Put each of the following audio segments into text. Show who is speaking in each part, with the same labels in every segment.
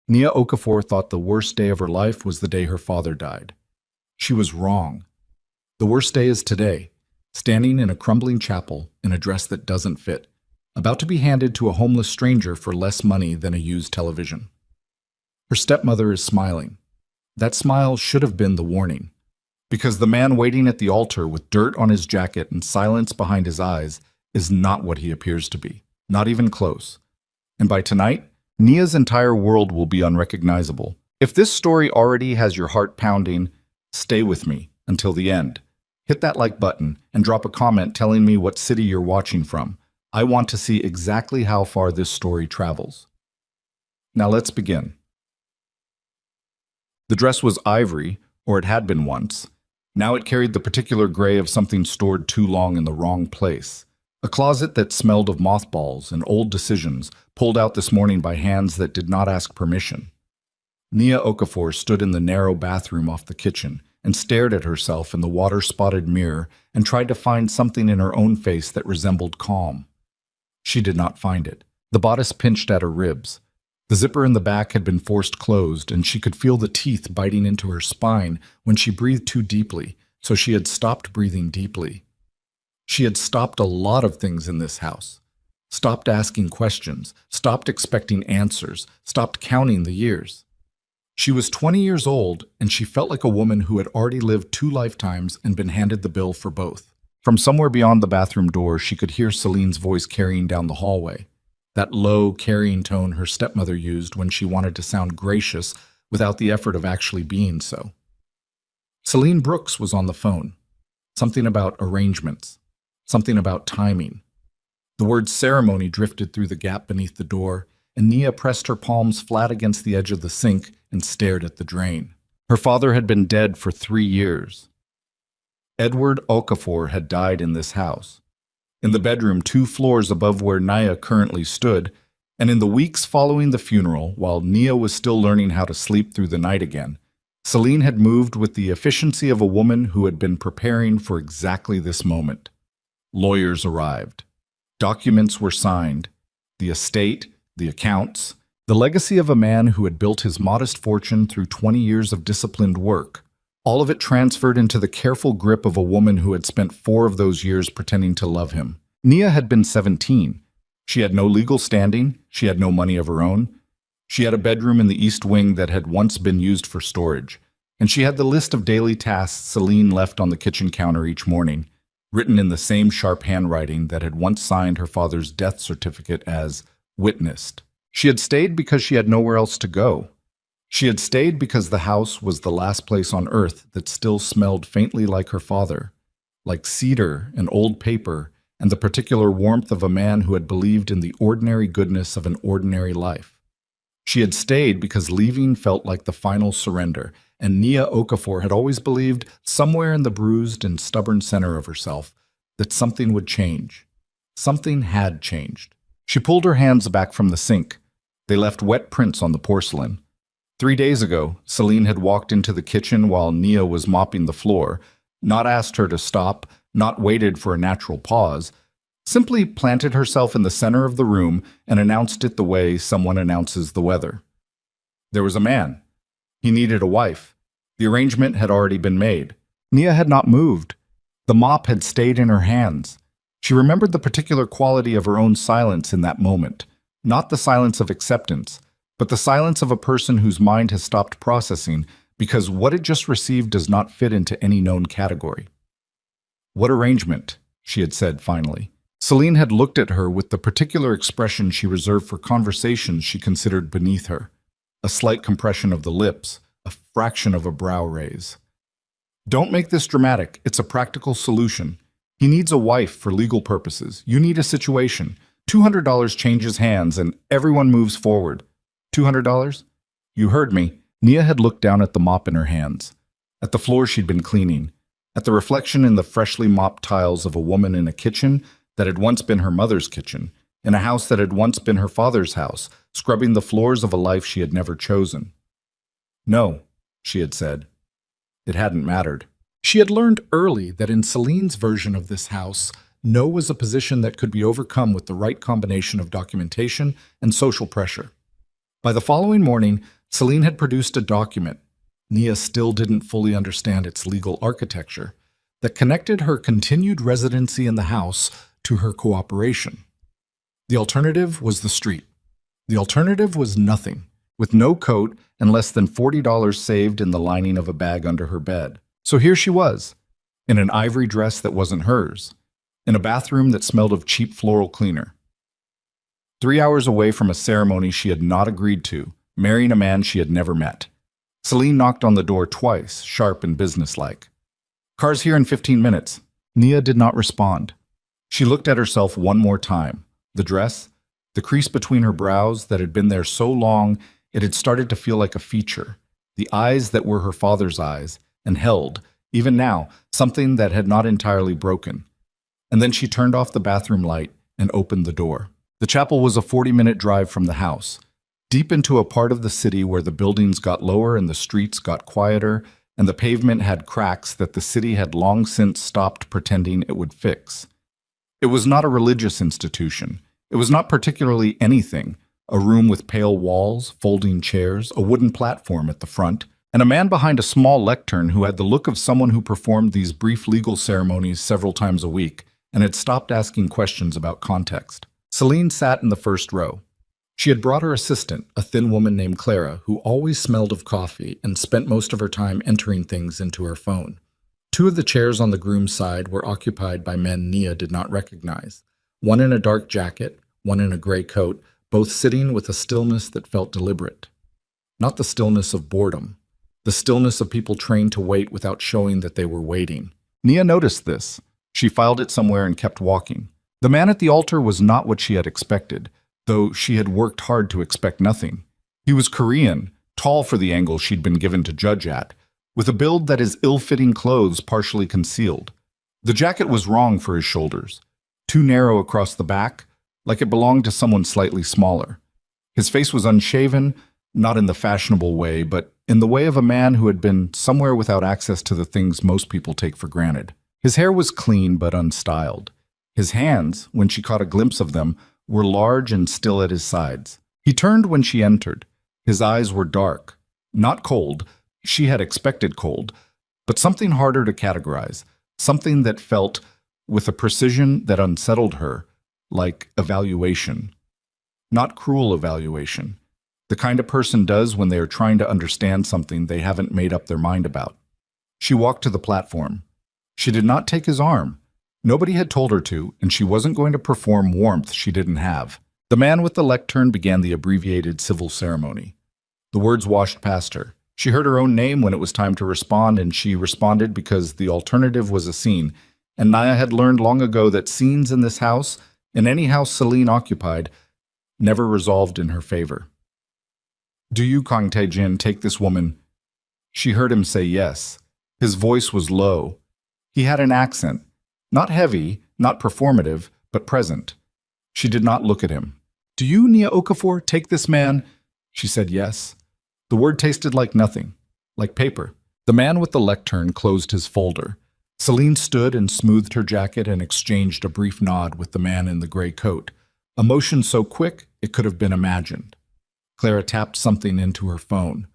Speaker 1: Nia Okafor thought the worst day of her life was the day her father died. She was wrong. The worst day is today, standing in a crumbling chapel in a dress that doesn't fit, about to be handed to a homeless stranger for less money than a used television. Her stepmother is smiling. That smile should have been the warning, because the man waiting at the altar with dirt on his jacket and silence behind his eyes is not what he appears to be, not even close. And by tonight, Nia's entire world will be unrecognizable. If this story already has your heart pounding, stay with me until the end. Hit that like button and drop a comment telling me what city you're watching from. I want to see exactly how far this story travels. Now let's begin. The dress was ivory, or it had been once. Now it carried the particular gray of something stored too long in the wrong place. A closet that smelled of mothballs and old decisions, pulled out this morning by hands that did not ask permission. Nia Okafor stood in the narrow bathroom off the kitchen and stared at herself in the water-spotted mirror and tried to find something in her own face that resembled calm. She did not find it. The bodice pinched at her ribs. The zipper in the back had been forced closed, and she could feel the teeth biting into her spine when she breathed too deeply, so she had stopped breathing deeply. She had stopped a lot of things in this house. Stopped asking questions, stopped expecting answers, stopped counting the years. She was 20 years old, and she felt like a woman who had already lived 2 lifetimes and been handed the bill for both. From somewhere beyond the bathroom door, she could hear Celine's voice carrying down the hallway. That low, carrying tone her stepmother used when she wanted to sound gracious without the effort of actually being so. Celine Brooks was on the phone. Something about arrangements. Something about timing. The word ceremony drifted through the gap beneath the door, and Nia pressed her palms flat against the edge of the sink and stared at the drain. Her father had been dead for 3 years. Edward Okafor had died in this house. In the bedroom 2 floors above where Nia currently stood, and in the weeks following the funeral, while Nia was still learning how to sleep through the night again, Celine had moved with the efficiency of a woman who had been preparing for exactly this moment. Lawyers arrived. Documents were signed. The estate, the accounts, the legacy of a man who had built his modest fortune through 20 years of disciplined work. All of it transferred into the careful grip of a woman who had spent 4 of those years pretending to love him. Nia had been 17. She had no legal standing. She had no money of her own. She had a bedroom in the East Wing that had once been used for storage. And she had the list of daily tasks Celine left on the kitchen counter each morning, written in the same sharp handwriting that had once signed her father's death certificate as witnessed. She had stayed because she had nowhere else to go. She had stayed because the house was the last place on earth that still smelled faintly like her father, like cedar and old paper and the particular warmth of a man who had believed in the ordinary goodness of an ordinary life. She had stayed because leaving felt like the final surrender, and Nia Okafor had always believed, somewhere in the bruised and stubborn center of herself, that something would change. Something had changed. She pulled her hands back from the sink. They left wet prints on the porcelain. 3 days ago, Celine had walked into the kitchen while Nia was mopping the floor, not asked her to stop, not waited for a natural pause, simply planted herself in the center of the room and announced it the way someone announces the weather. There was a man. He needed a wife. The arrangement had already been made. Nia had not moved. The mop had stayed in her hands. She remembered the particular quality of her own silence in that moment, not the silence of acceptance, but the silence of a person whose mind has stopped processing because what it just received does not fit into any known category. "What arrangement?" she had said finally. Celine had looked at her with the particular expression she reserved for conversations she considered beneath her. A slight compression of the lips, a fraction of a brow raise. "Don't make this dramatic. It's a practical solution. He needs a wife for legal purposes. You need a situation. $200 changes hands and everyone moves forward. $200? You heard me." Nia had looked down at the mop in her hands, at the floor she'd been cleaning, at the reflection in the freshly mopped tiles of a woman in a kitchen that had once been her mother's kitchen, in a house that had once been her father's house, scrubbing the floors of a life she had never chosen. "No," she had said. It hadn't mattered. She had learned early that in Celine's version of this house, no was a position that could be overcome with the right combination of documentation and social pressure. By the following morning, Celine had produced a document. Nia still didn't fully understand its legal architecture that connected her continued residency in the house to her cooperation. The alternative was the street. The alternative was nothing, with no coat and less than $40 saved in the lining of a bag under her bed. So here she was, in an ivory dress that wasn't hers, in a bathroom that smelled of cheap floral cleaner. 3 hours away from a ceremony she had not agreed to, marrying a man she had never met. Celine knocked on the door twice, sharp and businesslike. "Car's here in 15 minutes. Nia did not respond. She looked at herself one more time. The dress, the crease between her brows that had been there so long it had started to feel like a feature. The eyes that were her father's eyes, and held, even now, something that had not entirely broken. And then she turned off the bathroom light and opened the door. The chapel was a 40-minute drive from the house, deep into a part of the city where the buildings got lower and the streets got quieter, and the pavement had cracks that the city had long since stopped pretending it would fix. It was not a religious institution. It was not particularly anything. A room with pale walls, folding chairs, a wooden platform at the front, and a man behind a small lectern who had the look of someone who performed these brief legal ceremonies several times a week and had stopped asking questions about context. Celine sat in the first row. She had brought her assistant, a thin woman named Clara, who always smelled of coffee and spent most of her time entering things into her phone. 2 of the chairs on the groom's side were occupied by men Nia did not recognize, one in a dark jacket, one in a gray coat, both sitting with a stillness that felt deliberate. Not the stillness of boredom, the stillness of people trained to wait without showing that they were waiting. Nia noticed this. She filed it somewhere and kept walking. The man at the altar was not what she had expected, though she had worked hard to expect nothing. He was Korean, tall for the angle she'd been given to judge at, with a build that his ill-fitting clothes partially concealed. The jacket was wrong for his shoulders, too narrow across the back, like it belonged to someone slightly smaller. His face was unshaven, not in the fashionable way, but in the way of a man who had been somewhere without access to the things most people take for granted. His hair was clean but unstyled. His hands, when she caught a glimpse of them, were large and still at his sides. He turned when she entered. His eyes were dark, not cold. She had expected cold, but something harder to categorize, something that felt, with a precision that unsettled her, like evaluation. Not cruel evaluation, the kind a person does when they are trying to understand something they haven't made up their mind about. She walked to the platform. She did not take his arm. Nobody had told her to, and she wasn't going to perform warmth she didn't have. The man with the lectern began the abbreviated civil ceremony. The words washed past her. She heard her own name when it was time to respond, and she responded because the alternative was a scene, and Nia had learned long ago that scenes in this house, in any house Celine occupied, never resolved in her favor. "Do you, Kang Tae-jin, take this woman?" She heard him say yes. His voice was low. He had an accent. Not heavy, not performative, but present. She did not look at him. "Do you, Nia Okafor, take this man?" She said yes. The word tasted like nothing, like paper. The man with the lectern closed his folder. Celine stood and smoothed her jacket and exchanged a brief nod with the man in the gray coat, a motion so quick it could have been imagined. Clara tapped something into her phone.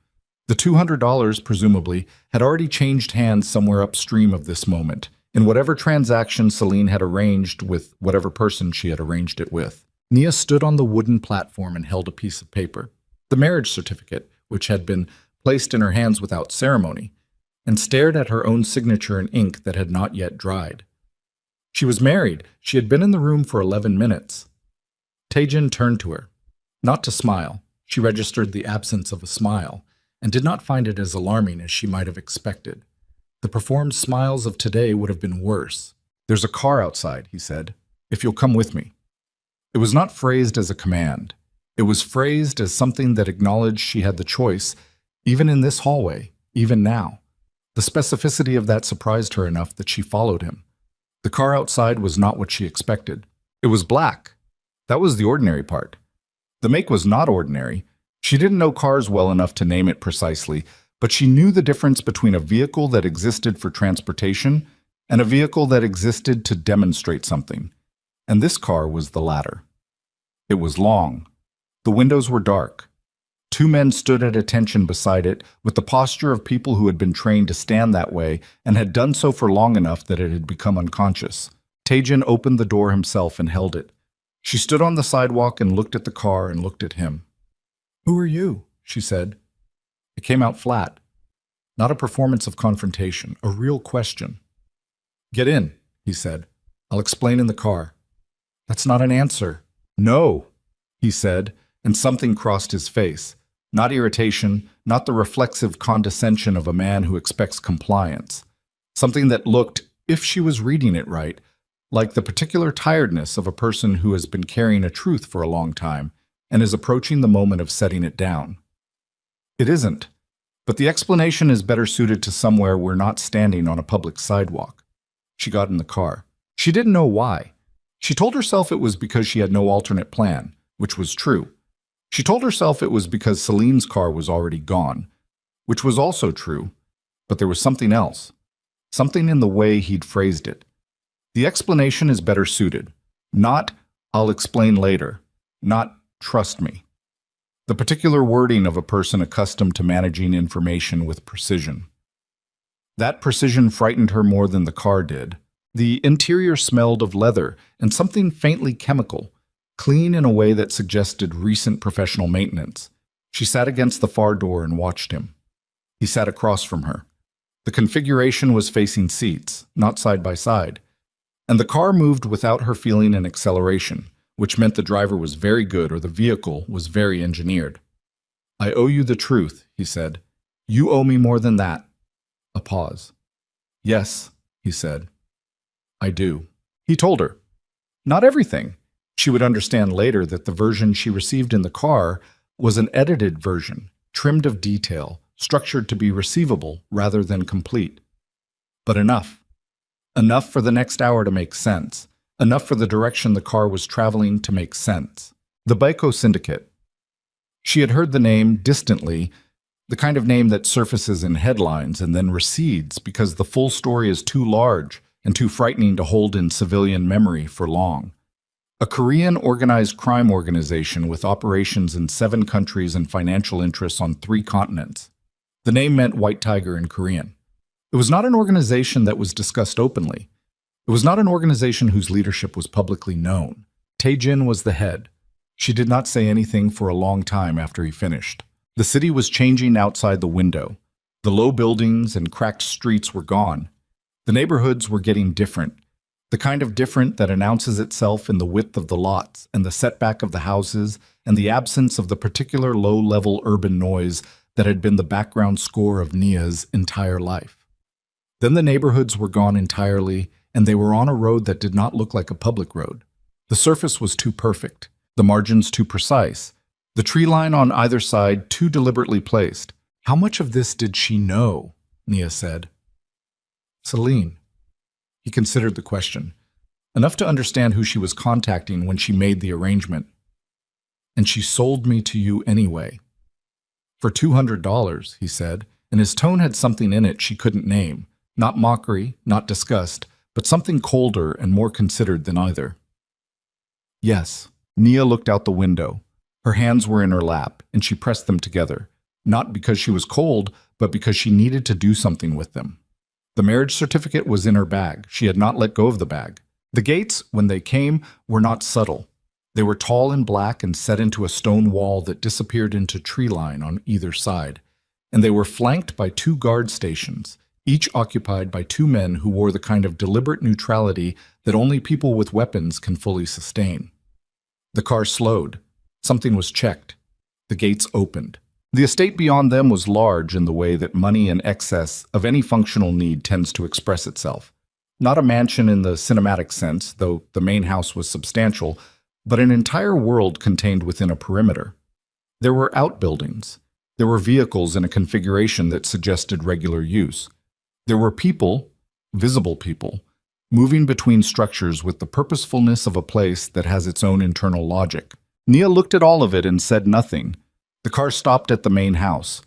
Speaker 1: The $200, presumably, had already changed hands somewhere upstream of this moment, in whatever transaction Celine had arranged with whatever person she had arranged it with. Nia stood on the wooden platform and held a piece of paper, the marriage certificate, which had been placed in her hands without ceremony, and stared at her own signature in ink that had not yet dried. She was married. She had been in the room for 11 minutes. Tae-jin turned to her. Not to smile. She registered the absence of a smile, and did not find it as alarming as she might have expected. The performed smiles of today would have been worse. "There's a car outside," he said, "if you'll come with me." It was not phrased as a command. It was phrased as something that acknowledged she had the choice, even in this hallway, even now. The specificity of that surprised her enough that she followed him. The car outside was not what she expected. It was black. That was the ordinary part. The make was not ordinary. She didn't know cars well enough to name it precisely, but she knew the difference between a vehicle that existed for transportation and a vehicle that existed to demonstrate something. And this car was the latter. It was long. The windows were dark. Two men stood at attention beside it, with the posture of people who had been trained to stand that way and had done so for long enough that it had become unconscious. Taejin opened the door himself and held it. She stood on the sidewalk and looked at the car and looked at him. "Who are you?" she said. It came out flat. Not a performance of confrontation, a real question. "Get in," he said. "I'll explain in the car." "That's not an answer." "No," he said, and something crossed his face. Not irritation, not the reflexive condescension of a man who expects compliance. Something that looked, if she was reading it right, like the particular tiredness of a person who has been carrying a truth for a long time and is approaching the moment of setting it down. It isn't, but the explanation is better suited to somewhere we're not standing on a public sidewalk. She got in the car. She didn't know why. She told herself it was because she had no alternate plan, which was true. She told herself it was because Celine's car was already gone, which was also true, but there was something else, something in the way he'd phrased it. The explanation is better suited. Not, "I'll explain later," not, "Trust me." The particular wording of a person accustomed to managing information with precision. That precision frightened her more than the car did. The interior smelled of leather and something faintly chemical, clean in a way that suggested recent professional maintenance. She sat against the far door and watched him. He sat across from her. The configuration was facing seats, not side by side, and the car moved without her feeling an acceleration, which meant the driver was very good or the vehicle was very engineered. "I owe you the truth," he said. "You owe me more than that." A pause. "Yes," he said. "I do." He told her. Not everything. She would understand later that the version she received in the car was an edited version, trimmed of detail, structured to be receivable rather than complete. But enough. Enough for the next hour to make sense. Enough for the direction the car was traveling to make sense. The Baiko Syndicate. She had heard the name distantly, the kind of name that surfaces in headlines and then recedes because the full story is too large and too frightening to hold in civilian memory for long. A Korean organized crime organization with operations in 7 countries and financial interests on 3 continents. The name meant White Tiger in Korean. It was not an organization that was discussed openly. It was not an organization whose leadership was publicly known. Taejin was the head. She did not say anything for a long time after he finished. The city was changing outside the window. The low buildings and cracked streets were gone. The neighborhoods were getting different. The kind of different that announces itself in the width of the lots and the setback of the houses and the absence of the particular low-level urban noise that had been the background score of Nia's entire life. Then the neighborhoods were gone entirely, and they were on a road that did not look like a public road. The surface was too perfect, the margins too precise, the tree line on either side too deliberately placed. How much of this did she know? Nia said. Celine. He considered the question. Enough to understand who she was contacting when she made the arrangement. And she sold me to you anyway. For $200, he said, and his tone had something in it she couldn't name. Not mockery, not disgust, but something colder and more considered than either. Yes. Nia looked out the window. Her hands were in her lap, and she pressed them together, not because she was cold, but because she needed to do something with them. The marriage certificate was in her bag. She had not let go of the bag. The gates, when they came, were not subtle. They were tall and black and set into a stone wall that disappeared into tree line on either side, and they were flanked by 2 guard stations, each occupied by 2 men who wore the kind of deliberate neutrality that only people with weapons can fully sustain. The car slowed. Something was checked. The gates opened. The estate beyond them was large in the way that money in excess of any functional need tends to express itself. Not a mansion in the cinematic sense, though the main house was substantial, but an entire world contained within a perimeter. There were outbuildings. There were vehicles in a configuration that suggested regular use. There were people, visible people, moving between structures with the purposefulness of a place that has its own internal logic. Nia looked at all of it and said nothing. The car stopped at the main house.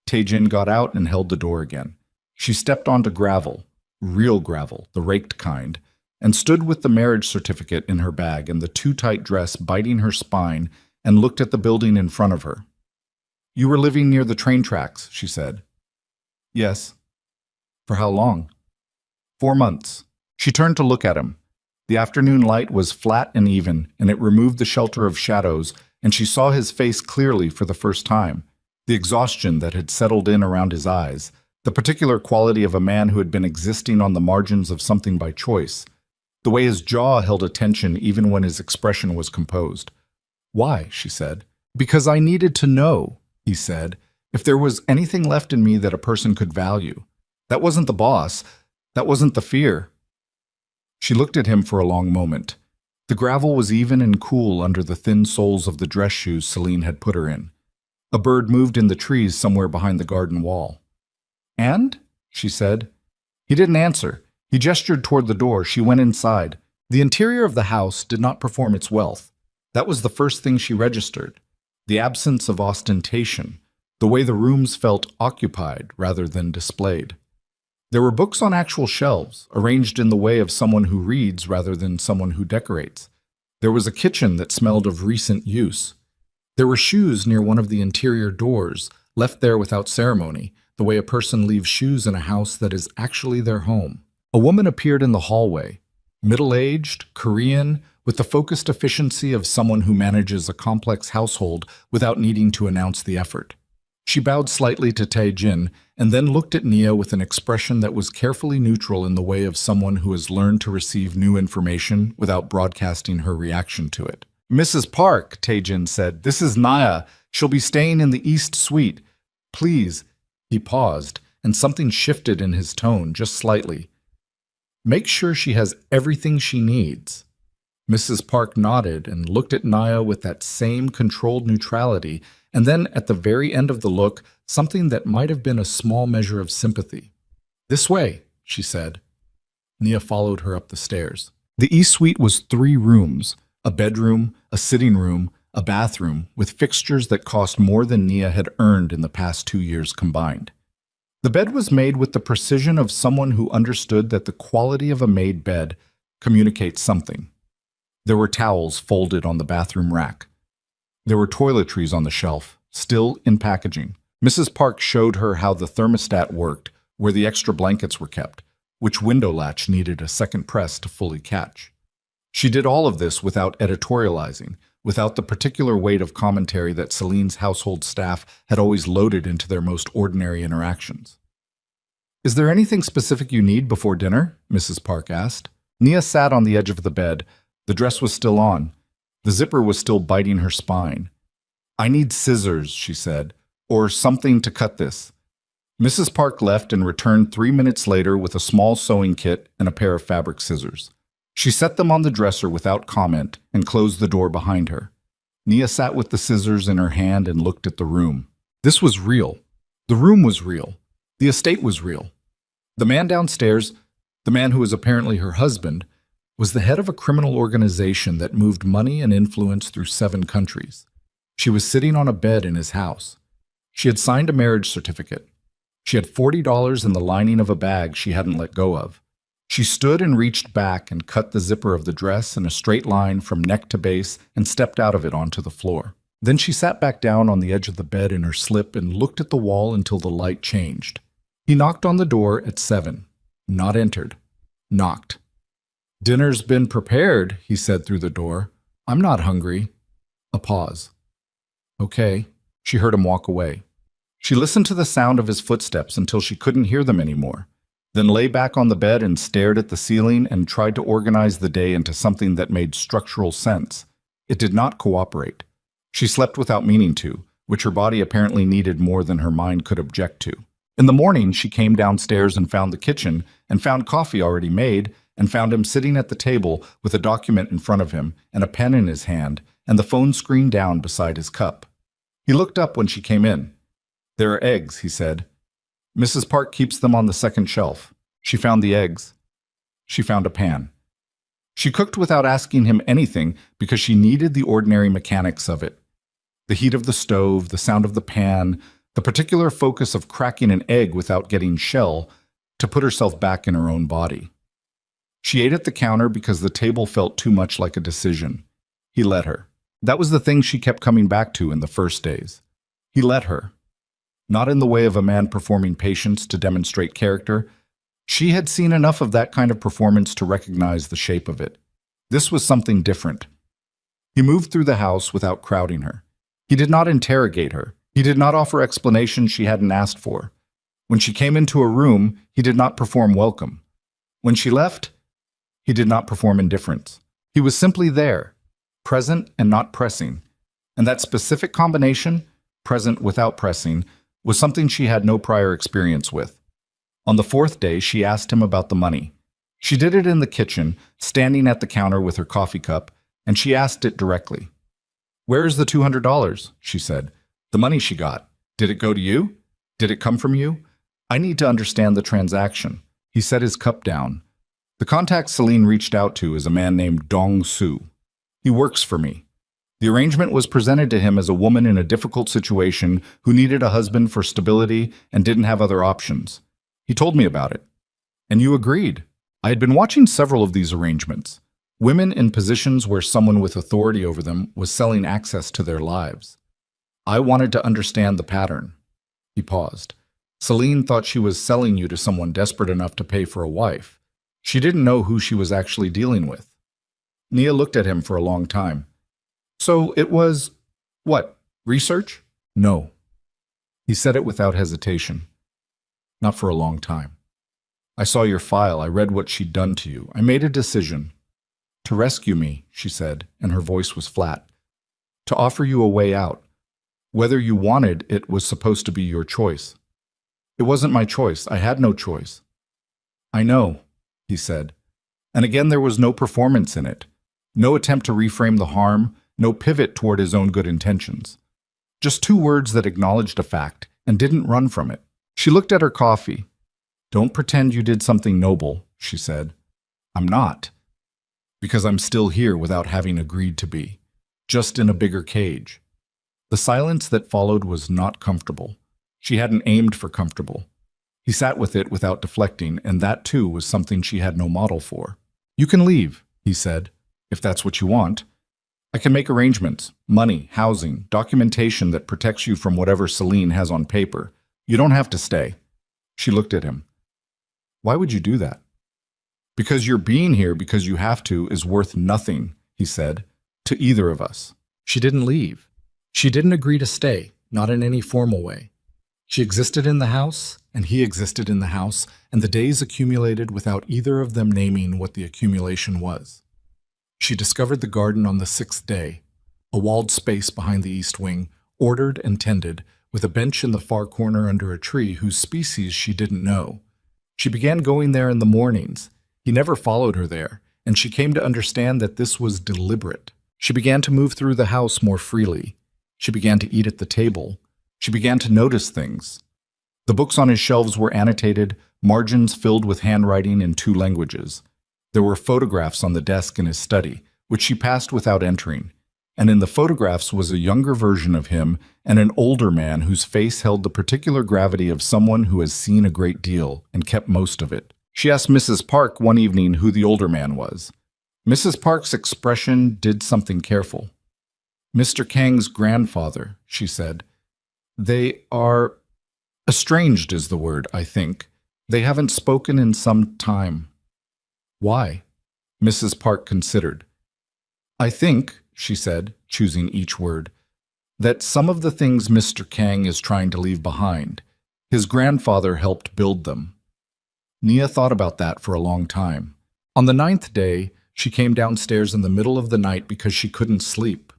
Speaker 1: Taejin got out and held the door again. She stepped onto gravel, real gravel, the raked kind, and stood with the marriage certificate in her bag and the too-tight dress biting her spine and looked at the building in front of her. You were living near the train tracks, she said. Yes. For how long? 4 months. She turned to look at him. The afternoon light was flat and even, and it removed the shelter of shadows, and she saw his face clearly for the first time. The exhaustion that had settled in around his eyes, the particular quality of a man who had been existing on the margins of something by choice, the way his jaw held attention even when his expression was composed. Why? She said. Because I needed to know, he said, if there was anything left in me that a person could value. That wasn't the boss. That wasn't the fear. She looked at him for a long moment. The gravel was even and cool under the thin soles of the dress shoes Celine had put her in. A bird moved in the trees somewhere behind the garden wall. And? She said. He didn't answer. He gestured toward the door. She went inside. The interior of the house did not perform its wealth. That was the first thing she registered. The absence of ostentation, the way the rooms felt occupied rather than displayed. There were books on actual shelves, arranged in the way of someone who reads rather than someone who decorates. There was a kitchen that smelled of recent use. There were shoes near one of the interior doors, left there without ceremony, the way a person leaves shoes in a house that is actually their home. A woman appeared in the hallway, middle-aged, Korean, with the focused efficiency of someone who manages a complex household without needing to announce the effort. She bowed slightly to Tae-jin and then looked at Nia with an expression that was carefully neutral in the way of someone who has learned to receive new information without broadcasting her reaction to it. Mrs. Park, Tae-jin said, this is Nia. She'll be staying in the East Suite. Please. He paused, and something shifted in his tone just slightly. Make sure she has everything she needs. Mrs. Park nodded and looked at Nia with that same controlled neutrality, and then at the very end of the look, something that might have been a small measure of sympathy. This way, she said. Nia followed her up the stairs. The East Suite was 3 rooms, a bedroom, a sitting room, a bathroom, with fixtures that cost more than Nia had earned in the past 2 years combined. The bed was made with the precision of someone who understood that the quality of a made bed communicates something. There were towels folded on the bathroom rack. There were toiletries on the shelf, still in packaging. Mrs. Park showed her how the thermostat worked, where the extra blankets were kept, which window latch needed a second press to fully catch. She did all of this without editorializing, without the particular weight of commentary that Celine's household staff had always loaded into their most ordinary interactions. Is there anything specific you need before dinner? Mrs. Park asked. Nia sat on the edge of the bed. The dress was still on. The zipper was still biting her spine. I need scissors, she said, or something to cut this. Mrs. Park left and returned 3 minutes later with a small sewing kit and a pair of fabric scissors. She set them on the dresser without comment and closed the door behind her. Nia sat with the scissors in her hand and looked at the room. This was real. The room was real. The estate was real. The man downstairs, the man who was apparently her husband, was the head of a criminal organization that moved money and influence through 7 countries. She was sitting on a bed in his house. She had signed a marriage certificate. She had $40 in the lining of a bag she hadn't let go of. She stood and reached back and cut the zipper of the dress in a straight line from neck to base and stepped out of it onto the floor. Then she sat back down on the edge of the bed in her slip and looked at the wall until the light changed. He knocked on the door at 7. Not entered. Knocked. Dinner's been prepared, he said through the door. I'm not hungry. A pause. Okay. She heard him walk away. She listened to the sound of his footsteps until she couldn't hear them anymore, then lay back on the bed and stared at the ceiling and tried to organize the day into something that made structural sense. It did not cooperate. She slept without meaning to, which her body apparently needed more than her mind could object to. In the morning, she came downstairs and found the kitchen, and found coffee already made, and found him sitting at the table with a document in front of him and a pen in his hand, and the phone screen down beside his cup. He looked up when she came in. There are eggs, he said. Mrs. Park keeps them on the second shelf. She found the eggs. She found a pan. She cooked without asking him anything because she needed the ordinary mechanics of it. The heat of the stove, the sound of the pan, the particular focus of cracking an egg without getting shell, to put herself back in her own body. She ate at the counter because the table felt too much like a decision. He let her. That was the thing she kept coming back to in the first days. He let her. Not in the way of a man performing patience to demonstrate character. She had seen enough of that kind of performance to recognize the shape of it. This was something different. He moved through the house without crowding her. He did not interrogate her. He did not offer explanations she hadn't asked for. When she came into a room, he did not perform welcome. When she left, he did not perform indifference. He was simply there, present and not pressing. And that specific combination, present without pressing, was something she had no prior experience with. On the fourth day, she asked him about the money. She did it in the kitchen, standing at the counter with her coffee cup, and she asked it directly. "Where is the $200?" she said. "The money she got. Did it go to you? Did it come from you? I need to understand the transaction." He set his cup down. "The contact Celine reached out to is a man named Dong Su. He works for me. The arrangement was presented to him as a woman in a difficult situation who needed a husband for stability and didn't have other options. He told me about it. And you agreed. I had been watching several of these arrangements. Women in positions where someone with authority over them was selling access to their lives. I wanted to understand the pattern." He paused. "Celine thought she was selling you to someone desperate enough to pay for a wife. She didn't know who she was actually dealing with." Nia looked at him for a long time. "So it was, what, research?" "No." He said it without hesitation. "Not for a long time. I saw your file. I read what she'd done to you. I made a decision. To rescue me," she said, and her voice was flat. "To offer you a way out. Whether you wanted it was supposed to be your choice." "It wasn't my choice. I had no choice." "I know," he said. And again there was no performance in it. No attempt to reframe the harm, no pivot toward his own good intentions. Just two words that acknowledged a fact and didn't run from it. She looked at her coffee. "Don't pretend you did something noble," she said. "I'm not. Because I'm still here without having agreed to be. Just in a bigger cage." The silence that followed was not comfortable. She hadn't aimed for comfortable. He sat with it without deflecting, and that too was something she had no model for. "You can leave," he said, "if that's what you want. I can make arrangements, money, housing, documentation that protects you from whatever Celine has on paper. You don't have to stay." She looked at him. "Why would you do that?" "Because your being here because you have to is worth nothing," he said, "to either of us." She didn't leave. She didn't agree to stay, not in any formal way. She existed in the house, and he existed in the house, and the days accumulated without either of them naming what the accumulation was. She discovered the garden on the sixth day, a walled space behind the east wing, ordered and tended, with a bench in the far corner under a tree whose species she didn't know. She began going there in the mornings. He never followed her there, and she came to understand that this was deliberate. She began to move through the house more freely. She began to eat at the table. She began to notice things. The books on his shelves were annotated, margins filled with handwriting in 2 languages. There were photographs on the desk in his study, which she passed without entering, and in the photographs was a younger version of him and an older man whose face held the particular gravity of someone who has seen a great deal and kept most of it. She asked Mrs. Park one evening who the older man was. Mrs. Park's expression did something careful. "Mr. Kang's grandfather," she said. "They are estranged is the word, I think. They haven't spoken in some time." "Why?" Mrs. Park considered. "I think," she said, choosing each word, "that some of the things Mr. Kang is trying to leave behind, his grandfather helped build them." Nia thought about that for a long time. On the 9th day, she came downstairs in the middle of the night because she couldn't sleep.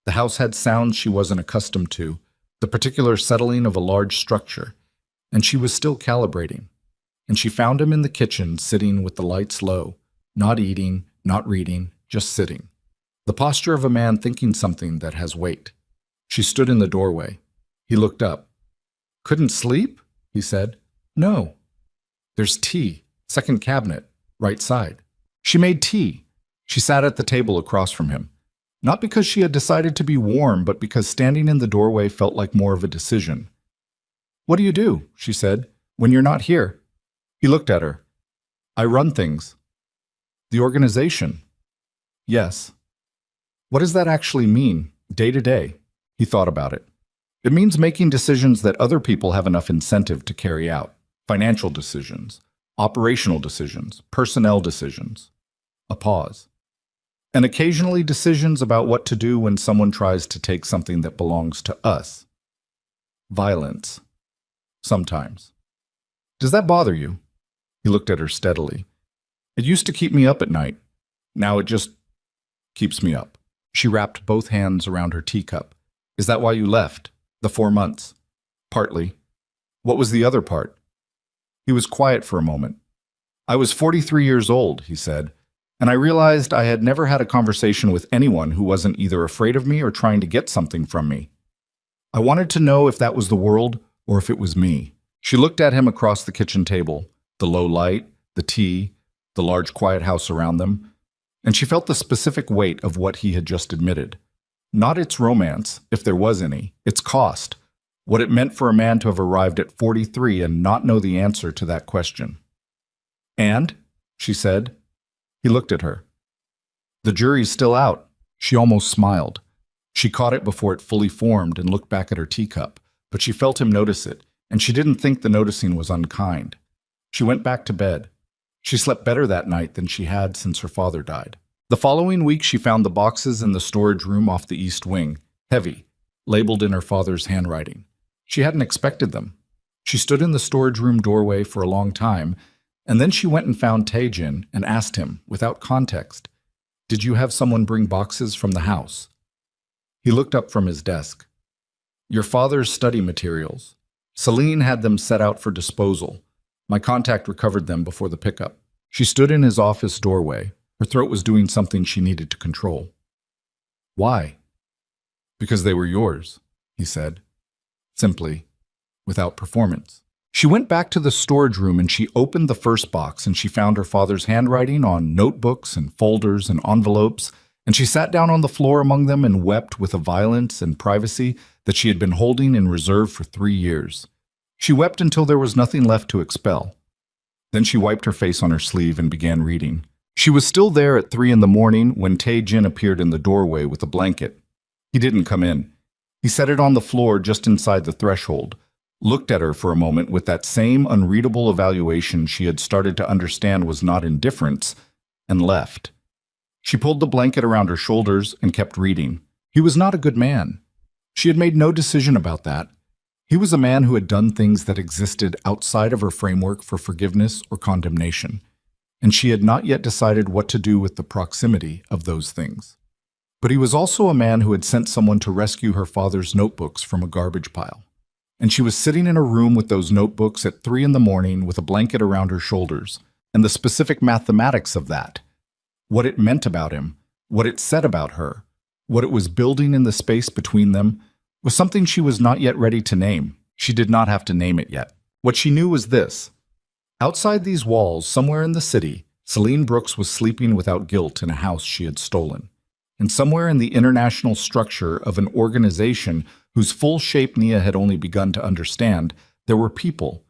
Speaker 1: The house had sounds she wasn't accustomed to, the particular settling of a large structure, and she was still calibrating. And she found him in the kitchen, sitting with the lights low, not eating, not reading, just sitting. The posture of a man thinking something that has weight. She stood in the doorway. He looked up. "Couldn't sleep?" he said. "No." "There's tea, second cabinet, right side." She made tea. She sat at the table across from him. Not because she had decided to be warm, but because standing in the doorway felt like more of a decision. "What do you do?" she said, "when you're not here?" He looked at her. "I run things." "The organization?" "Yes." "What does that actually mean, day to day?" He thought about it. It means making decisions that other people have enough incentive to carry out. Financial decisions, operational decisions, personnel decisions. A pause. And occasionally decisions about what to do when someone tries to take something that belongs to us. Violence. Sometimes. Does that bother you? He looked at her steadily. It used to keep me up at night. Now it just keeps me up. She wrapped both hands around her teacup. Is that why you left? The 4 months? Partly. What was the other part? He was quiet for a moment. I was 43 years old, he said, and I realized I had never had a conversation with anyone who wasn't either afraid of me or trying to get something from me. I wanted to know if that was the world or if it was me. She looked at him across the kitchen table, the low light, the tea, the large quiet house around them, and she felt the specific weight of what he had just admitted. Not its romance, if there was any, its cost, what it meant for a man to have arrived at 43 and not know the answer to that question. And, she said. He looked at her. The jury's still out. She almost smiled. She caught it before it fully formed and looked back at her teacup, but she felt him notice it, and she didn't think the noticing was unkind. She went back to bed. She slept better that night than she had since her father died. The following week, she found the boxes in the storage room off the east wing, heavy, labeled in her father's handwriting. She hadn't expected them. She stood in the storage room doorway for a long time, and then she went and found Tae-jin and asked him, without context, "Did you have someone bring boxes from the house?" He looked up from his desk. "Your father's study materials. Celine had them set out for disposal. My contact recovered them before the pickup." She stood in his office doorway. Her throat was doing something she needed to control. "Why?" "Because they were yours," he said, simply, without performance. She went back to the storage room and she opened the first box and she found her father's handwriting on notebooks and folders and envelopes, and she sat down on the floor among them and wept with a violence and privacy that she had been holding in reserve for 3 years. She wept until there was nothing left to expel. Then she wiped her face on her sleeve and began reading. She was still there at 3 in the morning when Tae-jin appeared in the doorway with a blanket. He didn't come in. He set it on the floor just inside the threshold, looked at her for a moment with that same unreadable evaluation she had started to understand was not indifference, and left. She pulled the blanket around her shoulders and kept reading. He was not a good man. She had made no decision about that. He was a man who had done things that existed outside of her framework for forgiveness or condemnation, and she had not yet decided what to do with the proximity of those things. But he was also a man who had sent someone to rescue her father's notebooks from a garbage pile. And she was sitting in a room with those notebooks at 3 in the morning with a blanket around her shoulders, and the specific mathematics of that, what it meant about him, what it said about her, what it was building in the space between them, was something she was not yet ready to name. She did not have to name it yet. What she knew was this. Outside these walls, somewhere in the city, Celine Brooks was sleeping without guilt in a house she had stolen. And somewhere in the international structure of an organization whose full shape Nia had only begun to understand, there were people.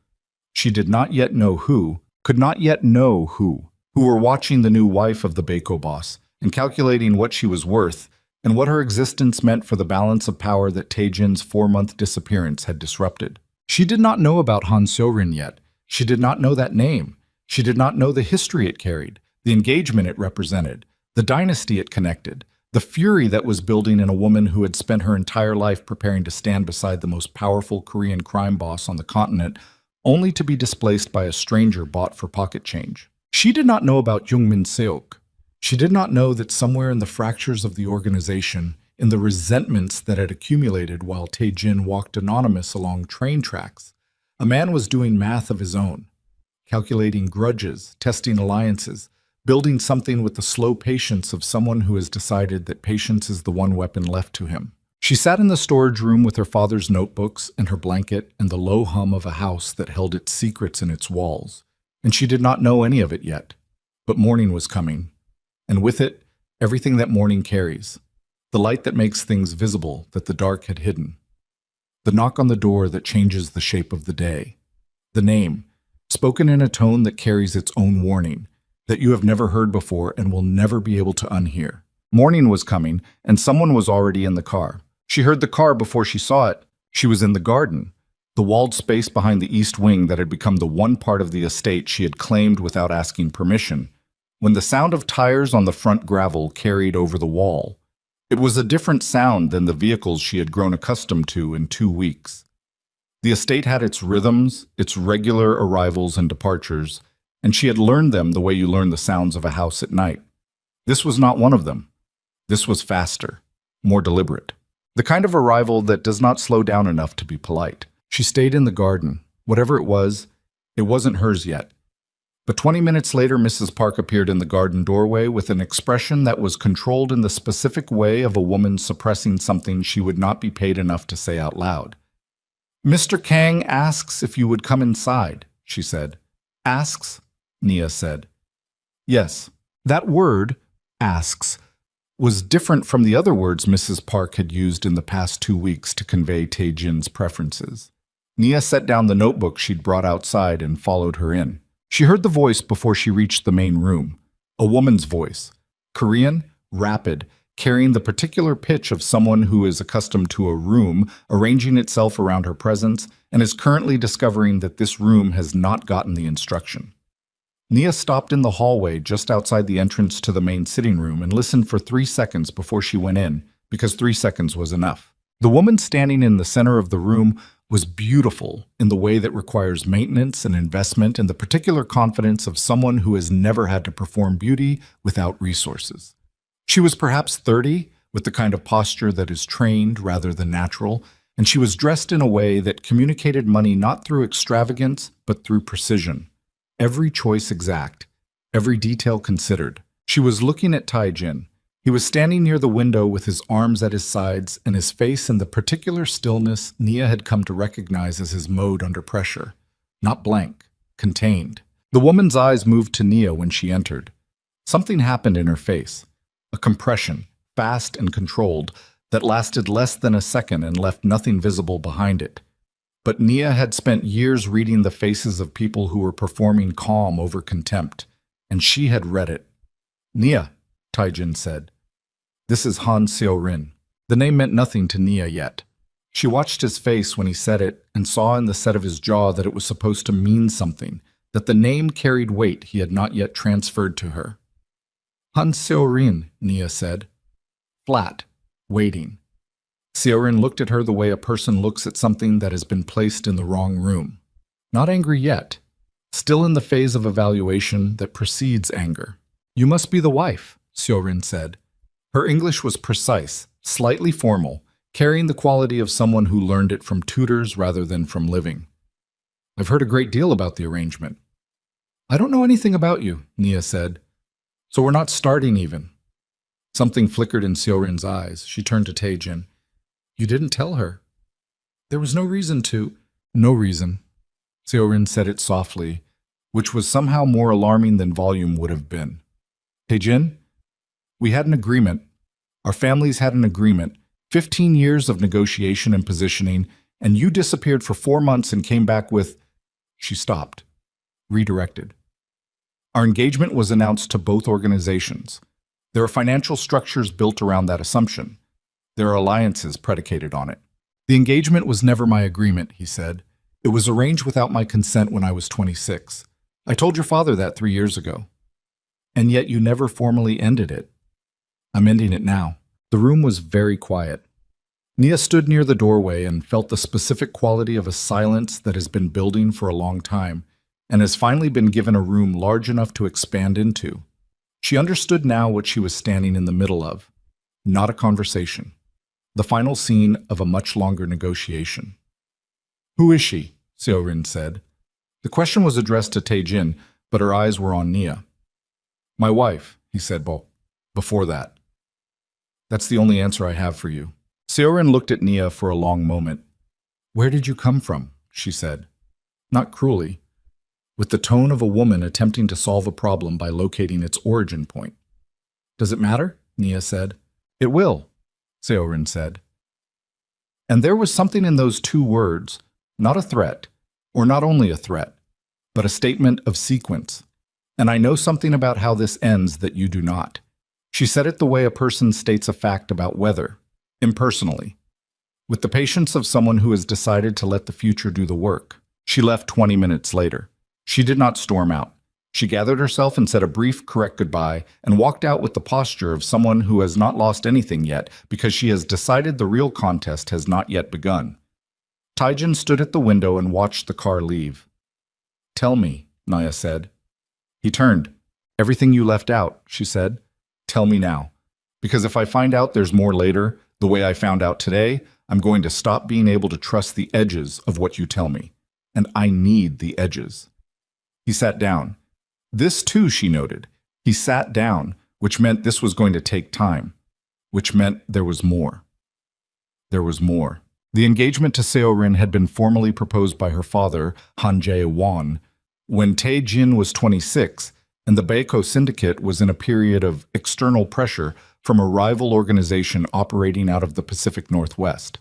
Speaker 1: She did not yet know who, could not yet know who were watching the new wife of the Baeko boss and calculating what she was worth and what her existence meant for the balance of power that Tae-jin's 4-month disappearance had disrupted. She did not know about Han Seo-rin yet. She did not know that name. She did not know the history it carried, the engagement it represented, the dynasty it connected, the fury that was building in a woman who had spent her entire life preparing to stand beside the most powerful Korean crime boss on the continent, only to be displaced by a stranger bought for pocket change. She did not know about Jungmin Seok. She did not know that somewhere in the fractures of the organization, in the resentments that had accumulated while Tae-jin walked anonymous along train tracks, a man was doing math of his own, calculating grudges, testing alliances, building something with the slow patience of someone who has decided that patience is the one weapon left to him. She sat in the storage room with her father's notebooks and her blanket and the low hum of a house that held its secrets in its walls, and she did not know any of it yet. But morning was coming, and with it, everything that morning carries, the light that makes things visible that the dark had hidden, the knock on the door that changes the shape of the day, the name, spoken in a tone that carries its own warning, that you have never heard before and will never be able to unhear. Morning was coming, and someone was already in the car. She heard the car before she saw it. She was in the garden, the walled space behind the east wing that had become the one part of the estate she had claimed without asking permission, when the sound of tires on the front gravel carried over the wall. It was a different sound than the vehicles she had grown accustomed to in 2 weeks. The estate had its rhythms, its regular arrivals and departures, and she had learned them the way you learn the sounds of a house at night. This was not one of them. This was faster, more deliberate. The kind of arrival that does not slow down enough to be polite. She stayed in the garden. Whatever it wasn't hers yet. But 20 minutes later, Mrs. Park appeared in the garden doorway with an expression that was controlled in the specific way of a woman suppressing something she would not be paid enough to say out loud. "Mr. Kang asks if you would come inside," she said. "Asks?" Nia said. Yes, that word, asks, was different from the other words Mrs. Park had used in the past 2 weeks to convey Tae-jin's preferences. Nia set down the notebook she'd brought outside and followed her in. She heard the voice before she reached the main room. A woman's voice. Korean, rapid, carrying the particular pitch of someone who is accustomed to a room arranging itself around her presence and is currently discovering that this room has not gotten the instruction. Nia stopped in the hallway just outside the entrance to the main sitting room and listened for 3 seconds before she went in, because 3 seconds was enough. The woman standing in the center of the room was beautiful in the way that requires maintenance and investment and the particular confidence of someone who has never had to perform beauty without resources. She was perhaps 30, with the kind of posture that is trained rather than natural, and she was dressed in a way that communicated money not through extravagance, but through precision. Every choice exact, every detail considered. She was looking at Tae-jin. He was standing near the window with his arms at his sides and his face in the particular stillness Nia had come to recognize as his mode under pressure. Not blank, contained. The woman's eyes moved to Nia when she entered. Something happened in her face. A compression, fast and controlled, that lasted less than a second and left nothing visible behind it. But Nia had spent years reading the faces of people who were performing calm over contempt, and she had read it. "Nia," Tae-jin said. "This is Han Seo-rin." The name meant nothing to Nia yet. She watched his face when he said it and saw in the set of his jaw that it was supposed to mean something, that the name carried weight he had not yet transferred to her. "Han Seo-rin," Nia said. Flat, waiting. Seo-rin looked at her the way a person looks at something that has been placed in the wrong room. Not angry yet. Still in the phase of evaluation that precedes anger. "You must be the wife," Seo-rin said. Her English was precise, slightly formal, carrying the quality of someone who learned it from tutors rather than from living. "I've heard a great deal about the arrangement." "I don't know anything about you," Nia said. "So we're not starting even." Something flickered in Seo-rin's eyes. She turned to Tae-jin. "You didn't tell her." "There was no reason to." "No reason." Seo-rin said it softly, which was somehow more alarming than volume would have been. "Tae-jin, we had an agreement. Our families had an agreement. 15 years of negotiation and positioning, and you disappeared for 4 months and came back with—" She stopped, redirected. "Our engagement was announced to both organizations. There are financial structures built around that assumption. There are alliances predicated on it. The engagement was never my agreement," he said. "It was arranged without my consent when I was 26. I told your father that 3 years ago. And yet you never formally ended it." "I'm ending it now." The room was very quiet. Nia stood near the doorway and felt the specific quality of a silence that has been building for a long time and has finally been given a room large enough to expand into. She understood now what she was standing in the middle of. Not a conversation. The final scene of a much longer negotiation. "Who is she?" Seo-rin said. The question was addressed to Tae-jin, but her eyes were on Nia. "My wife," he said before that. "That's the only answer I have for you." Seo-rin looked at Nia for a long moment. "Where did you come from?" she said. Not cruelly, with the tone of a woman attempting to solve a problem by locating its origin point. "Does it matter?" Nia said. "It will," Seo-rin said. And there was something in those 2 words, not a threat, or not only a threat, but a statement of sequence. "And I know something about how this ends that you do not." She said it the way a person states a fact about weather, impersonally. with the patience of someone who has decided to let the future do the work. She left 20 minutes later. She did not storm out. She gathered herself and said a brief, correct goodbye and walked out with the posture of someone who has not lost anything yet because she has decided the real contest has not yet begun. Taejin stood at the window and watched the car leave. "Tell me," Naya said. He turned. "Everything you left out," she said. "Tell me now. Because if I find out there's more later, the way I found out today, I'm going to stop being able to trust the edges of what you tell me. And I need the edges." He sat down. This too, she noted. He sat down, which meant this was going to take time, which meant there was more. There was more. The engagement to Seo-rin had been formally proposed by her father, Han Jae-won, when Tae-jin was 26, and the Baeko syndicate was in a period of external pressure from a rival organization operating out of the Pacific Northwest.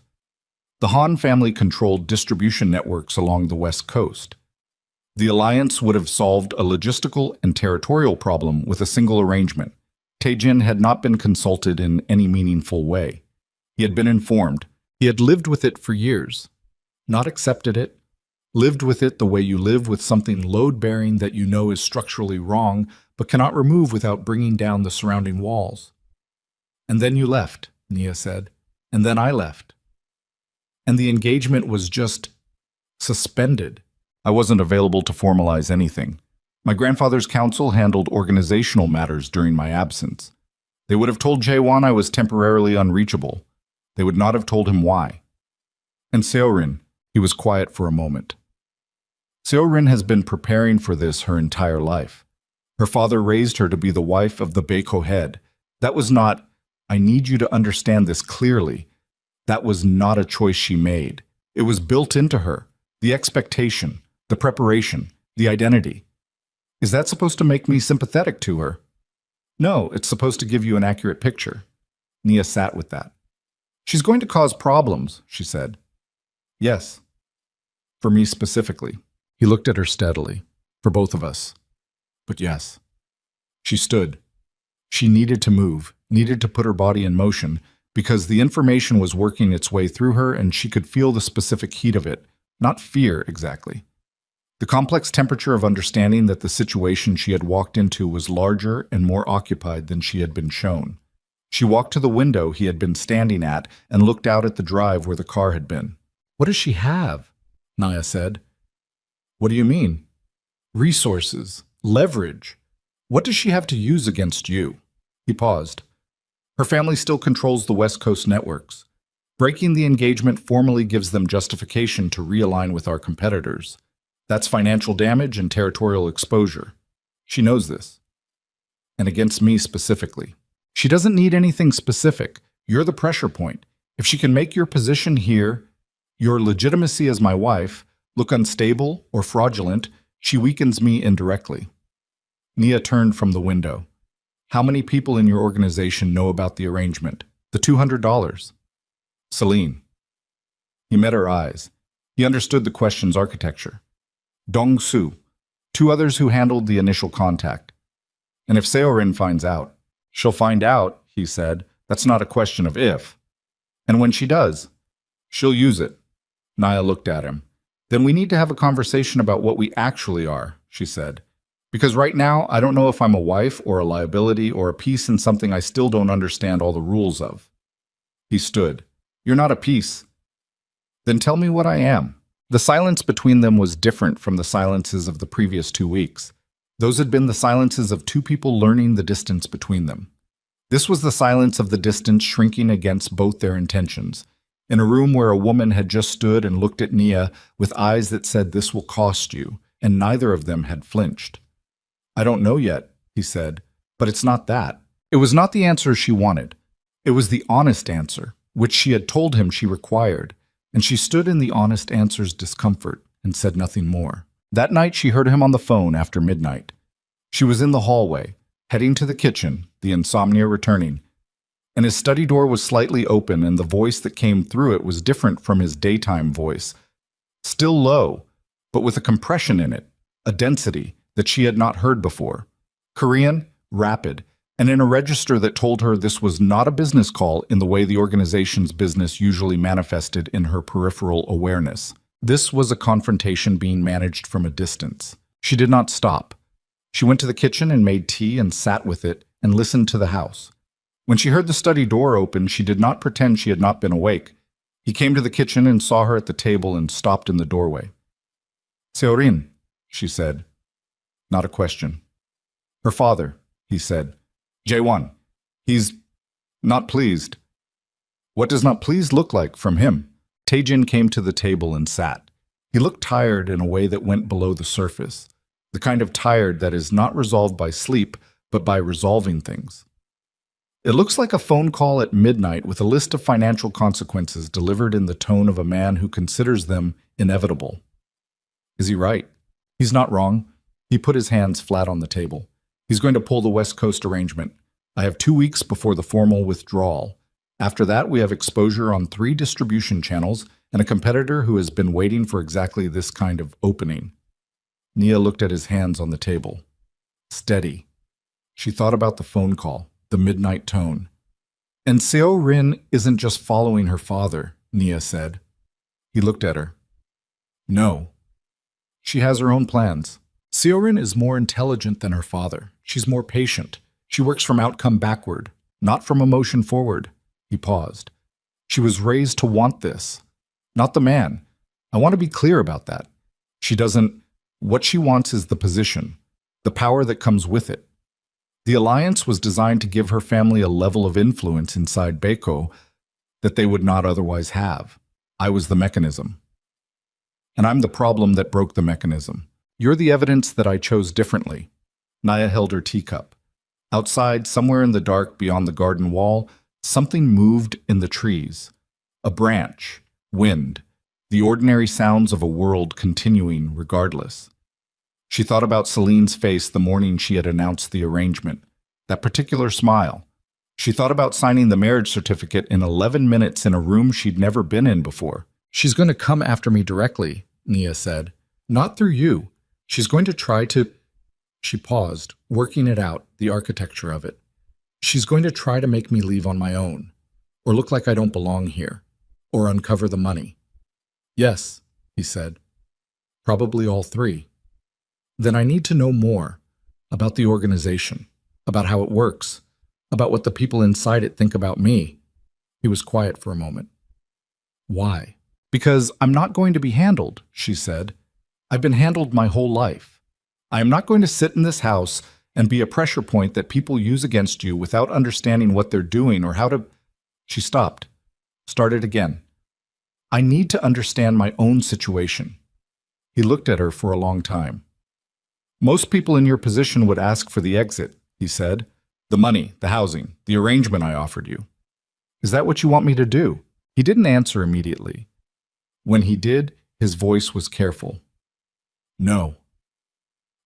Speaker 1: The Han family controlled distribution networks along the West Coast. The alliance would have solved a logistical and territorial problem with a single arrangement. Tae-jin had not been consulted in any meaningful way. He had been informed. He had lived with it for years. Not accepted it. Lived with it the way you live with something load-bearing that you know is structurally wrong but cannot remove without bringing down the surrounding walls. "And then you left," Nia said. "And then I left. And the engagement was just suspended. I wasn't available to formalize anything. My grandfather's council handled organizational matters during my absence. They would have told Jae-won I was temporarily unreachable. They would not have told him why. And Seo-rin," he was quiet for a moment. "Seo-rin has been preparing for this her entire life. Her father raised her to be the wife of the Baeko head. That was not, I need you to understand this clearly. That was not a choice she made. It was built into her. The expectation, the preparation, the identity. Is that supposed to make me sympathetic to her? No, it's supposed to give you an accurate picture." Nia sat with that. "She's going to cause problems," she said. "Yes. For me specifically." He looked at her steadily. "For both of us. But yes." She stood. She needed to move, needed to put her body in motion, because the information was working its way through her and she could feel the specific heat of it, not fear exactly. The complex temperature of understanding that the situation she had walked into was larger and more occupied than she had been shown. She walked to the window he had been standing at and looked out at the drive where the car had been. "What does she have?" Naya said. "What do you mean?" "Resources. Leverage. What does she have to use against you?" He paused. "Her family still controls the West Coast networks. Breaking the engagement formally gives them justification to realign with our competitors. That's financial damage and territorial exposure. She knows this. And against me specifically. She doesn't need anything specific. You're the pressure point. If she can make your position here, your legitimacy as my wife, look unstable or fraudulent, she weakens me indirectly." Nia turned from the window. "How many people in your organization know about the arrangement? The $200? "Celine." He met her eyes. He understood the question's architecture. Dong-soo, 2 others who handled the initial contact. "And if Seo-rin finds out?" "She'll find out," he said. "That's not a question of if. And when she does, she'll use it." Naya looked at him. "Then we need to have a conversation about what we actually are," she said. "Because right now, I don't know if I'm a wife or a liability or a piece in something I still don't understand all the rules of." He stood. "You're not a piece." "Then tell me what I am." The silence between them was different from the silences of the previous 2 weeks. Those had been the silences of 2 people learning the distance between them. This was the silence of the distance shrinking against both their intentions. In a room where a woman had just stood and looked at Nia with eyes that said, "This will cost you," and neither of them had flinched. "I don't know yet," he said, "but it's not that." It was not the answer she wanted. It was the honest answer, which she had told him she required, and she stood in the honest answer's discomfort and said nothing more. That night she heard him on the phone after midnight. She was in the hallway, heading to the kitchen, the insomnia returning, and his study door was slightly open and the voice that came through it was different from his daytime voice. Still low, but with a compression in it, a density that she had not heard before. Korean, rapid, and in a register that told her this was not a business call in the way the organization's business usually manifested in her peripheral awareness. This was a confrontation being managed from a distance. She did not stop. She went to the kitchen and made tea and sat with it and listened to the house. When she heard the study door open, she did not pretend she had not been awake. He came to the kitchen and saw her at the table and stopped in the doorway. "Seorin," she said. Not a question. "Her father," he said. "J1. He's not pleased." "What does not pleased look like from him?" Taejin came to the table and sat. He looked tired in a way that went below the surface, the kind of tired that is not resolved by sleep, but by resolving things. "It looks like a phone call at midnight with a list of financial consequences delivered in the tone of a man who considers them inevitable." "Is he right?" "He's not wrong." He put his hands flat on the table. "He's going to pull the West Coast arrangement. I have 2 weeks before the formal withdrawal. After that, we have exposure on 3 distribution channels and a competitor who has been waiting for exactly this kind of opening." Nia looked at his hands on the table. Steady. She thought about the phone call, the midnight tone. "And Seo Rin isn't just following her father," Nia said. He looked at her. "No. She has her own plans. Seo Rin is more intelligent than her father. She's more patient. She works from outcome backward, not from emotion forward." He paused. "She was raised to want this. Not the man. I want to be clear about that. She doesn't. What she wants is the position, the power that comes with it. The alliance was designed to give her family a level of influence inside Baeko that they would not otherwise have. I was the mechanism. And I'm the problem that broke the mechanism. You're the evidence that I chose differently." Naya held her teacup. Outside, somewhere in the dark beyond the garden wall, something moved in the trees. A branch, wind, the ordinary sounds of a world continuing regardless. She thought about Celine's face the morning she had announced the arrangement, that particular smile. She thought about signing the marriage certificate in 11 minutes in a room she'd never been in before. "She's going to come after me directly," Nia said. "Not through you. She's going to try to—" She paused, working it out, the architecture of it. "She's going to try to make me leave on my own, or look like I don't belong here, or uncover the money." "Yes," he said. "Probably all 3. Then I need to know more about the organization, about how it works, about what the people inside it think about me." He was quiet for a moment. "Why?" "Because I'm not going to be handled," she said. "I've been handled my whole life. I am not going to sit in this house and be a pressure point that people use against you without understanding what they're doing or how to—" She stopped, started again. "I need to understand my own situation." He looked at her for a long time. "Most people in your position would ask for the exit," he said. "The money, the housing, the arrangement I offered you. Is that what you want me to do?" He didn't answer immediately. When he did, his voice was careful. "No."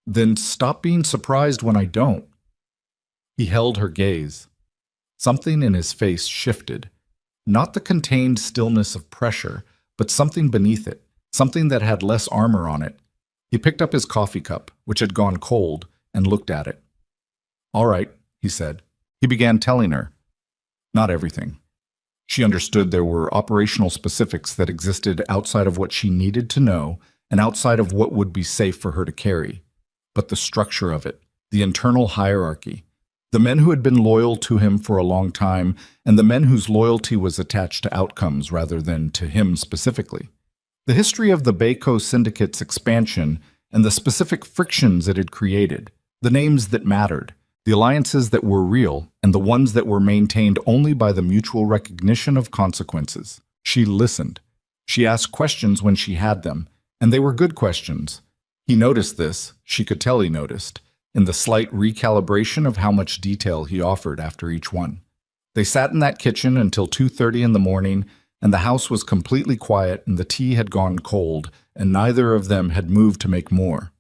Speaker 1: "Then stop being surprised when I don't." He held her gaze. Something in his face shifted. Not the contained stillness of pressure, but something beneath it, something that had less armor on it. He picked up his coffee cup, which had gone cold, and looked at it. "All right," he said. He began telling her. Not everything. She understood there were operational specifics that existed outside of what she needed to know and outside of what would be safe for her to carry. But the structure of it, the internal hierarchy, the men who had been loyal to him for a long time, and the men whose loyalty was attached to outcomes rather than to him specifically. The history of the Baeko Syndicate's expansion and the specific frictions it had created, the names that mattered, the alliances that were real, and the ones that were maintained only by the mutual recognition of consequences. She listened. She asked questions when she had them, and they were good questions. He noticed this, she could tell he noticed, in the slight recalibration of how much detail he offered after each one. They sat in that kitchen until 2:30 in the morning, and the house was completely quiet and the tea had gone cold, and neither of them had moved to make more.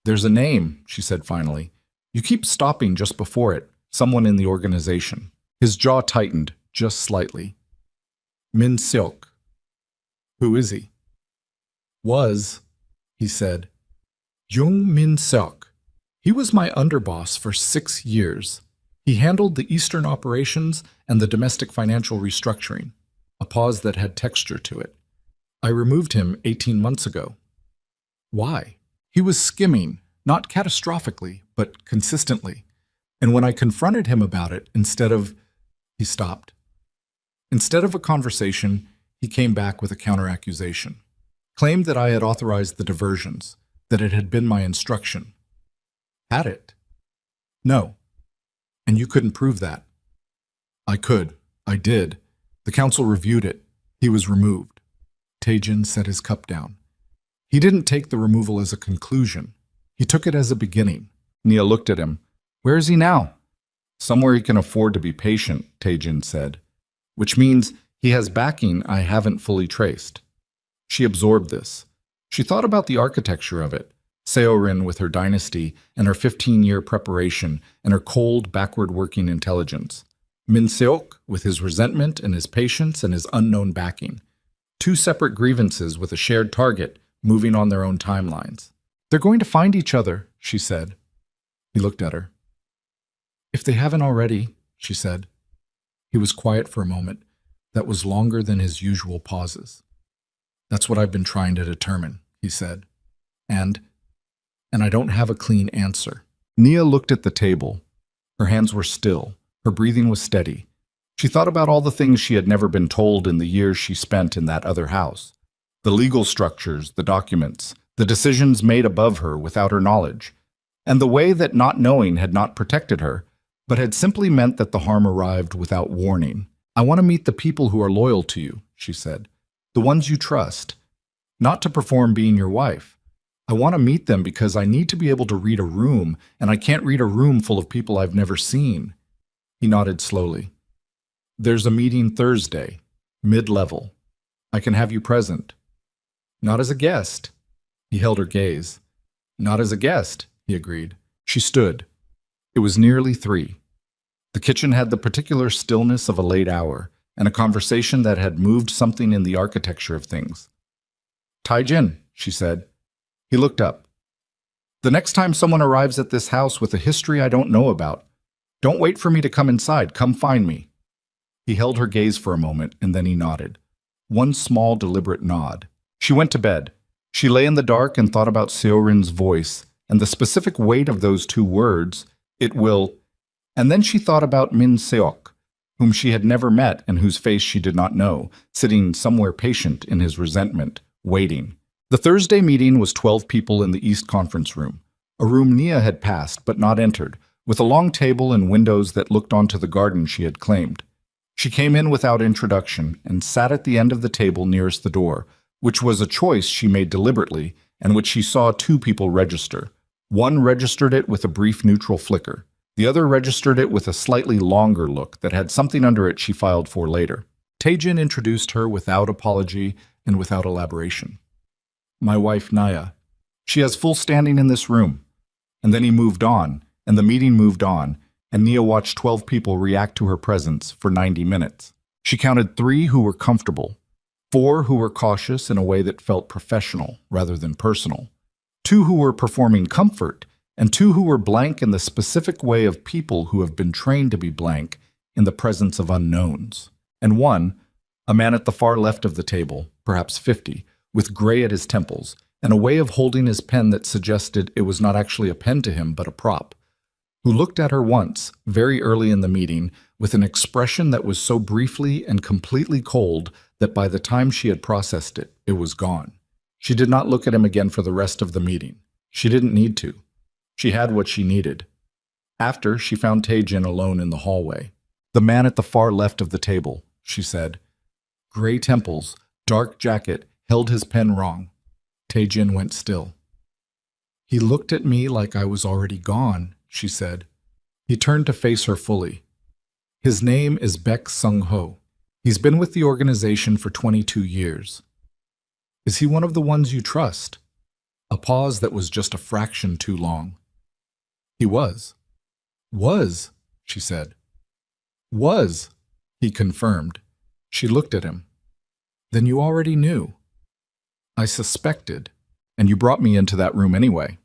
Speaker 1: "There's a name," she said finally. "You keep stopping just before it, someone in the organization." His jaw tightened, just slightly. "Min Seok." "Who is he?" "Was," he said. "Jung Min Seok. He was my underboss for 6 years. He handled the Eastern operations and the domestic financial restructuring, a pause that had texture to it. I removed him 18 months ago. Why? He was skimming, not catastrophically, but consistently. And when I confronted him about it, he stopped. Instead of a conversation, he came back with a counteraccusation. Claimed that I had authorized the diversions, that it had been my instruction. Had it? No. And you couldn't prove that. I could. I did. The council reviewed it. He was removed. Taejin set his cup down. He didn't take the removal as a conclusion. He took it as a beginning. Nia looked at him. Where is he now? Somewhere he can afford to be patient, Taejin said. Which means he has backing I haven't fully traced. She absorbed this. She thought about the architecture of it. Seorin with her dynasty and her 15-year preparation and her cold, backward-working intelligence. Min Seok with his resentment and his patience and his unknown backing. Two separate grievances with a shared target, moving on their own timelines. They're going to find each other, she said. He looked at her. If they haven't already, she said. He was quiet for a moment. That was longer than his usual pauses. That's what I've been trying to determine, he said. And I don't have a clean answer. Nia looked at the table. Her hands were still. Her breathing was steady. She thought about all the things she had never been told in the years she spent in that other house. The legal structures, the documents, the decisions made above her without her knowledge, and the way that not knowing had not protected her, but had simply meant that the harm arrived without warning. I want to meet the people who are loyal to you, she said. The ones you trust. Not to perform being your wife. I want to meet them because I need to be able to read a room, and I can't read a room full of people I've never seen. He nodded slowly. There's a meeting Thursday, mid-level. I can have you present. Not as a guest. He held her gaze. Not as a guest, he agreed. She stood. It was nearly 3. The kitchen had the particular stillness of a late hour, and a conversation that had moved something in the architecture of things. Taejin, she said. He looked up. The next time someone arrives at this house with a history I don't know about, don't wait for me to come inside, come find me. He held her gaze for a moment, and then he nodded. One small, deliberate nod. She went to bed. She lay in the dark and thought about Seorin's voice, and the specific weight of those 2 words, it will, and then she thought about Min Seok, whom she had never met and whose face she did not know, sitting somewhere patient in his resentment, waiting. The Thursday meeting was 12 people in the East Conference Room, a room Nia had passed but not entered, with a long table and windows that looked onto the garden she had claimed. She came in without introduction and sat at the end of the table nearest the door, which was a choice she made deliberately and which she saw 2 people register. One registered it with a brief neutral flicker. The other registered it with a slightly longer look that had something under it she filed for later. Taejin introduced her without apology and without elaboration. My wife, Naya. She has full standing in this room. And then he moved on, and the meeting moved on, and Nia watched 12 people react to her presence for 90 minutes. She counted 3 who were comfortable, 4 who were cautious in a way that felt professional rather than personal, 2 who were performing comfort, and 2 who were blank in the specific way of people who have been trained to be blank in the presence of unknowns. And 1, a man at the far left of the table, perhaps 50, with gray at his temples, and a way of holding his pen that suggested it was not actually a pen to him but a prop, who looked at her once, very early in the meeting, with an expression that was so briefly and completely cold that by the time she had processed it, it was gone. She did not look at him again for the rest of the meeting. She didn't need to. She had what she needed. After, she found Taejin alone in the hallway. The man at the far left of the table, she said. Gray temples, dark jacket, held his pen wrong. Taejin went still. He looked at me like I was already gone, she said. He turned to face her fully. His name is Baek Sung-ho. He's been with the organization for 22 years. Is he one of the ones you trust? A pause that was just a fraction too long. He was. Was, she said. Was, he confirmed. She looked at him. Then you already knew. I suspected, and you brought me into that room anyway.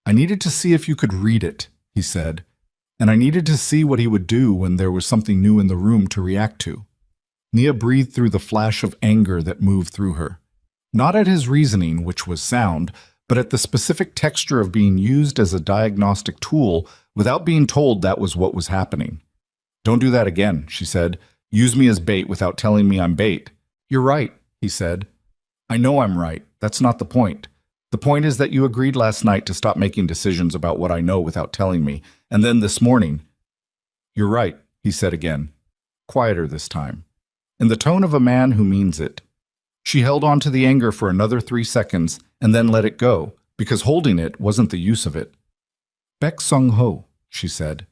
Speaker 1: I needed to see if you could read it, he said, and I needed to see what he would do when there was something new in the room to react to. Nia breathed through the flash of anger that moved through her. Not at his reasoning, which was sound, but at the specific texture of being used as a diagnostic tool without being told that was what was happening. "Don't do that again," she said. "Use me as bait without telling me I'm bait." "You're right," he said. "I know I'm right. That's not the point. The point is that you agreed last night to stop making decisions about what I know without telling me, and then this morning—" "You're right," he said again, quieter this time, in the tone of a man who means it. She held on to the anger for another 3 seconds and then let it go, because holding it wasn't the use of it. "Baek Sung-ho," she said.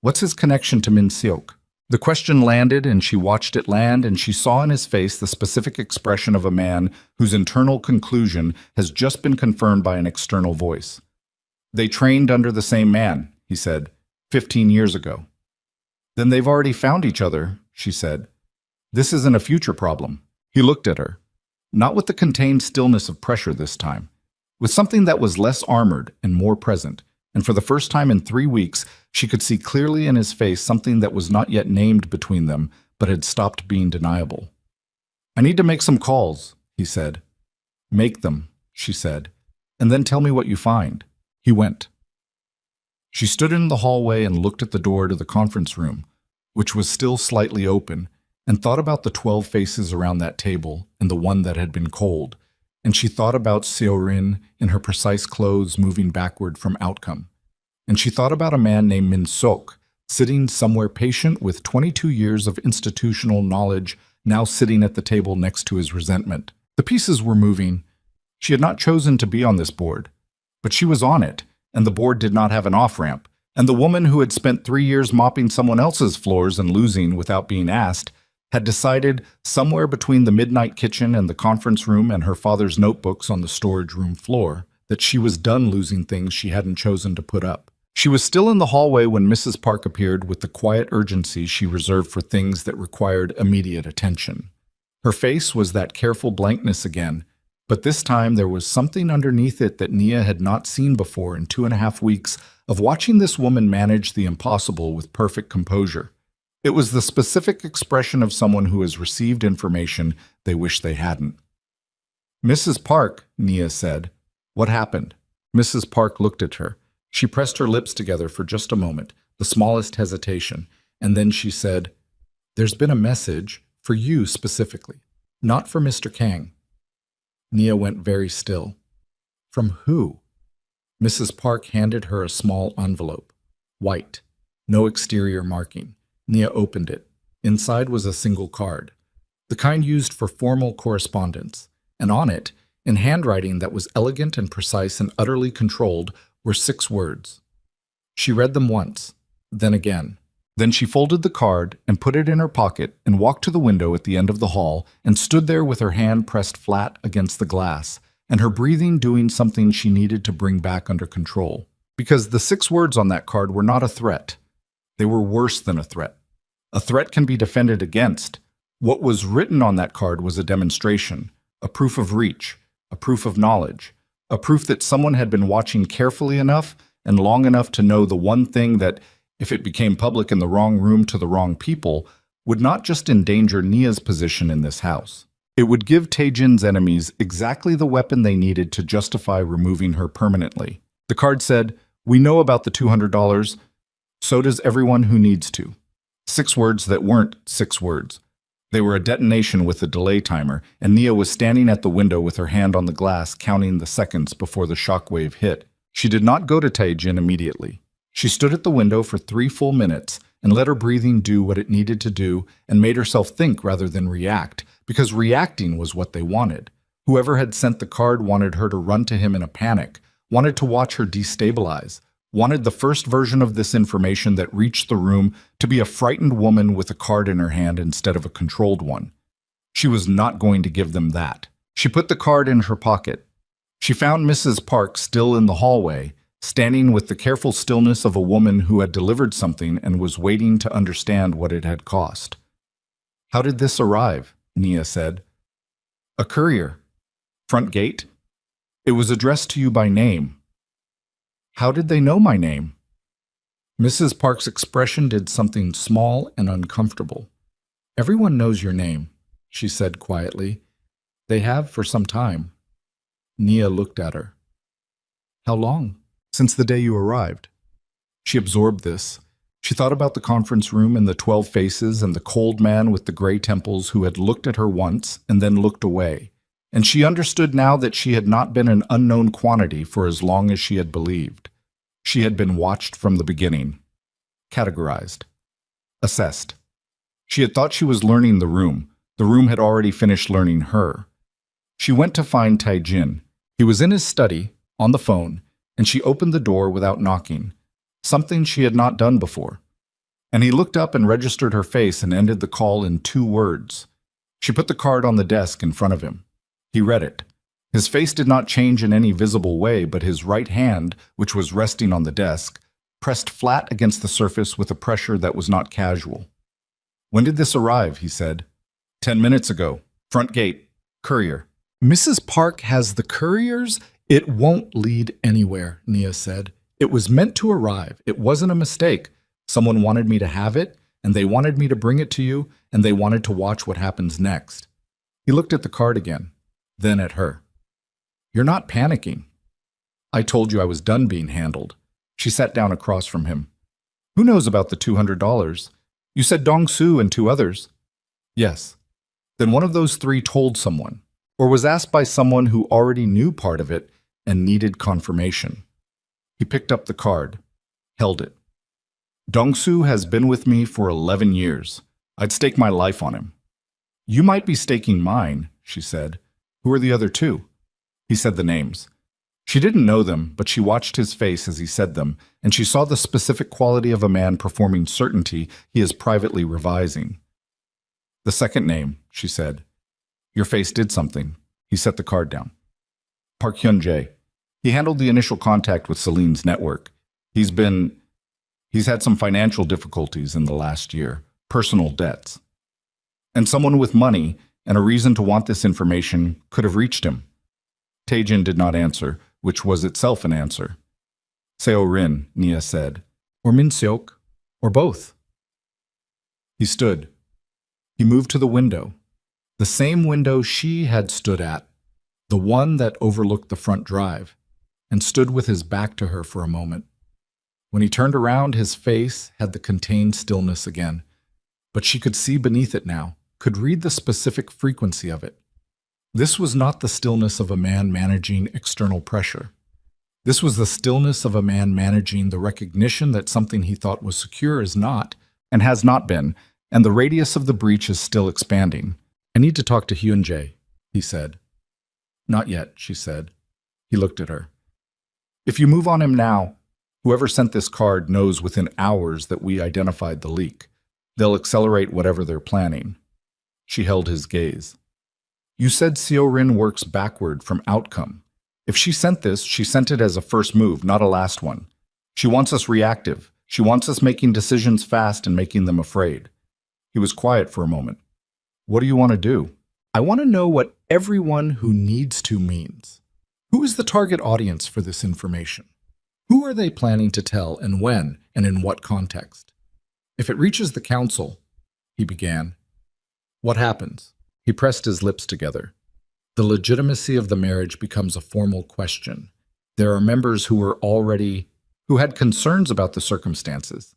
Speaker 1: "What's his connection to Min Seok?" The question landed, and she watched it land, and she saw in his face the specific expression of a man whose internal conclusion has just been confirmed by an external voice. "They trained under the same man," he said, 15 years ago. "Then they've already found each other," she said. "This isn't a future problem." He looked at her, not with the contained stillness of pressure this time, with something that was less armored and more present, and for the first time in 3 weeks, she could see clearly in his face something that was not yet named between them, but had stopped being deniable. "I need to make some calls," he said. "Make them," she said, "and then tell me what you find." He went. She stood in the hallway and looked at the door to the conference room, which was still slightly open, and thought about the 12 faces around that table and the one that had been cold, and she thought about Seo-rin in her precise clothes moving backward from outcome. And she thought about a man named Min Seok, sitting somewhere patient with 22 years of institutional knowledge, now sitting at the table next to his resentment. The pieces were moving. She had not chosen to be on this board, but she was on it, and the board did not have an off-ramp, and the woman who had spent 3 years mopping someone else's floors and losing without being asked had decided, somewhere between the midnight kitchen and the conference room and her father's notebooks on the storage room floor, that she was done losing things she hadn't chosen to put up. She was still in the hallway when Mrs. Park appeared with the quiet urgency she reserved for things that required immediate attention. Her face was that careful blankness again, but this time there was something underneath it that Nia had not seen before in 2.5 weeks of watching this woman manage the impossible with perfect composure. It was the specific expression of someone who has received information they wish they hadn't. "Mrs. Park," Nia said. "What happened?" Mrs. Park looked at her. She pressed her lips together for just a moment, the smallest hesitation, and then she said, "There's been a message, for you specifically, not for Mr. Kang." Nia went very still. "From who?" Mrs. Park handed her a small envelope. White, no exterior marking. Nia opened it. Inside was a single card, the kind used for formal correspondence, and on it, in handwriting that was elegant and precise and utterly controlled, were 6 words. She read them once, then again. Then she folded the card and put it in her pocket and walked to the window at the end of the hall and stood there with her hand pressed flat against the glass and her breathing doing something she needed to bring back under control. Because the 6 words on that card were not a threat. They were worse than a threat. A threat can be defended against. What was written on that card was a demonstration, a proof of reach, a proof of knowledge, a proof that someone had been watching carefully enough and long enough to know the one thing that, if it became public in the wrong room to the wrong people, would not just endanger Nia's position in this house. It would give Taejin's enemies exactly the weapon they needed to justify removing her permanently. The card said, "We know about the $200. So does everyone who needs to." 6 words that weren't 6 words. They were a detonation with a delay timer, and Nia was standing at the window with her hand on the glass, counting the seconds before the shockwave hit. She did not go to Taejin immediately. She stood at the window for 3 full minutes and let her breathing do what it needed to do and made herself think rather than react, because reacting was what they wanted. Whoever had sent the card wanted her to run to him in a panic, wanted to watch her destabilize, wanted the first version of this information that reached the room to be a frightened woman with a card in her hand instead of a controlled one. She was not going to give them that. She put the card in her pocket. She found Mrs. Park still in the hallway, standing with the careful stillness of a woman who had delivered something and was waiting to understand what it had cost. "How did this arrive?" Nia said. "A courier. Front gate? It was addressed to you by name." "How did they know my name?" Mrs. Park's expression did something small and uncomfortable. "Everyone knows your name," she said quietly. "They have for some time." Nia looked at her. "How long?" "Since the day you arrived." She absorbed this. She thought about the conference room and the 12 faces and the cold man with the gray temples who had looked at her once and then looked away. And she understood now that she had not been an unknown quantity for as long as she had believed. She had been watched from the beginning, categorized, assessed. She had thought she was learning the room. The room had already finished learning her. She went to find Taijin. He was in his study, on the phone, and she opened the door without knocking, something she had not done before. And he looked up and registered her face and ended the call in 2 words. She put the card on the desk in front of him. He read it. His face did not change in any visible way, but his right hand, which was resting on the desk, pressed flat against the surface with a pressure that was not casual. "When did this arrive?" he said. 10 minutes ago. Front gate. Courier." "Mrs. Park has the couriers? It won't lead anywhere," Nia said. "It was meant to arrive. It wasn't a mistake. Someone wanted me to have it, and they wanted me to bring it to you, and they wanted to watch what happens next." He looked at the card again, then at her. "You're not panicking." "I told you I was done being handled." She sat down across from him. "Who knows about the $200? You said Dong-soo and 2 others." "Yes." "Then one of those 3 told someone, or was asked by someone who already knew part of it and needed confirmation." He picked up the card, held it. "Dong-soo has been with me for 11 years. I'd stake my life on him." "You might be staking mine," she said. "Who are the other 2? He said the names. She didn't know them, but she watched his face as he said them, and she saw the specific quality of a man performing certainty he is privately revising. "The second name," she said. "Your face did something." He set the card down. "Park Hyun-jae. He handled the initial contact with Celine's network. He's had some financial difficulties in the last year, personal debts. And someone with money and a reason to want this information could have reached him." Taejin did not answer, which was itself an answer. "Seo-rin," Nia said. "Or Min-seok, or both." He stood. He moved to the window, the same window she had stood at, the one that overlooked the front drive, and stood with his back to her for a moment. When he turned around, his face had the contained stillness again, but she could see beneath it now, could read the specific frequency of it. This was not the stillness of a man managing external pressure. This was the stillness of a man managing the recognition that something he thought was secure is not, and has not been, and the radius of the breach is still expanding. "I need to talk to Hyun-jae," he said. "Not yet," she said. He looked at her. "If you move on him now, whoever sent this card knows within hours that we identified the leak. They'll accelerate whatever they're planning." She held his gaze. "You said Seo-rin works backward from outcome. If she sent this, she sent it as a first move, not a last one. She wants us reactive. She wants us making decisions fast and making them afraid." He was quiet for a moment. "What do you want to do?" "I want to know what everyone who needs to means. Who is the target audience for this information? Who are they planning to tell and when and in what context? If it reaches the council," he began. "What happens?" He pressed his lips together. "The legitimacy of the marriage becomes a formal question. There are members who had concerns about the circumstances.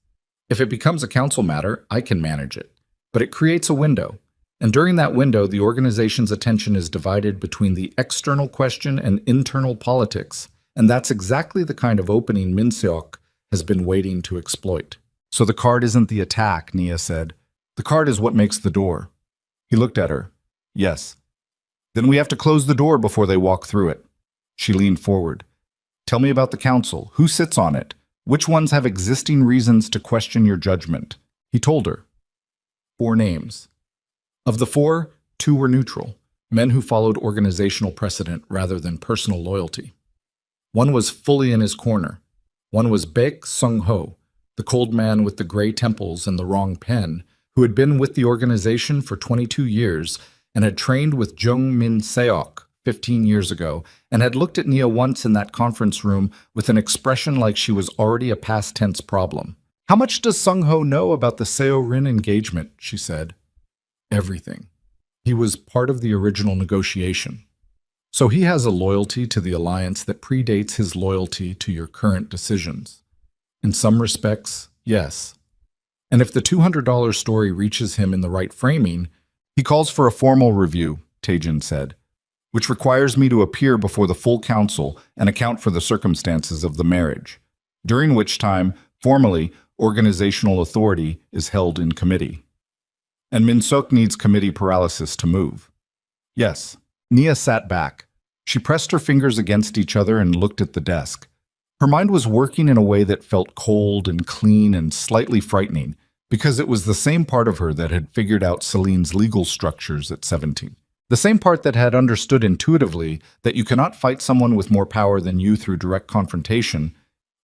Speaker 1: If it becomes a council matter, I can manage it. But it creates a window. And during that window, the organization's attention is divided between the external question and internal politics. And that's exactly the kind of opening Min-seok has been waiting to exploit." "So the card isn't the attack," Nia said. "The card is what makes the door." He looked at her. "Yes." "Then we have to close the door before they walk through it." She leaned forward. "Tell me about the council. Who sits on it? Which ones have existing reasons to question your judgment?" He told her. 4 names. Of the 4, 2 were neutral, men who followed organizational precedent rather than personal loyalty. One was fully in his corner. One was Baek Sung-ho, the cold man with the gray temples and the wrong pen, who had been with the organization for 22 years and had trained with Jung Min-seok 15 years ago, and had looked at Nia once in that conference room with an expression like she was already a past tense problem. How much does Sung-ho know about the Seo-rin engagement? She said. Everything. He was part of the original negotiation. So he has a loyalty to the alliance that predates his loyalty to your current decisions. In some respects, yes. And if the $200 story reaches him in the right framing, he calls for a formal review, Taejin said, which requires me to appear before the full council and account for the circumstances of the marriage, during which time, formally, organizational authority is held in committee. And Min-seok needs committee paralysis to move. Yes. Nia sat back. She pressed her fingers against each other and looked at the desk. Her mind was working in a way that felt cold and clean and slightly frightening, because it was the same part of her that had figured out Celine's legal structures at 17. The same part that had understood intuitively that you cannot fight someone with more power than you through direct confrontation.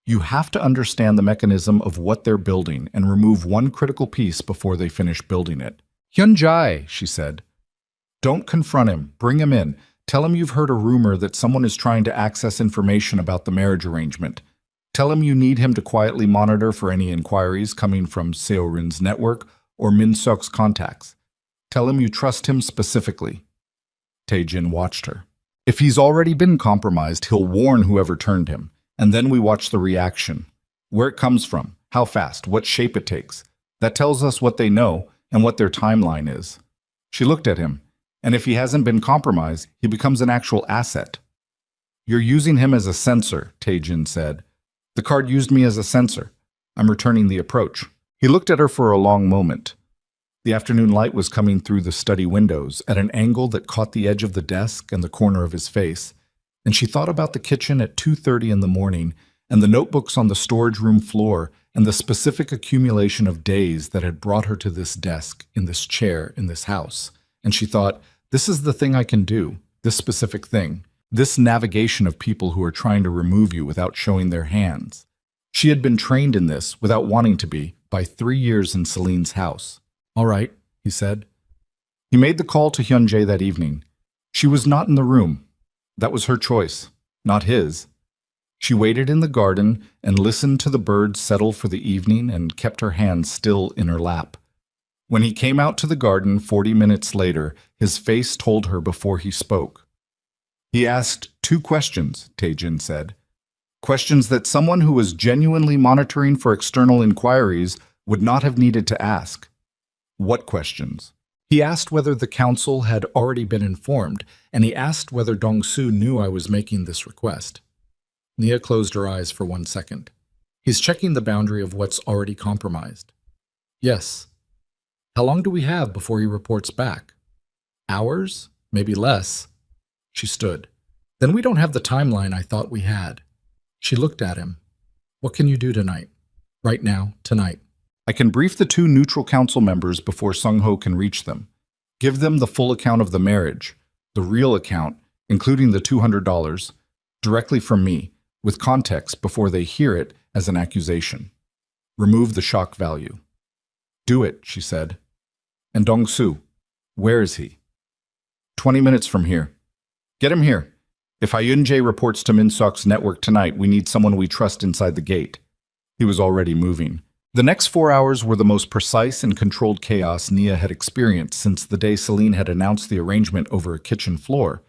Speaker 1: You have to understand the mechanism of what they're building and remove one critical piece before they finish building it. Hyun-jae, she said. Don't confront him. Bring him in. Tell him you've heard a rumor that someone is trying to access information about the marriage arrangement. Tell him you need him to quietly monitor for any inquiries coming from Seo-rin's network or Min-seok's contacts. Tell him you trust him specifically. Taejin watched her. If he's already been compromised, he'll warn whoever turned him. And then we watch the reaction. Where it comes from, how fast, what shape it takes. That tells us what they know and what their timeline is. She looked at him. And if he hasn't been compromised, he becomes an actual asset. You're using him as a sensor, Taejin said. The card used me as a sensor. I'm returning the approach. He looked at her for a long moment. The afternoon light was coming through the study windows at an angle that caught the edge of the desk and the corner of his face, and she thought about the kitchen at 2:30 in the morning and the notebooks on the storage room floor and the specific accumulation of days that had brought her to this desk, in this chair, in this house. And she thought, this is the thing I can do, this specific thing, this navigation of people who are trying to remove you without showing their hands. She had been trained in this, without wanting to be, by 3 years in Celine's house. All right, he said. He made the call to Hyun-jae that evening. She was not in the room. That was her choice, not his. She waited in the garden and listened to the birds settle for the evening and kept her hands still in her lap. When he came out to the garden 40 minutes later, his face told her before he spoke. He asked 2 questions, Taejin said. Questions that someone who was genuinely monitoring for external inquiries would not have needed to ask. What questions? He asked whether the council had already been informed, and he asked whether Dong-soo knew I was making this request. Nia closed her eyes for 1 second. He's checking the boundary of what's already compromised. Yes. How long do we have before he reports back? Hours? Maybe less. She stood. Then we don't have the timeline I thought we had. She looked at him. What can you do tonight? Right now, tonight. I can brief the 2 neutral council members before Sung-ho can reach them. Give them the full account of the marriage, the real account, including the $200, directly from me, with context before they hear it as an accusation. Remove the shock value. Do it, she said. And Dong-soo, where is he? 20 minutes from here. Get him here. If Hyun-jae reports to Min-seok's network tonight, we need someone we trust inside the gate. He was already moving. The next 4 hours were the most precise and controlled chaos Nia had experienced since the day Celine had announced the arrangement over a kitchen floor,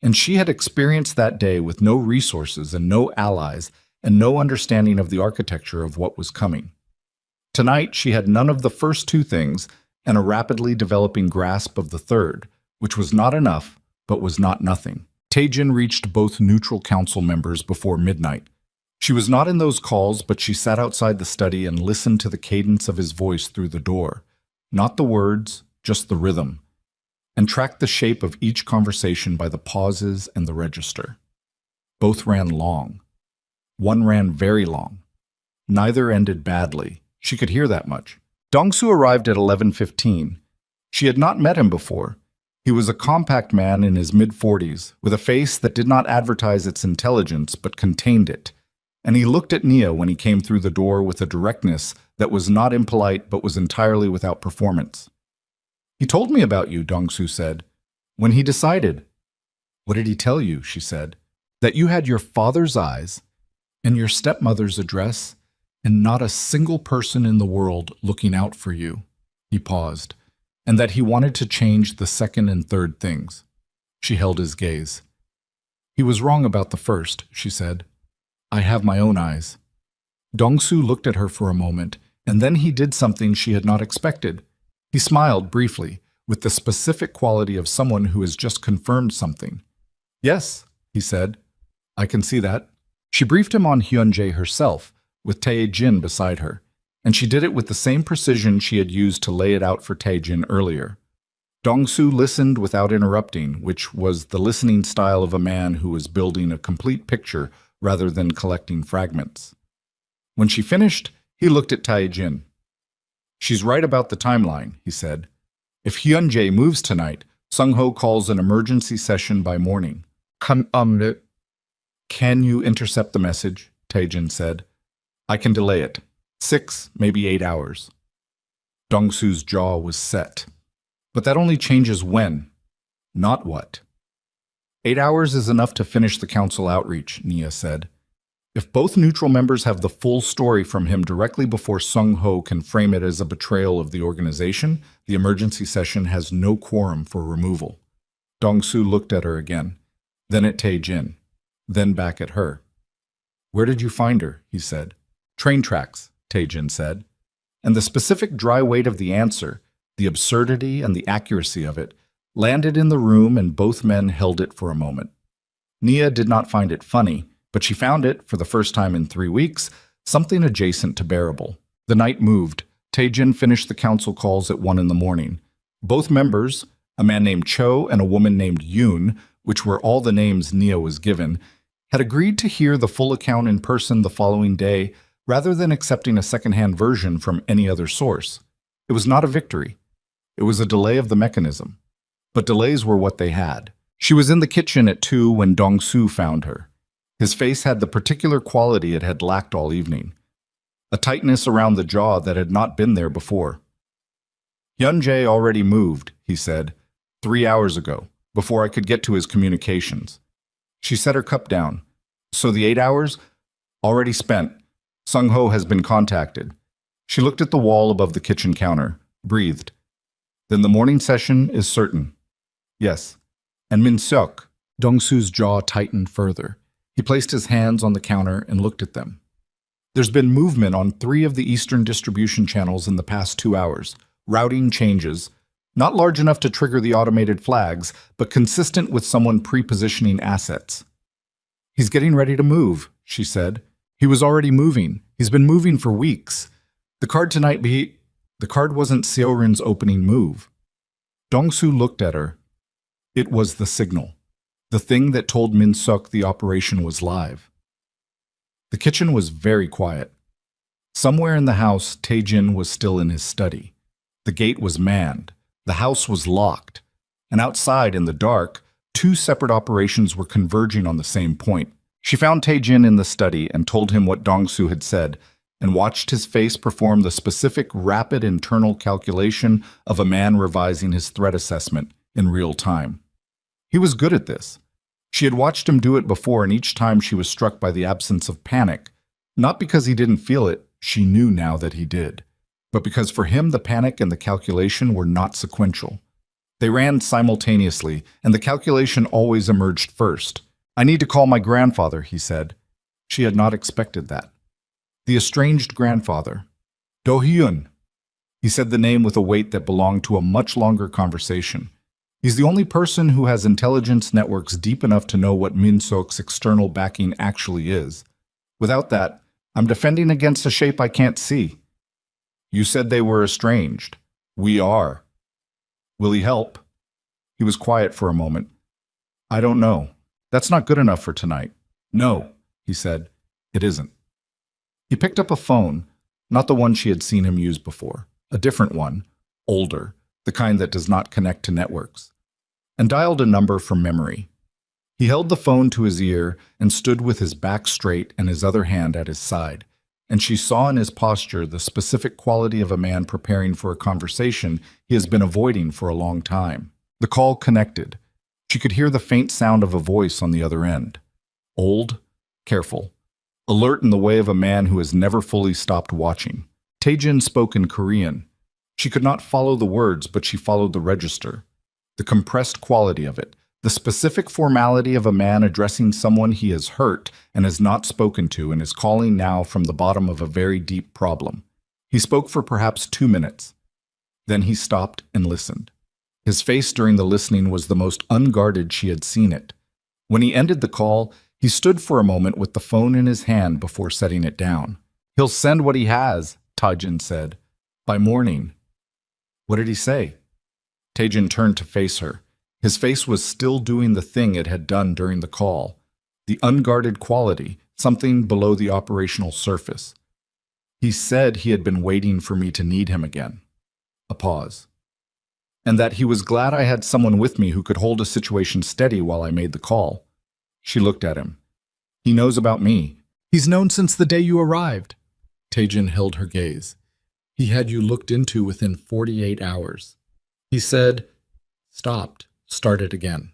Speaker 1: and she had experienced that day with no resources and no allies and no understanding of the architecture of what was coming. Tonight, she had none of the first 2 things and a rapidly developing grasp of the third, which was not enough, but was not nothing. Taejin reached both neutral council members before midnight. She was not in those calls, but she sat outside the study and listened to the cadence of his voice through the door. Not the words, just the rhythm. And tracked the shape of each conversation by the pauses and the register. Both ran long. One ran very long. Neither ended badly. She could hear that much. Dong-soo arrived at 11:15. She had not met him before. He was a compact man in his mid-40s, with a face that did not advertise its intelligence but contained it. And he looked at Nia when he came through the door with a directness that was not impolite but was entirely without performance. He told me about you, Dong-soo said. When he decided. What did he tell you? She said. That you had your father's eyes and your stepmother's address and not a single person in the world looking out for you. He paused, and that he wanted to change the second and third things. She held his gaze. He was wrong about the first, she said. I have my own eyes. Dong-soo looked at her for a moment, and then he did something she had not expected. He smiled briefly, with the specific quality of someone who has just confirmed something. Yes, he said. I can see that. She briefed him on Hyunjae herself, with Tae-jin beside her, and she did it with the same precision she had used to lay it out for Tae-jin earlier. Dong-soo listened without interrupting, which was the listening style of a man who was building a complete picture rather than collecting fragments. When she finished, he looked at Tae-jin. She's right about the timeline, he said. If Hyunjae moves tonight, Sung-ho calls an emergency session by morning. Can you intercept the message? Tae-jin said. I can delay it. 6, maybe 8 hours. Dong-soo's jaw was set. But that only changes when, not what. 8 hours is enough to finish the council outreach, Nia said. If both neutral members have the full story from him directly before Sung-ho can frame it as a betrayal of the organization, the emergency session has no quorum for removal. Dong-soo looked at her again, then at Tae-jin, then back at her. Where did you find her? He said. Train tracks, Tae-jin said. And the specific dry weight of the answer, the absurdity and the accuracy of it, landed in the room and both men held it for a moment. Nia did not find it funny, but she found it, for the first time in 3 weeks, something adjacent to bearable. The night moved. Tae-jin finished the council calls at 1 in the morning. Both members, a man named Cho and a woman named Yoon, which were all the names Nia was given, had agreed to hear the full account in person the following day rather than accepting a second-hand version from any other source. It was not a victory. It was a delay of the mechanism. But delays were what they had. She was in the kitchen at 2 when Dong-soo found her. His face had the particular quality it had lacked all evening, a tightness around the jaw that had not been there before. Hyunjae already moved, he said, 3 hours ago, before I could get to his communications. She set her cup down. So the 8 hours? Already spent. Sung-ho has been contacted. She looked at the wall above the kitchen counter, breathed. Then the morning session is certain. Yes. And Min-seok. Dong-soo's jaw tightened further. He placed his hands on the counter and looked at them. There's been movement on 3 of the Eastern distribution channels in the past 2 hours. Routing changes. Not large enough to trigger the automated flags, but consistent with someone pre-positioning assets. He's getting ready to move, she said. He was already moving. He's been moving for weeks. The card tonight The card wasn't Seorin's opening move. Dong-soo looked at her. It was the signal. The thing that told Min-seok the operation was live. The kitchen was very quiet. Somewhere in the house, Tae-jin was still in his study. The gate was manned. The house was locked. And outside, in the dark, 2 separate operations were converging on the same point. She found Tae-jin in the study and told him what Dong-soo had said, and watched his face perform the specific, rapid internal calculation of a man revising his threat assessment in real time. He was good at this. She had watched him do it before, and each time she was struck by the absence of panic. Not because he didn't feel it, she knew now that he did, but because for him the panic and the calculation were not sequential. They ran simultaneously, and the calculation always emerged first. I need to call my grandfather, he said. She had not expected that. The estranged grandfather. Do-hyun. He said the name with a weight that belonged to a much longer conversation. He's the only person who has intelligence networks deep enough to know what Min-seok's external backing actually is. Without that, I'm defending against a shape I can't see. You said they were estranged. We are. Will he help? He was quiet for a moment. I don't know. That's not good enough for tonight. No, he said. It isn't. He picked up a phone, not the one she had seen him use before, a different one, older, the kind that does not connect to networks, and dialed a number from memory. He held the phone to his ear and stood with his back straight and his other hand at his side, and she saw in his posture the specific quality of a man preparing for a conversation he has been avoiding for a long time. The call connected. She could hear the faint sound of a voice on the other end. Old, careful. alert in the way of a man who has never fully stopped watching. Taejin spoke in Korean. She could not follow the words, but she followed the register. The compressed quality of it, the specific formality of a man addressing someone he has hurt and has not spoken to and is calling now from the bottom of a very deep problem. He spoke for perhaps 2 minutes. Then he stopped and listened. His face during the listening was the most unguarded she had seen it. When he ended the call, he stood for a moment with the phone in his hand before setting it down. "He'll send what he has," Taejin said. "By morning." "What did he say?" Taejin turned to face her. His face was still doing the thing it had done during the call. The unguarded quality, something below the operational surface. "He said he had been waiting for me to need him again." A pause. "And that he was glad I had someone with me who could hold a situation steady while I made the call." She looked at him. "He knows about me." "He's known since the day you arrived." Taejin held her gaze. "He had you looked into within 48 hours. He said," stopped, started again.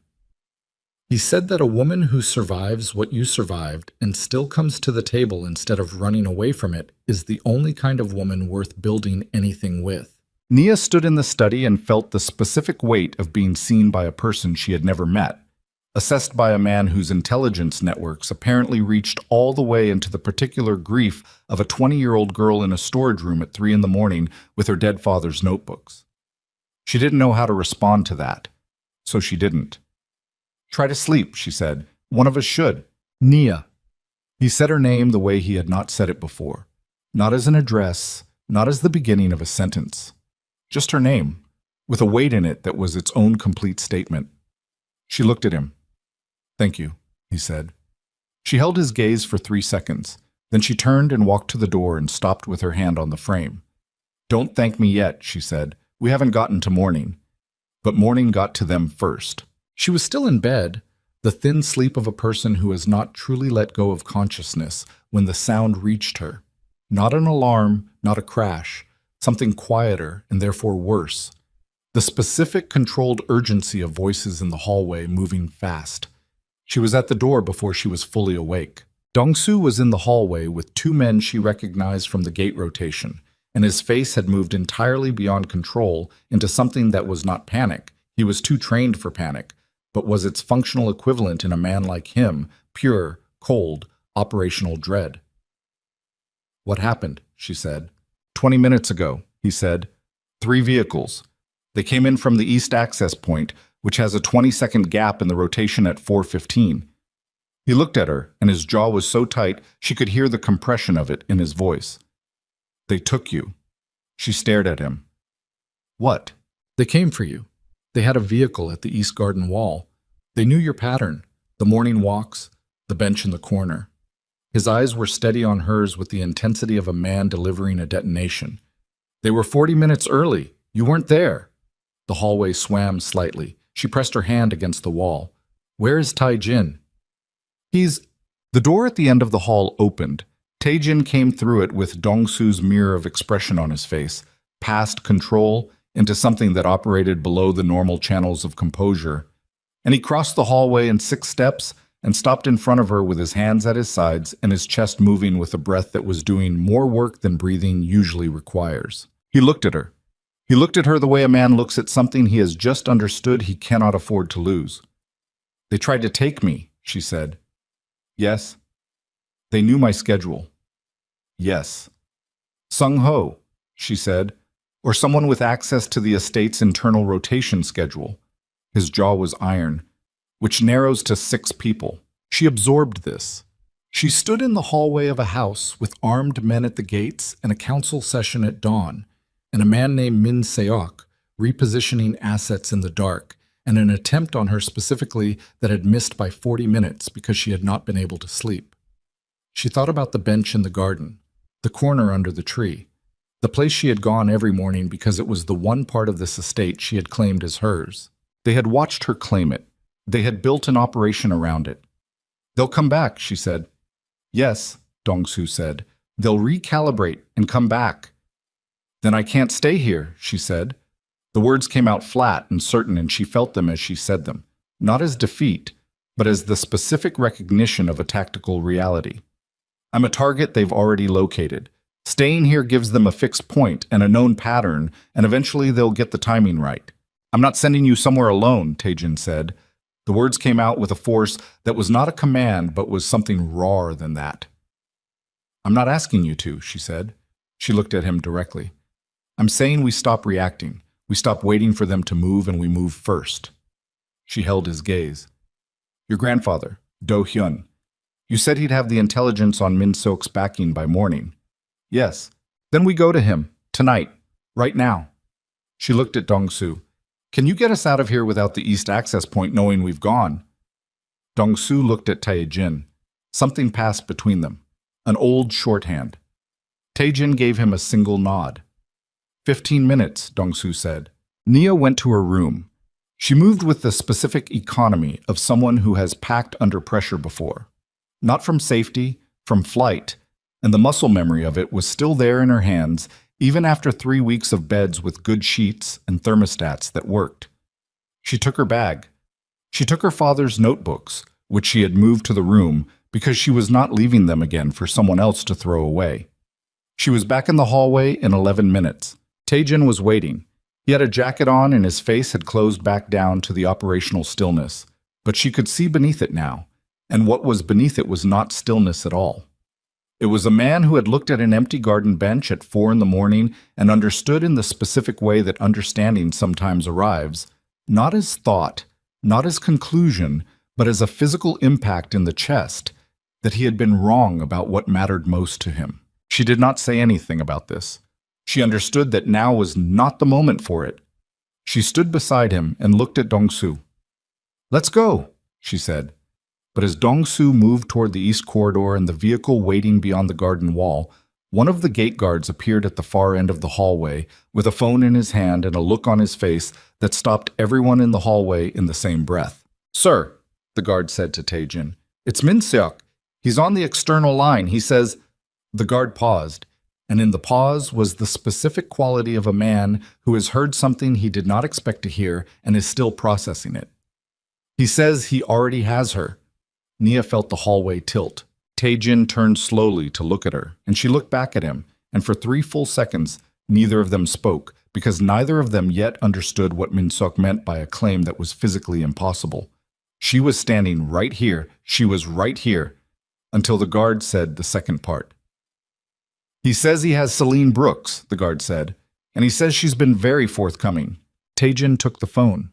Speaker 1: "He said that a woman who survives what you survived and still comes to the table instead of running away from it is the only kind of woman worth building anything with." Nia stood in the study and felt the specific weight of being seen by a person she had never met, assessed by a man whose intelligence networks apparently reached all the way into the particular grief of a 20-year-old girl in a storage room at 3 a.m. with her dead father's notebooks. She didn't know how to respond to that, so she didn't. "Try to sleep," she said. "One of us should." "Nia." He said her name the way he had not said it before. Not as an address, not as the beginning of a sentence. Just her name, with a weight in it that was its own complete statement. She looked at him. "Thank you," he said. She held his gaze for 3 seconds. Then she turned and walked to the door and stopped with her hand on the frame. "Don't thank me yet," she said. "We haven't gotten to morning." But morning got to them first. She was still in bed, the thin sleep of a person who has not truly let go of consciousness, when the sound reached her. Not an alarm, not a crash, something quieter and therefore worse. The specific controlled urgency of voices in the hallway moving fast. She was at the door before she was fully awake. Dong-soo was in the hallway with 2 men she recognized from the gate rotation, and his face had moved entirely beyond control into something that was not panic. He was too trained for panic, but was its functional equivalent in a man like him, pure, cold, operational dread. "What happened?" she said. 20 minutes ago," he said. 3 vehicles. They came in from the east access point, which has a 20-second gap in the rotation at 4:15. He looked at her, and his jaw was so tight she could hear the compression of it in his voice. "They took you." She stared at him. "What?" "They came for you. They had a vehicle at the East Garden wall. They knew your pattern, the morning walks, the bench in the corner." His eyes were steady on hers with the intensity of a man delivering a detonation. "They were 40 minutes early. You weren't there." The hallway swam slightly. She pressed her hand against the wall. "Where is Taejin?" "He's—" The door at the end of the hall opened. Taejin came through it with Dong-soo's mirror of expression on his face, past control into something that operated below the normal channels of composure. And he crossed the hallway in 6 steps and stopped in front of her with his hands at his sides and his chest moving with a breath that was doing more work than breathing usually requires. He looked at her. He looked at her the way a man looks at something he has just understood he cannot afford to lose. "They tried to take me," she said. "Yes." "They knew my schedule." "Yes." "Sung-ho," she said, "or someone with access to the estate's internal rotation schedule." His jaw was iron, which narrows to 6 people. She absorbed this. She stood in the hallway of a house with armed men at the gates and a council session at dawn, and a man named Min Seok repositioning assets in the dark, and an attempt on her specifically that had missed by 40 minutes because she had not been able to sleep. She thought about the bench in the garden, the corner under the tree, the place she had gone every morning because it was the one part of this estate she had claimed as hers. They had watched her claim it. They had built an operation around it. "They'll come back," she said. "Yes," Dong-soo said. "They'll recalibrate and come back." "Then I can't stay here," she said. The words came out flat and certain, and she felt them as she said them, not as defeat, but as the specific recognition of a tactical reality. I'm a target they've already located. Staying here gives them a fixed point and a known pattern, and eventually they'll get the timing right. I'm not sending you somewhere alone, Taejin said. The words came out with a force that was not a command, but was something rawer than that. I'm not asking you to, she said. She looked at him directly. I'm saying we stop reacting. We stop waiting for them to move and we move first. She held his gaze. Your grandfather, Do Hyun. You said he'd have the intelligence on Min Seok's backing by morning. Yes. Then we go to him. Tonight. Right now. She looked at Dong-soo. Can you get us out of here without the east access point knowing we've gone? Dong-soo looked at Taejin. Something passed between them. An old shorthand. Taejin gave him a single nod. 15 minutes, Dong-soo said. Nia went to her room. She moved with the specific economy of someone who has packed under pressure before. Not from safety, from flight, and the muscle memory of it was still there in her hands even after 3 weeks of beds with good sheets and thermostats that worked. She took her bag. She took her father's notebooks, which she had moved to the room because she was not leaving them again for someone else to throw away. She was back in the hallway in 11 minutes. Taejin was waiting. He had a jacket on and his face had closed back down to the operational stillness, but she could see beneath it now, and what was beneath it was not stillness at all. It was a man who had looked at an empty garden bench at 4 in the morning and understood in the specific way that understanding sometimes arrives, not as thought, not as conclusion, but as a physical impact in the chest, that he had been wrong about what mattered most to him. She did not say anything about this. She understood that now was not the moment for it. She stood beside him and looked at Dong-soo. Let's go, she said. But as Dong-soo moved toward the east corridor and the vehicle waiting beyond the garden wall, one of the gate guards appeared at the far end of the hallway with a phone in his hand and a look on his face that stopped everyone in the hallway in the same breath. Sir, the guard said to Taejin, it's Min Seok. He's on the external line. He says... The guard paused, and in the pause was the specific quality of a man who has heard something he did not expect to hear and is still processing it. He says he already has her. Nia felt the hallway tilt. Taejin turned slowly to look at her, and she looked back at him, and for 3 full seconds, neither of them spoke, because neither of them yet understood what Min Seok meant by a claim that was physically impossible. She was standing right here, she was right here, until the guard said the second part. He says he has Celine Brooks, the guard said, and he says she's been very forthcoming. Taejin took the phone.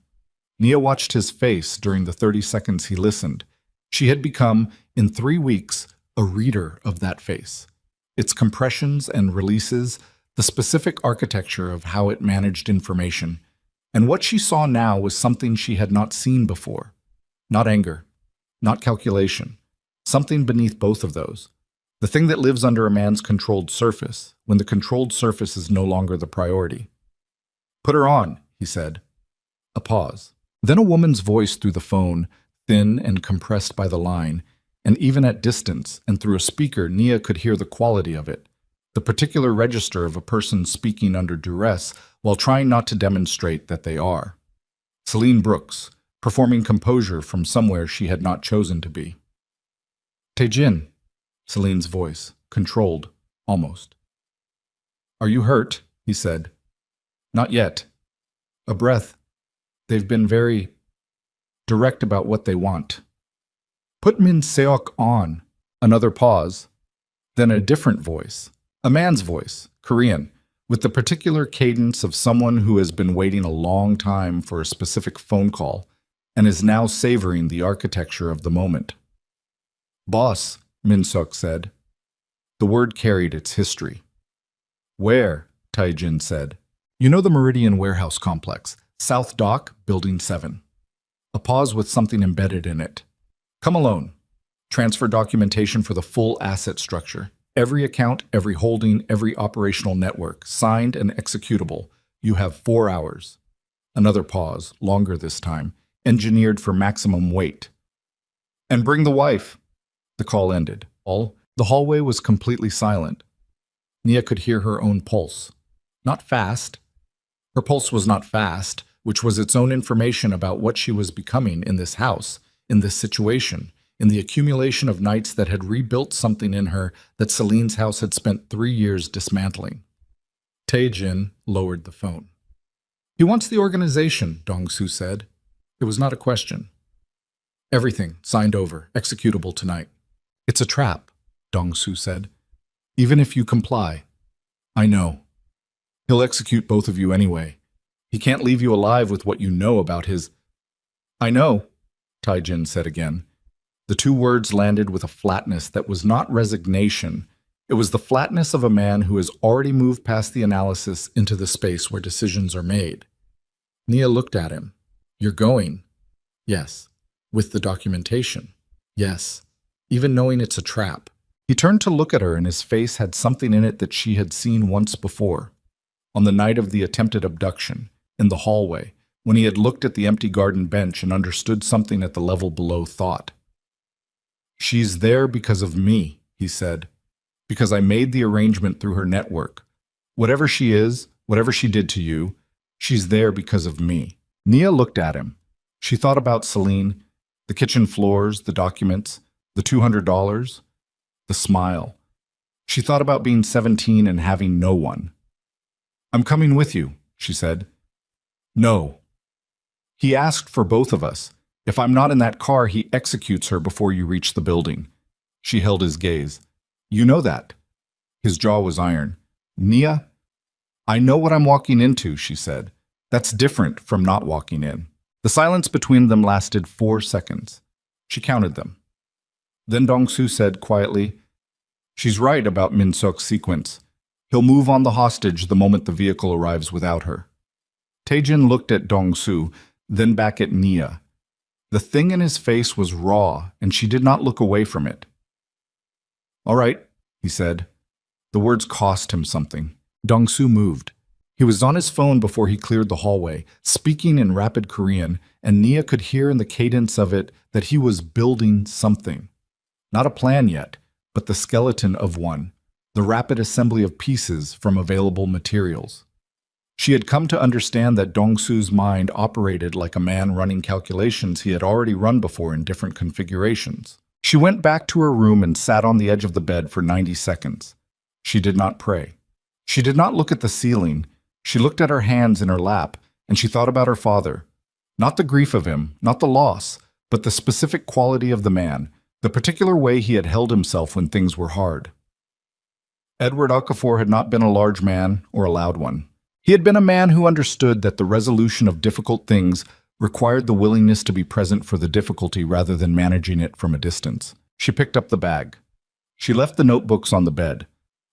Speaker 1: Nia watched his face during the 30 seconds he listened. She had become, in 3 weeks, a reader of that face. Its compressions and releases, the specific architecture of how it managed information. And what she saw now was something she had not seen before. Not anger, not calculation. Something beneath both of those. The thing that lives under a man's controlled surface, when the controlled surface is no longer the priority. Put her on, he said. A pause. Then a woman's voice through the phone, thin and compressed by the line, and even at distance and through a speaker, Nia could hear the quality of it, the particular register of a person speaking under duress while trying not to demonstrate that they are. Celine Brooks, performing composure from somewhere she had not chosen to be. Taejin. Celine's voice, controlled, almost. Are you hurt? He said. Not yet. A breath. They've been very direct about what they want. Put Min Seok on. Another pause. Then a different voice. A man's voice, Korean, with the particular cadence of someone who has been waiting a long time for a specific phone call and is now savoring the architecture of the moment. Boss, Min Seok said. The word carried its history. Where? Taejin said. You know the Meridian Warehouse Complex, South Dock, Building 7. A pause with something embedded in it. Come alone. Transfer documentation for the full asset structure. Every account, every holding, every operational network, signed and executable. You have 4 hours. Another pause, longer this time, engineered for maximum weight. And bring the wife. The call ended. The hallway was completely silent. Nia could hear her own pulse. Not fast. Her pulse was not fast, which was its own information about what she was becoming in this house, in this situation, in the accumulation of nights that had rebuilt something in her that Celine's house had spent 3 years dismantling. Tae-jin lowered the phone. "He wants the organization," Dong-soo said. It was not a question. "Everything signed over, executable tonight." "It's a trap," Dong-soo said. "Even if you comply." "I know. He'll execute both of you anyway. He can't leave you alive with what you know about his—" "I know," Tae-jin said again. The two words landed with a flatness that was not resignation. It was the flatness of a man who has already moved past the analysis into the space where decisions are made. Nia looked at him. "You're going?" "Yes." "With the documentation?" "Yes." "Even knowing it's a trap?" He turned to look at her, and his face had something in it that she had seen once before. On the night of the attempted abduction, in the hallway, when he had looked at the empty garden bench and understood something at the level below thought. "She's there because of me," he said. "Because I made the arrangement through her network. Whatever she is, whatever she did to you, she's there because of me." Nia looked at him. She thought about Celine, the kitchen floors, the documents, the $200, the smile. She thought about being 17 and having no one. "I'm coming with you," she said. "No." "He asked for both of us. If I'm not in that car, he executes her before you reach the building." She held his gaze. "You know that." His jaw was iron. "Nia, I know what I'm walking into," she said. "That's different from not walking in." The silence between them lasted 4 seconds. She counted them. Then Dong-soo said quietly, "She's right about Min-suk's sequence. He'll move on the hostage the moment the vehicle arrives without her." Tae-jin looked at Dong-soo, then back at Nia. The thing in his face was raw, and she did not look away from it. "All right," he said. The words cost him something. Dong-soo moved. He was on his phone before he cleared the hallway, speaking in rapid Korean, and Nia could hear in the cadence of it that he was building something. Not a plan yet, but the skeleton of one, the rapid assembly of pieces from available materials. She had come to understand that Dong-soo's mind operated like a man running calculations he had already run before in different configurations. She went back to her room and sat on the edge of the bed for 90 seconds. She did not pray. She did not look at the ceiling. She looked at her hands in her lap, and she thought about her father. Not the grief of him, not the loss, but the specific quality of the man, the particular way he had held himself when things were hard. Edward Okafor had not been a large man or a loud one. He had been a man who understood that the resolution of difficult things required the willingness to be present for the difficulty rather than managing it from a distance. She picked up the bag. She left the notebooks on the bed.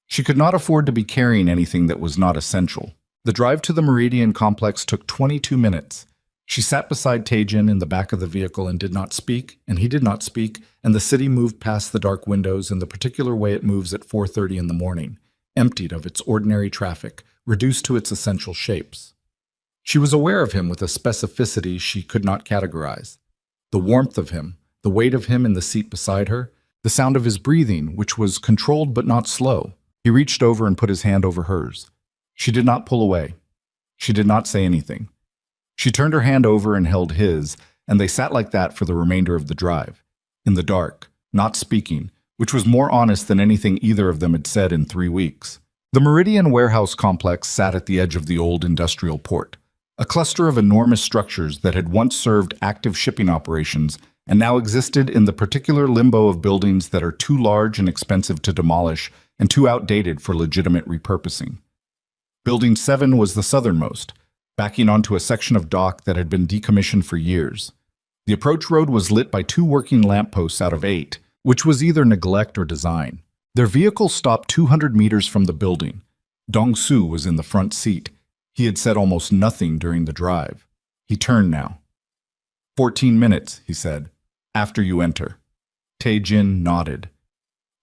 Speaker 1: She could not afford to be carrying anything that was not essential. The drive to the Meridian complex took 22 minutes. She sat beside Tae-jin in the back of the vehicle and did not speak, and he did not speak, and the city moved past the dark windows in the particular way it moves at 4:30 in the morning, emptied of its ordinary traffic, reduced to its essential shapes. She was aware of him with a specificity she could not categorize. The warmth of him, the weight of him in the seat beside her, the sound of his breathing, which was controlled but not slow. He reached over and put his hand over hers. She did not pull away. She did not say anything. She turned her hand over and held his, and they sat like that for the remainder of the drive, in the dark, not speaking, which was more honest than anything either of them had said in 3 weeks. The Meridian warehouse complex sat at the edge of the old industrial port, a cluster of enormous structures that had once served active shipping operations and now existed in the particular limbo of buildings that are too large and expensive to demolish and too outdated for legitimate repurposing. Building 7 was the southernmost, backing onto a section of dock that had been decommissioned for years. The approach road was lit by 2 working lampposts out of 8, which was either neglect or design. Their vehicle stopped 200 meters from the building. Dong-soo was in the front seat. He had said almost nothing during the drive. He turned now. 14 minutes, he said, after you enter. Tae-jin nodded.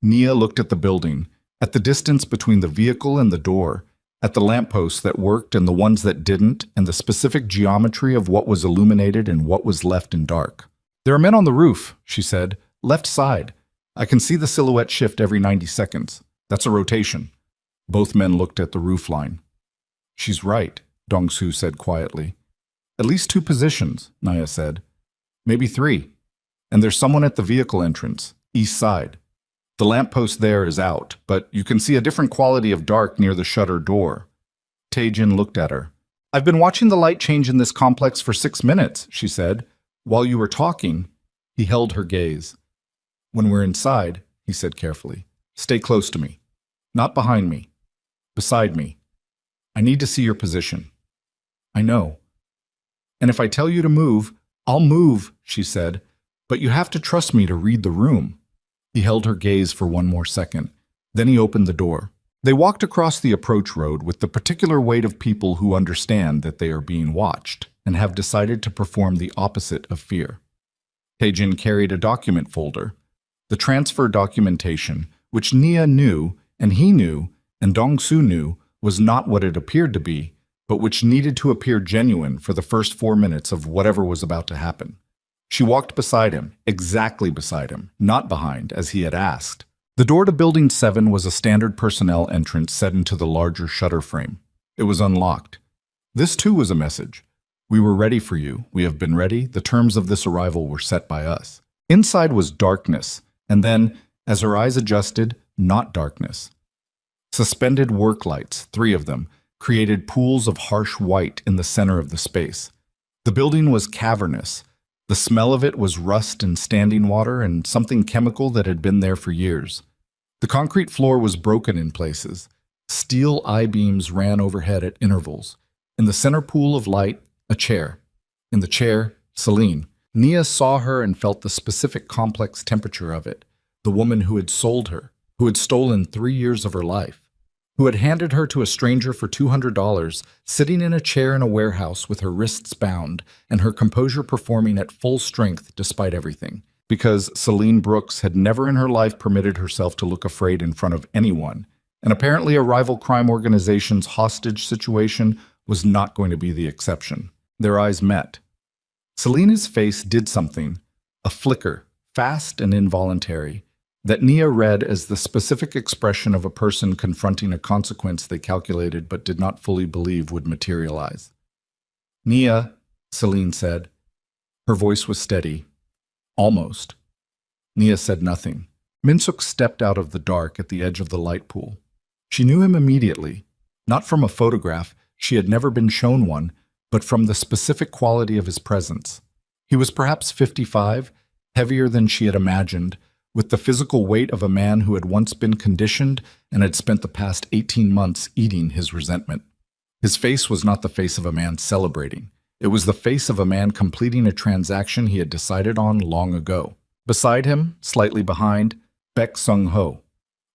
Speaker 1: Nia looked at the building, at the distance between the vehicle and the door, at the lampposts that worked and the ones that didn't, and the specific geometry of what was illuminated and what was left in dark. "There are men on the roof," she said. "Left side. I can see the silhouette shift every 90 seconds. That's a rotation." Both men looked at the roofline. "She's right," Dong-soo said quietly. "At least 2 positions," Nia said. "Maybe 3. And there's someone at the vehicle entrance, east side. The lamppost there is out, but you can see a different quality of dark near the shutter door. Taejin looked at her. I've been watching the light change in this complex for 6 minutes, she said. While you were talking, he held her gaze. When we're inside, he said carefully, stay close to me. Not behind me. Beside me. I need to see your position. I know. And if I tell you to move, I'll move, she said, but you have to trust me to read the room. He held her gaze for one more second. Then he opened the door. They walked across the approach road with the particular weight of people who understand that they are being watched and have decided to perform the opposite of fear. Taejin carried a document folder. The transfer documentation, which Nia knew, and he knew, and Dong-soo knew, was not what it appeared to be, but which needed to appear genuine for the first 4 minutes of whatever was about to happen. She walked beside him, exactly beside him, not behind, as he had asked. The door to Building 7 was a standard personnel entrance set into the larger shutter frame. It was unlocked. This too was a message. We were ready for you. We have been ready. The terms of this arrival were set by us. Inside was darkness, and then, as her eyes adjusted, not darkness. Suspended work lights, 3 of them, created pools of harsh white in the center of the space. The building was cavernous. The smell of it was rust and standing water and something chemical that had been there for years. The concrete floor was broken in places. Steel I-beams ran overhead at intervals. In the center pool of light, a chair. In the chair, Celine. Nia saw her and felt the specific complex temperature of it. The woman who had sold her, who had stolen 3 years of her life, who had handed her to a stranger for $200, sitting in a chair in a warehouse with her wrists bound and her composure performing at full strength despite everything. Because Celine Brooks had never in her life permitted herself to look afraid in front of anyone, and apparently a rival crime organization's hostage situation was not going to be the exception. Their eyes met. Celine's face did something, a flicker, fast and involuntary, that Nia read as the specific expression of a person confronting a consequence they calculated but did not fully believe would materialize. Nia, Celine said. Her voice was steady. Almost. Nia said nothing. Min-suk stepped out of the dark at the edge of the light pool. She knew him immediately, not from a photograph, she had never been shown one, but from the specific quality of his presence. He was perhaps 55, heavier than she had imagined, with the physical weight of a man who had once been conditioned and had spent the past 18 months eating his resentment. His face was not the face of a man celebrating. It was the face of a man completing a transaction he had decided on long ago. Beside him, slightly behind, Baek Sung-ho.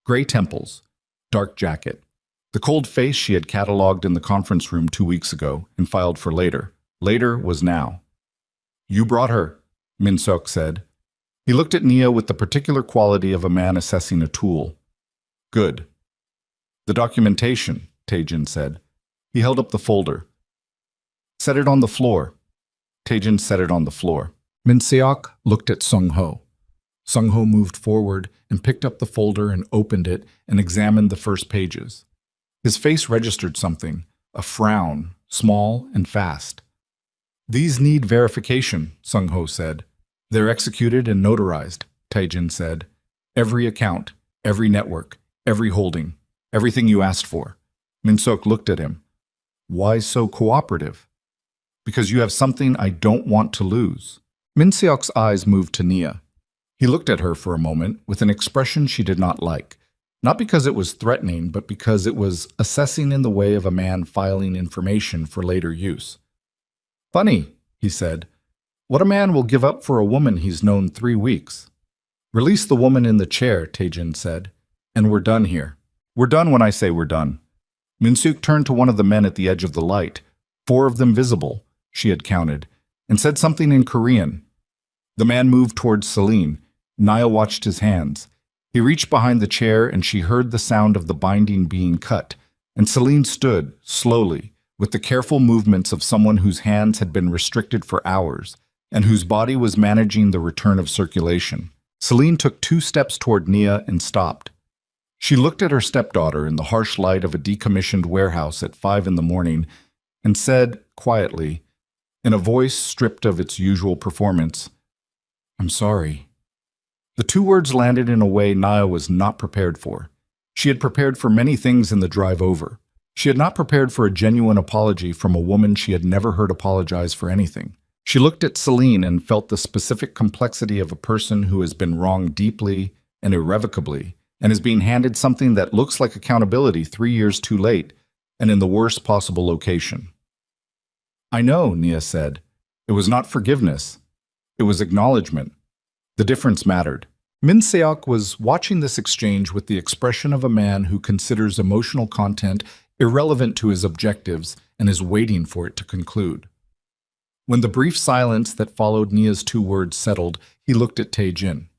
Speaker 1: Gray temples, dark jacket. The cold face she had catalogued in the conference room 2 weeks ago and filed for later. Later was now. You brought her, Min-suk said. He looked at Nia with the particular quality of a man assessing a tool. Good. The documentation, Taejin said. He held up the folder. Set it on the floor. Taejin set it on the floor. Min-seok looked at Sung-ho. Sung-ho moved forward and picked up the folder and opened it and examined the first pages. His face registered something, a frown, small and fast. These need verification, Sung-ho said. They're executed and notarized, Taejin said. Every account, every network, every holding, everything you asked for. Min-suk looked at him. Why so cooperative? Because you have something I don't want to lose. Min-seok's eyes moved to Nia. He looked at her for a moment with an expression she did not like. Not because it was threatening, but because it was assessing in the way of a man filing information for later use. Funny, he said. What a man will give up for a woman he's known 3 weeks. Release the woman in the chair, Taejin said. And we're done here. We're done when I say we're done. Min-suk turned to one of the men at the edge of the light, 4 of them visible, she had counted, and said something in Korean. The man moved towards Celine. Nia watched his hands. He reached behind the chair and she heard the sound of the binding being cut, and Celine stood, slowly, with the careful movements of someone whose hands had been restricted for hours, and whose body was managing the return of circulation. Celine took 2 steps toward Nia and stopped. She looked at her stepdaughter in the harsh light of a decommissioned warehouse at 5 in the morning and said, quietly, in a voice stripped of its usual performance, I'm sorry. The two words landed in a way Nia was not prepared for. She had prepared for many things in the drive over. She had not prepared for a genuine apology from a woman she had never heard apologize for anything. She looked at Celine and felt the specific complexity of a person who has been wronged deeply and irrevocably, and is being handed something that looks like accountability 3 years too late, and in the worst possible location. I know, Nia said. It was not forgiveness. It was acknowledgement. The difference mattered. Min Seok was watching this exchange with the expression of a man who considers emotional content irrelevant to his objectives and is waiting for it to conclude. When the brief silence that followed Nia's two words settled, he looked at Tae-jin.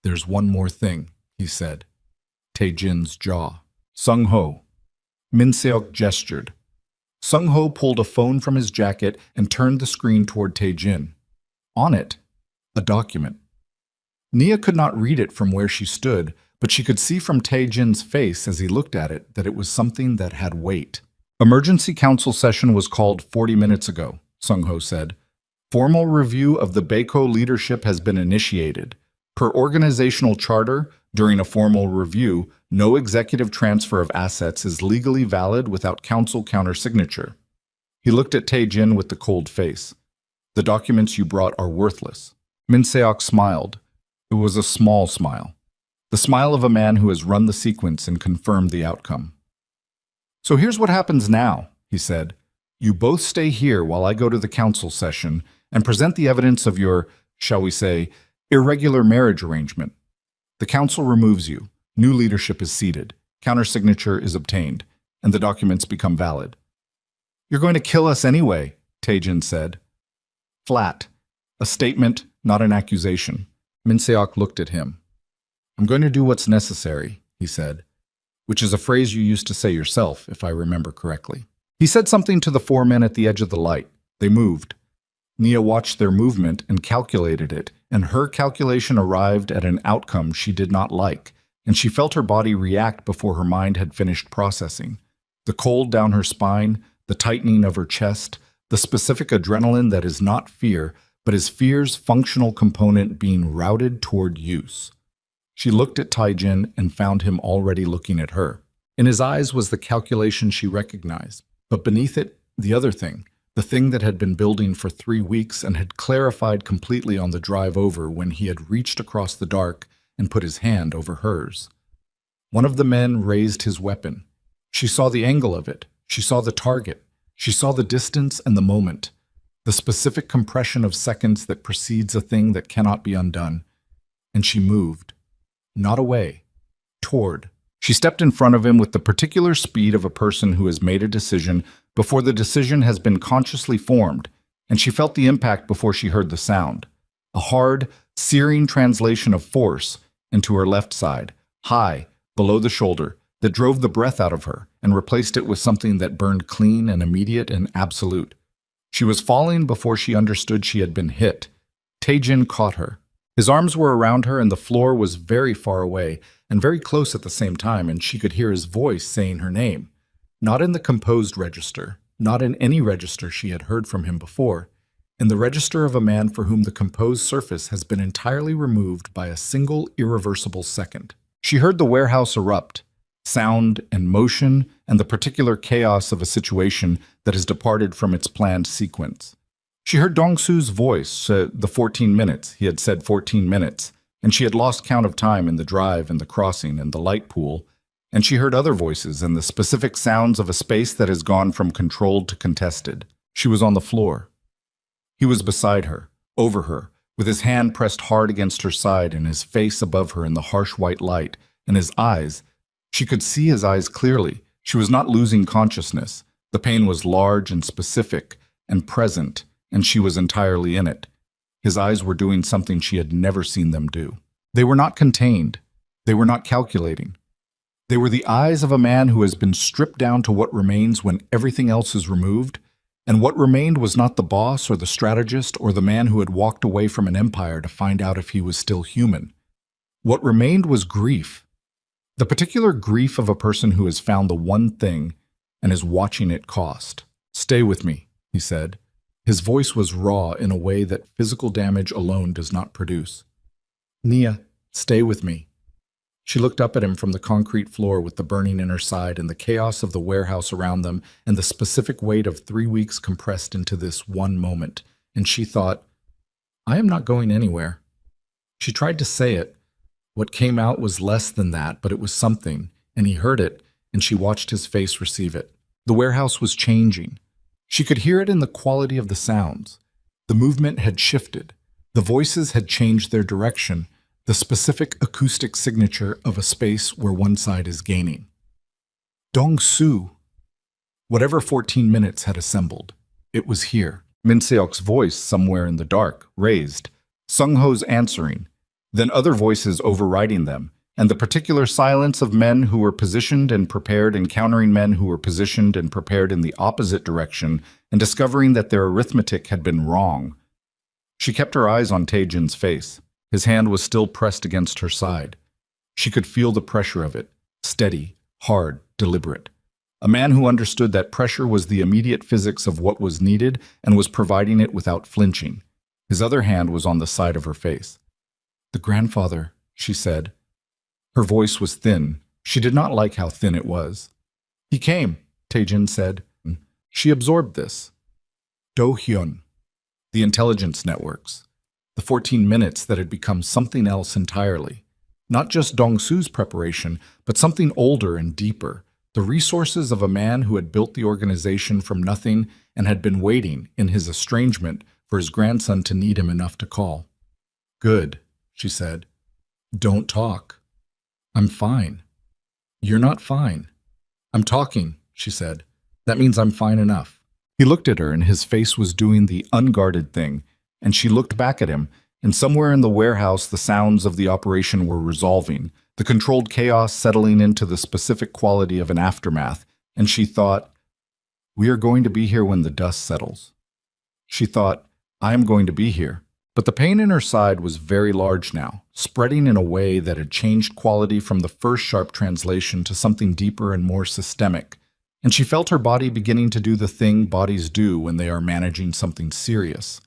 Speaker 1: There's one more thing, he said. Tae-jin's jaw. Sung-ho. Min Seok gestured. Sung-ho pulled a phone from his jacket and turned the screen toward Tae-jin. On it, a document. Nia could not read it from where she stood, but she could see from Tae-jin's face as he looked at it that it was something that had weight. Emergency council session was called 40 minutes ago, Sung-ho said. Formal review of the Baeko leadership has been initiated. Per organizational charter, during a formal review, no executive transfer of assets is legally valid without council countersignature. He looked at Tae-jin with the cold face. The documents you brought are worthless. Min Seok smiled. It was a small smile. The smile of a man who has run the sequence and confirmed the outcome. So here's what happens now, he said. You both stay here while I go to the council session and present the evidence of your, shall we say, irregular marriage arrangement. The council removes you. New leadership is seated. Countersignature is obtained, and the documents become valid. You're going to kill us anyway, Tae-jin said. Flat. A statement, not an accusation. Min Seok looked at him. I'm going to do what's necessary, he said, which is a phrase you used to say yourself, if I remember correctly. He said something to the four men at the edge of the light. They moved. Nia watched their movement and calculated it, and her calculation arrived at an outcome she did not like, and she felt her body react before her mind had finished processing. The cold down her spine, the tightening of her chest, the specific adrenaline that is not fear, but is fear's functional component being routed toward use. She looked at Tae-jin and found him already looking at her. In his eyes was the calculation she recognized, but beneath it, the other thing, the thing that had been building for 3 weeks and had clarified completely on the drive over when he had reached across the dark and put his hand over hers. One of the men raised his weapon. She saw the angle of it. She saw the target. She saw the distance and the moment, the specific compression of seconds that precedes a thing that cannot be undone. And she moved. Not away. Toward. She stepped in front of him with the particular speed of a person who has made a decision before the decision has been consciously formed, and she felt the impact before she heard the sound. A hard, searing translation of force into her left side, high, below the shoulder, that drove the breath out of her and replaced it with something that burned clean and immediate and absolute. She was falling before she understood she had been hit. Tae-jin caught her. His arms were around her and the floor was very far away and very close at the same time, and she could hear his voice saying her name. Not in the composed register, not in any register she had heard from him before, in the register of a man for whom the composed surface has been entirely removed by a single irreversible second. She heard the warehouse erupt, sound and motion and the particular chaos of a situation that has departed from its planned sequence. She heard Dong-su's voice, the 14 minutes, he had said 14 minutes, and she had lost count of time in the drive and the crossing and the light pool, and she heard other voices and the specific sounds of a space that has gone from controlled to contested. She was on the floor. He was beside her, over her, with his hand pressed hard against her side and his face above her in the harsh white light, and his eyes. She could see his eyes clearly. She was not losing consciousness. The pain was large and specific and present, and she was entirely in it. His eyes were doing something she had never seen them do. They were not contained. They were not calculating. They were the eyes of a man who has been stripped down to what remains when everything else is removed, and what remained was not the boss or the strategist or the man who had walked away from an empire to find out if he was still human. What remained was grief. The particular grief of a person who has found the one thing and is watching it cost. Stay with me, he said. His voice was raw in a way that physical damage alone does not produce. "Nia, stay with me." She looked up at him from the concrete floor with the burning in her side and the chaos of the warehouse around them and the specific weight of 3 weeks compressed into this one moment, and she thought, "I am not going anywhere." She tried to say it. What came out was less than that, but it was something, and he heard it, and she watched his face receive it. The warehouse was changing. She could hear it in the quality of the sounds. The movement had shifted. The voices had changed their direction, the specific acoustic signature of a space where one side is gaining. Dong-soo. Whatever 14 minutes had assembled, it was here. Min Seok's voice somewhere in the dark, raised. Sung-ho's answering. Then other voices overriding them, and the particular silence of men who were positioned and prepared encountering men who were positioned and prepared in the opposite direction and discovering that their arithmetic had been wrong. She kept her eyes on Taejin's face. His hand was still pressed against her side. She could feel the pressure of it, steady, hard, deliberate. A man who understood that pressure was the immediate physics of what was needed and was providing it without flinching. His other hand was on the side of her face. "The grandfather," she said. Her voice was thin. She did not like how thin it was. "He came," Taejin said. She absorbed this. Do-hyun, the intelligence networks. The 14 minutes that had become something else entirely. Not just Dong-soo's preparation, but something older and deeper. The resources of a man who had built the organization from nothing and had been waiting, in his estrangement, for his grandson to need him enough to call. "Good," she said. "Don't talk." "I'm fine." "You're not fine." "I'm talking," she said. "That means I'm fine enough." He looked at her and his face was doing the unguarded thing, and she looked back at him, and somewhere in the warehouse the sounds of the operation were resolving, the controlled chaos settling into the specific quality of an aftermath, and she thought, "We are going to be here when the dust settles." She thought, "I am going to be here." But the pain in her side was very large now, spreading in a way that had changed quality from the first sharp translation to something deeper and more systemic, and she felt her body beginning to do the thing bodies do when they are managing something serious.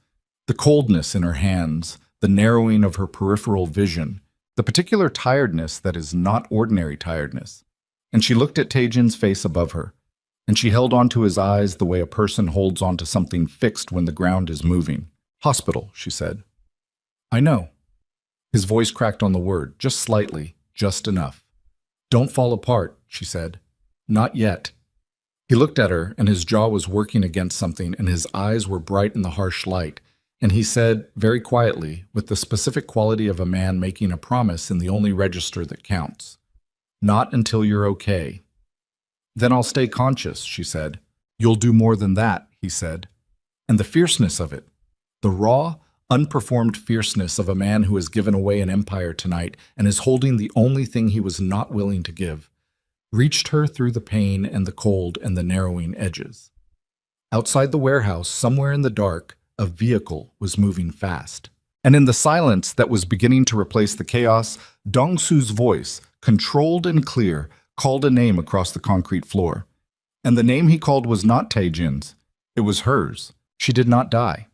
Speaker 1: The coldness in her hands, the narrowing of her peripheral vision, the particular tiredness that is not ordinary tiredness. And she looked at Taejin's face above her, and she held onto his eyes the way a person holds onto something fixed when the ground is moving. "Hospital," she said. "I know." His voice cracked on the word, just slightly, just enough. "Don't fall apart," she said. "Not yet." He looked at her, and his jaw was working against something, and his eyes were bright in the harsh light. And he said, very quietly, with the specific quality of a man making a promise in the only register that counts, "Not until you're okay." "Then I'll stay conscious," she said. "You'll do more than that," he said. And the fierceness of it. The raw, unperformed fierceness of a man who has given away an empire tonight and is holding the only thing he was not willing to give, reached her through the pain and the cold and the narrowing edges. Outside the warehouse, somewhere in the dark, a vehicle was moving fast. And in the silence that was beginning to replace the chaos, Dong-soo's voice, controlled and clear, called a name across the concrete floor. And the name he called was not Taejin's. It was hers. She did not die.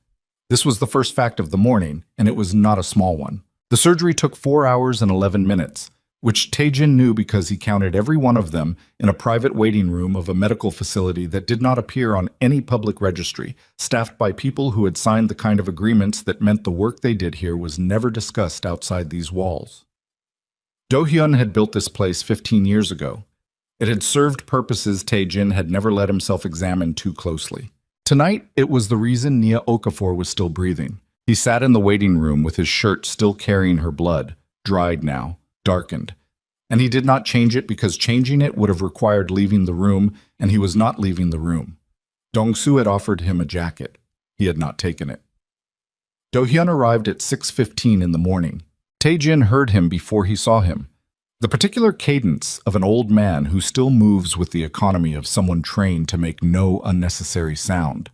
Speaker 1: This was the first fact of the morning, and it was not a small one. The surgery took 4 hours and 11 minutes, which Taejin knew because he counted every one of them in a private waiting room of a medical facility that did not appear on any public registry, staffed by people who had signed the kind of agreements that meant the work they did here was never discussed outside these walls. Do-hyun had built this place 15 years ago. It had served purposes Taejin had never let himself examine too closely. Tonight, it was the reason Nia Okafor was still breathing. He sat in the waiting room with his shirt still carrying her blood, dried now, darkened. And he did not change it because changing it would have required leaving the room, and he was not leaving the room. Dong-soo had offered him a jacket. He had not taken it. Do-hyun arrived at 6:15 in the morning. Taejin heard him before he saw him. The particular cadence of an old man who still moves with the economy of someone trained to make no unnecessary sound.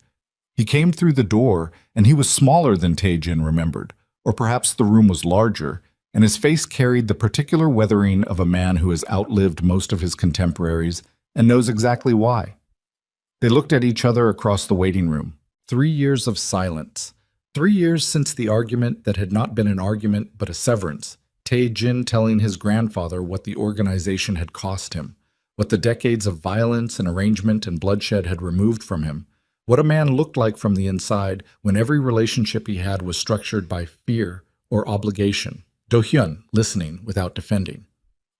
Speaker 1: He came through the door, and he was smaller than Taejin remembered, or perhaps the room was larger, and his face carried the particular weathering of a man who has outlived most of his contemporaries and knows exactly why. They looked at each other across the waiting room. 3 years of silence. 3 years since the argument that had not been an argument but a severance. Tae-jin telling his grandfather what the organization had cost him, what the decades of violence and arrangement and bloodshed had removed from him, what a man looked like from the inside when every relationship he had was structured by fear or obligation. Do-hyun listening without defending.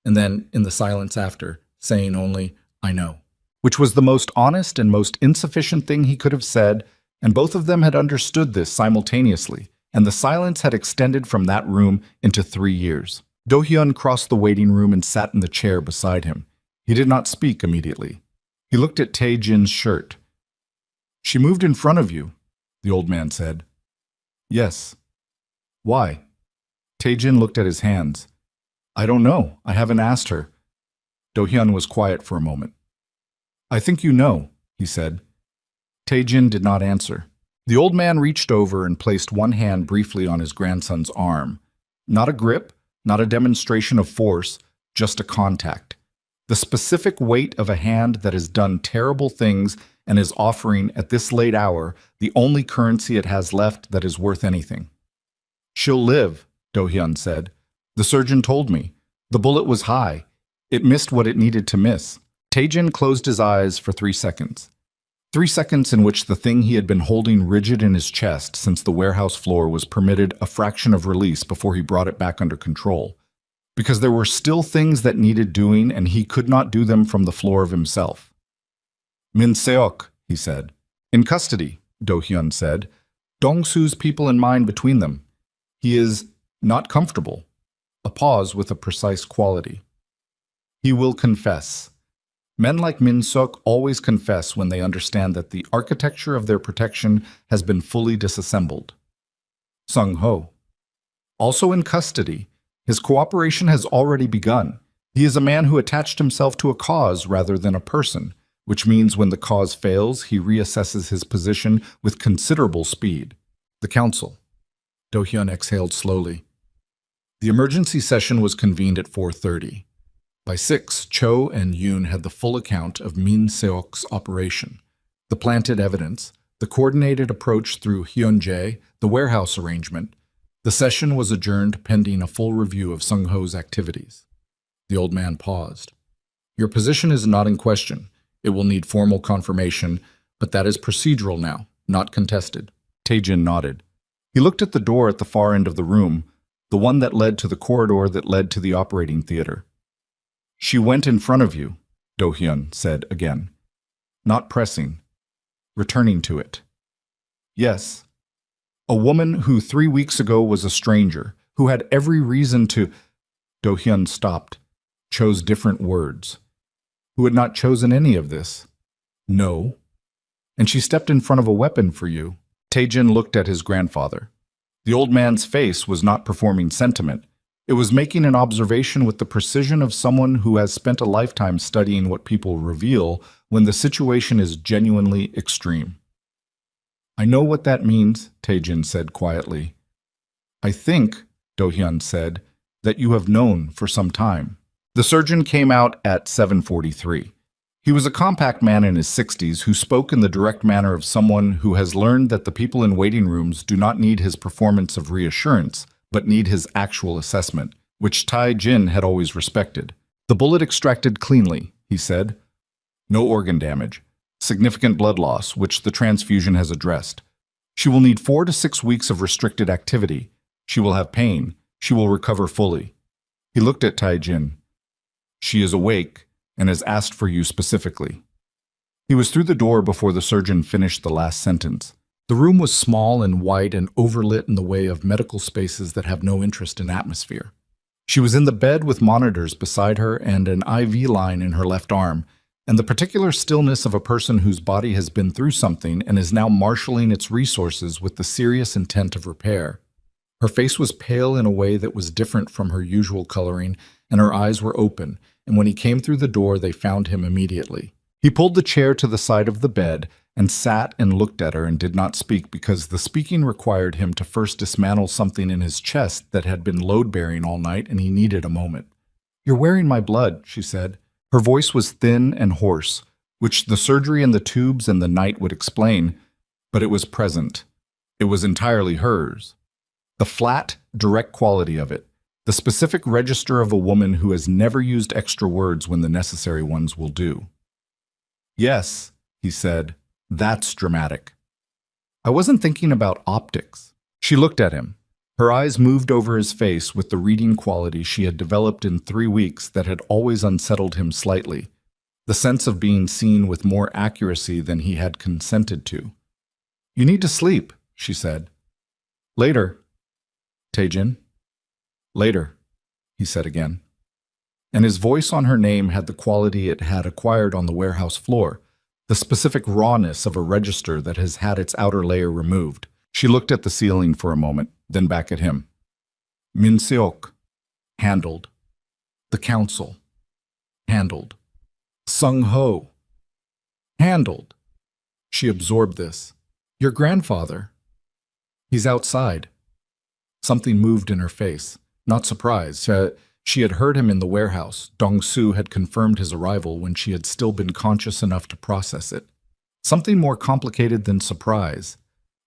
Speaker 1: And then, in the silence after, saying only, "I know." Which was the most honest and most insufficient thing he could have said, and both of them had understood this simultaneously, and the silence had extended from that room into 3 years. Do-hyun crossed the waiting room and sat in the chair beside him. He did not speak immediately. He looked at Tae-jin's shirt. "She moved in front of you," the old man said. "Yes." "Why?" Tae-jin looked at his hands. "I don't know. I haven't asked her." Do-hyun was quiet for a moment. "I think you know," he said. Tae-jin did not answer. The old man reached over and placed one hand briefly on his grandson's arm. Not a grip, not a demonstration of force, just a contact. The specific weight of a hand that has done terrible things and is offering, at this late hour, the only currency it has left that is worth anything. "She'll live," Do-hyun said. "The surgeon told me. The bullet was high. It missed what it needed to miss." Tae-jin closed his eyes for 3 seconds. 3 seconds in which the thing he had been holding rigid in his chest since the warehouse floor was permitted a fraction of release before he brought it back under control. Because there were still things that needed doing and he could not do them from the floor of himself. "Min Seok," he said. "In custody," Do-hyun said. "Dong-su's people in mind between them. He is not comfortable." A pause with a precise quality. "He will confess." Men like Min Seok always confess when they understand that the architecture of their protection has been fully disassembled. Sung-ho. Also in custody, his cooperation has already begun. He is a man who attached himself to a cause rather than a person, which means when the cause fails, he reassesses his position with considerable speed. The council. Do-hyun exhaled slowly. The emergency session was convened at 4:30. By 6, Cho and Yoon had the full account of Min Seok's operation, the planted evidence, the coordinated approach through Hyunjae, the warehouse arrangement. The session was adjourned pending a full review of Sung-ho's activities. The old man paused. "Your position is not in question. It will need formal confirmation, but that is procedural now, not contested." Tae-jin nodded. He looked at the door at the far end of the room, the one that led to the corridor that led to the operating theater. "She went in front of you," Do-hyun said again. Not pressing. Returning to it. "Yes. A woman who 3 weeks ago was a stranger, who had every reason to—" Do-hyun stopped, chose different words. "Who had not chosen any of this." "No. And she stepped in front of a weapon for you." Tae-jin looked at his grandfather. The old man's face was not performing sentiment. It was making an observation with the precision of someone who has spent a lifetime studying what people reveal when the situation is genuinely extreme. "I know what that means," Tae-jin said quietly. "I think," Do-hyun said, "that you have known for some time." The surgeon came out at 7:43. He was a compact man in his 60s who spoke in the direct manner of someone who has learned that the people in waiting rooms do not need his performance of reassurance, but need his actual assessment, which Tae-jin had always respected. "The bullet extracted cleanly," he said. "No organ damage. Significant blood loss, which the transfusion has addressed. She will need 4 to 6 weeks of restricted activity. She will have pain. She will recover fully." He looked at Tae-jin. "She is awake and has asked for you specifically." He was through the door before the surgeon finished the last sentence. The room was small and white and overlit in the way of medical spaces that have no interest in atmosphere. She was in the bed with monitors beside her and an IV line in her left arm, and the particular stillness of a person whose body has been through something and is now marshaling its resources with the serious intent of repair. Her face was pale in a way that was different from her usual coloring, and her eyes were open, and when he came through the door they found him immediately. He pulled the chair to the side of the bed and sat and looked at her and did not speak because the speaking required him to first dismantle something in his chest that had been load-bearing all night, and he needed a moment. "You're wearing my blood," she said. Her voice was thin and hoarse, which the surgery and the tubes and the night would explain, but it was present. It was entirely hers. The flat, direct quality of it, the specific register of a woman who has never used extra words when the necessary ones will do. Yes, he said, that's dramatic. I wasn't thinking about optics. She looked at him. Her eyes moved over his face with the reading quality she had developed in 3 weeks that had always unsettled him slightly, the sense of being seen with more accuracy than he had consented to. You need to sleep, she said. Later. Taejin. Later, he said again. And his voice on her name had the quality it had acquired on the warehouse floor, the specific rawness of a register that has had its outer layer removed. She looked at the ceiling for a moment, then back at him. Min Seok. Handled. The council. Handled. Sung Ho. Handled. She absorbed this. Your grandfather. He's outside. Something moved in her face. Not surprised. She had heard him in the warehouse. Dong-soo had confirmed his arrival when she had still been conscious enough to process it. Something more complicated than surprise.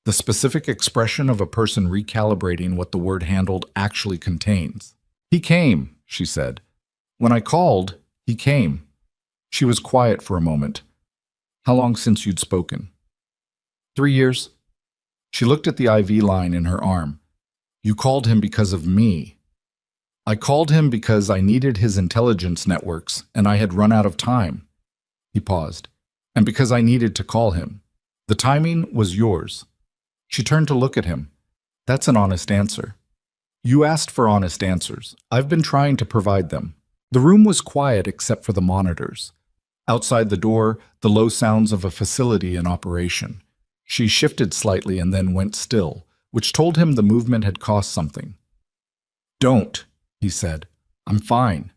Speaker 1: The specific expression of a person recalibrating what the word handled actually contains. He came, she said. When I called, he came. She was quiet for a moment. How long since you'd spoken? 3 years. She looked at the IV line in her arm. You called him because of me. I called him because I needed his intelligence networks and I had run out of time. He paused. And because I needed to call him. The timing was yours. She turned to look at him. That's an honest answer. You asked for honest answers. I've been trying to provide them. The room was quiet except for the monitors. Outside the door, the low sounds of a facility in operation. She shifted slightly and then went still, which told him the movement had cost something. Don't, he said. I'm fine.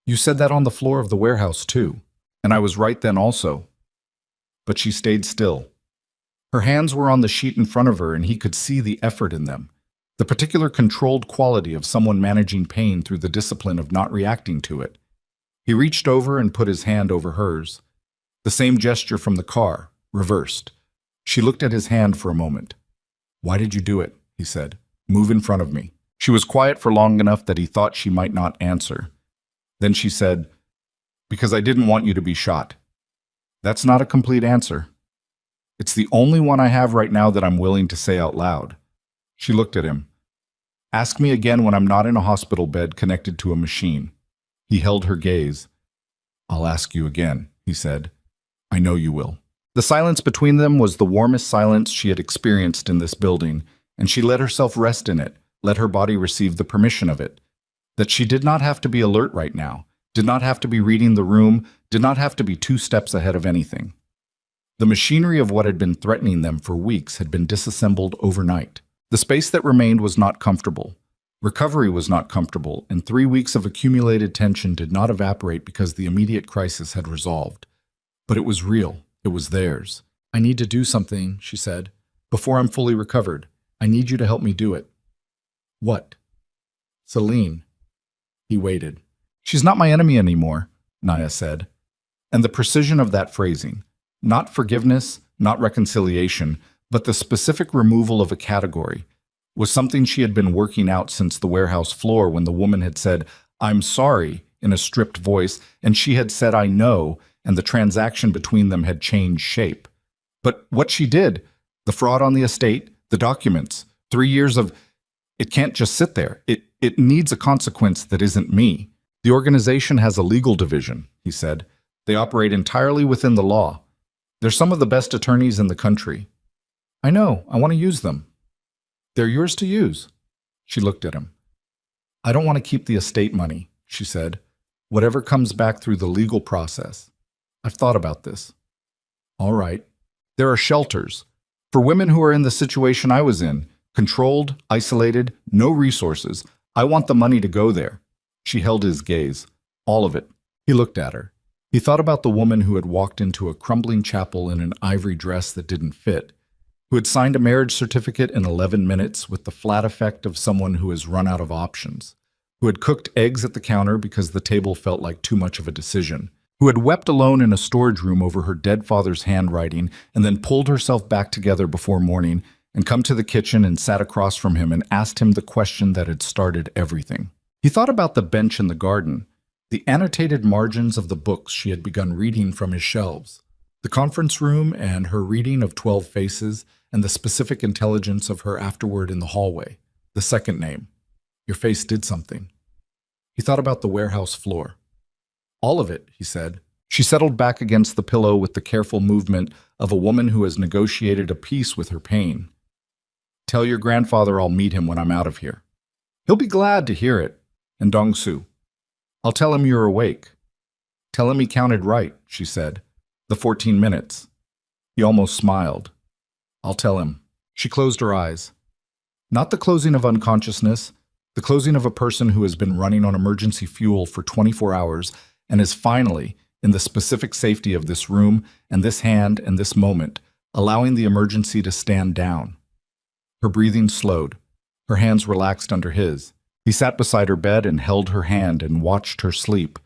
Speaker 1: You said that on the floor of the warehouse too, and I was right then also. But she stayed still. Her hands were on the sheet in front of her and he could see the effort in them, the particular controlled quality of someone managing pain through the discipline of not reacting to it. He reached over and put his hand over hers. The same gesture from the car, reversed. She looked at his hand for a moment. Why did you do it? He said. Move in front of me. She was quiet for long enough that he thought she might not answer. Then she said, because I didn't want you to be shot. That's not a complete answer. It's the only one I have right now that I'm willing to say out loud. She looked at him. Ask me again when I'm not in a hospital bed connected to a machine. He held her gaze. I'll ask you again, he said. I know you will. The silence between them was the warmest silence she had experienced in this building, and she let herself rest in it, let her body receive the permission of it. That she did not have to be alert right now, did not have to be reading the room, did not have to be 2 steps ahead of anything. The machinery of what had been threatening them for weeks had been disassembled overnight. The space that remained was not comfortable. Recovery was not comfortable, and 3 weeks of accumulated tension did not evaporate because the immediate crisis had resolved. But it was real. It was theirs. I need to do something, she said. Before I'm fully recovered, I need you to help me do it. What? Celine. He waited. She's not my enemy anymore, Naya said. And the precision of that phrasing, not forgiveness, not reconciliation, but the specific removal of a category, was something she had been working out since the warehouse floor when the woman had said, I'm sorry, in a stripped voice, and she had said, I know, and the transaction between them had changed shape. But what she did, the fraud on the estate, the documents, 3 years of, it can't just sit there. It needs a consequence that isn't me. The organization has a legal division, he said. They operate entirely within the law. They're some of the best attorneys in the country. I know, I want to use them. They're yours to use. She looked at him. I don't want to keep the estate money, she said. Whatever comes back through the legal process. I've thought about this. All right. There are shelters. For women who are in the situation I was in, controlled, isolated, no resources, I want the money to go there. She held his gaze. All of it. He looked at her. He thought about the woman who had walked into a crumbling chapel in an ivory dress that didn't fit, who had signed a marriage certificate in 11 minutes with the flat effect of someone who has run out of options, who had cooked eggs at the counter because the table felt like too much of a decision, who had wept alone in a storage room over her dead father's handwriting and then pulled herself back together before morning and come to the kitchen and sat across from him and asked him the question that had started everything. He thought about the bench in the garden, the annotated margins of the books she had begun reading from his shelves, the conference room and her reading of 12 Faces, and the specific intelligence of her afterward in the hallway. The second name. Your face did something. He thought about the warehouse floor. All of it, he said. She settled back against the pillow with the careful movement of a woman who has negotiated a peace with her pain. Tell your grandfather I'll meet him when I'm out of here. He'll be glad to hear it. And Dong-soo. I'll tell him you're awake. Tell him he counted right, she said. The 14 minutes. He almost smiled. I'll tell him. She closed her eyes. Not the closing of unconsciousness, the closing of a person who has been running on emergency fuel for 24 hours and is finally, in the specific safety of this room and this hand and this moment, allowing the emergency to stand down. Her breathing slowed. Her hands relaxed under his. He sat beside her bed and held her hand and watched her sleep.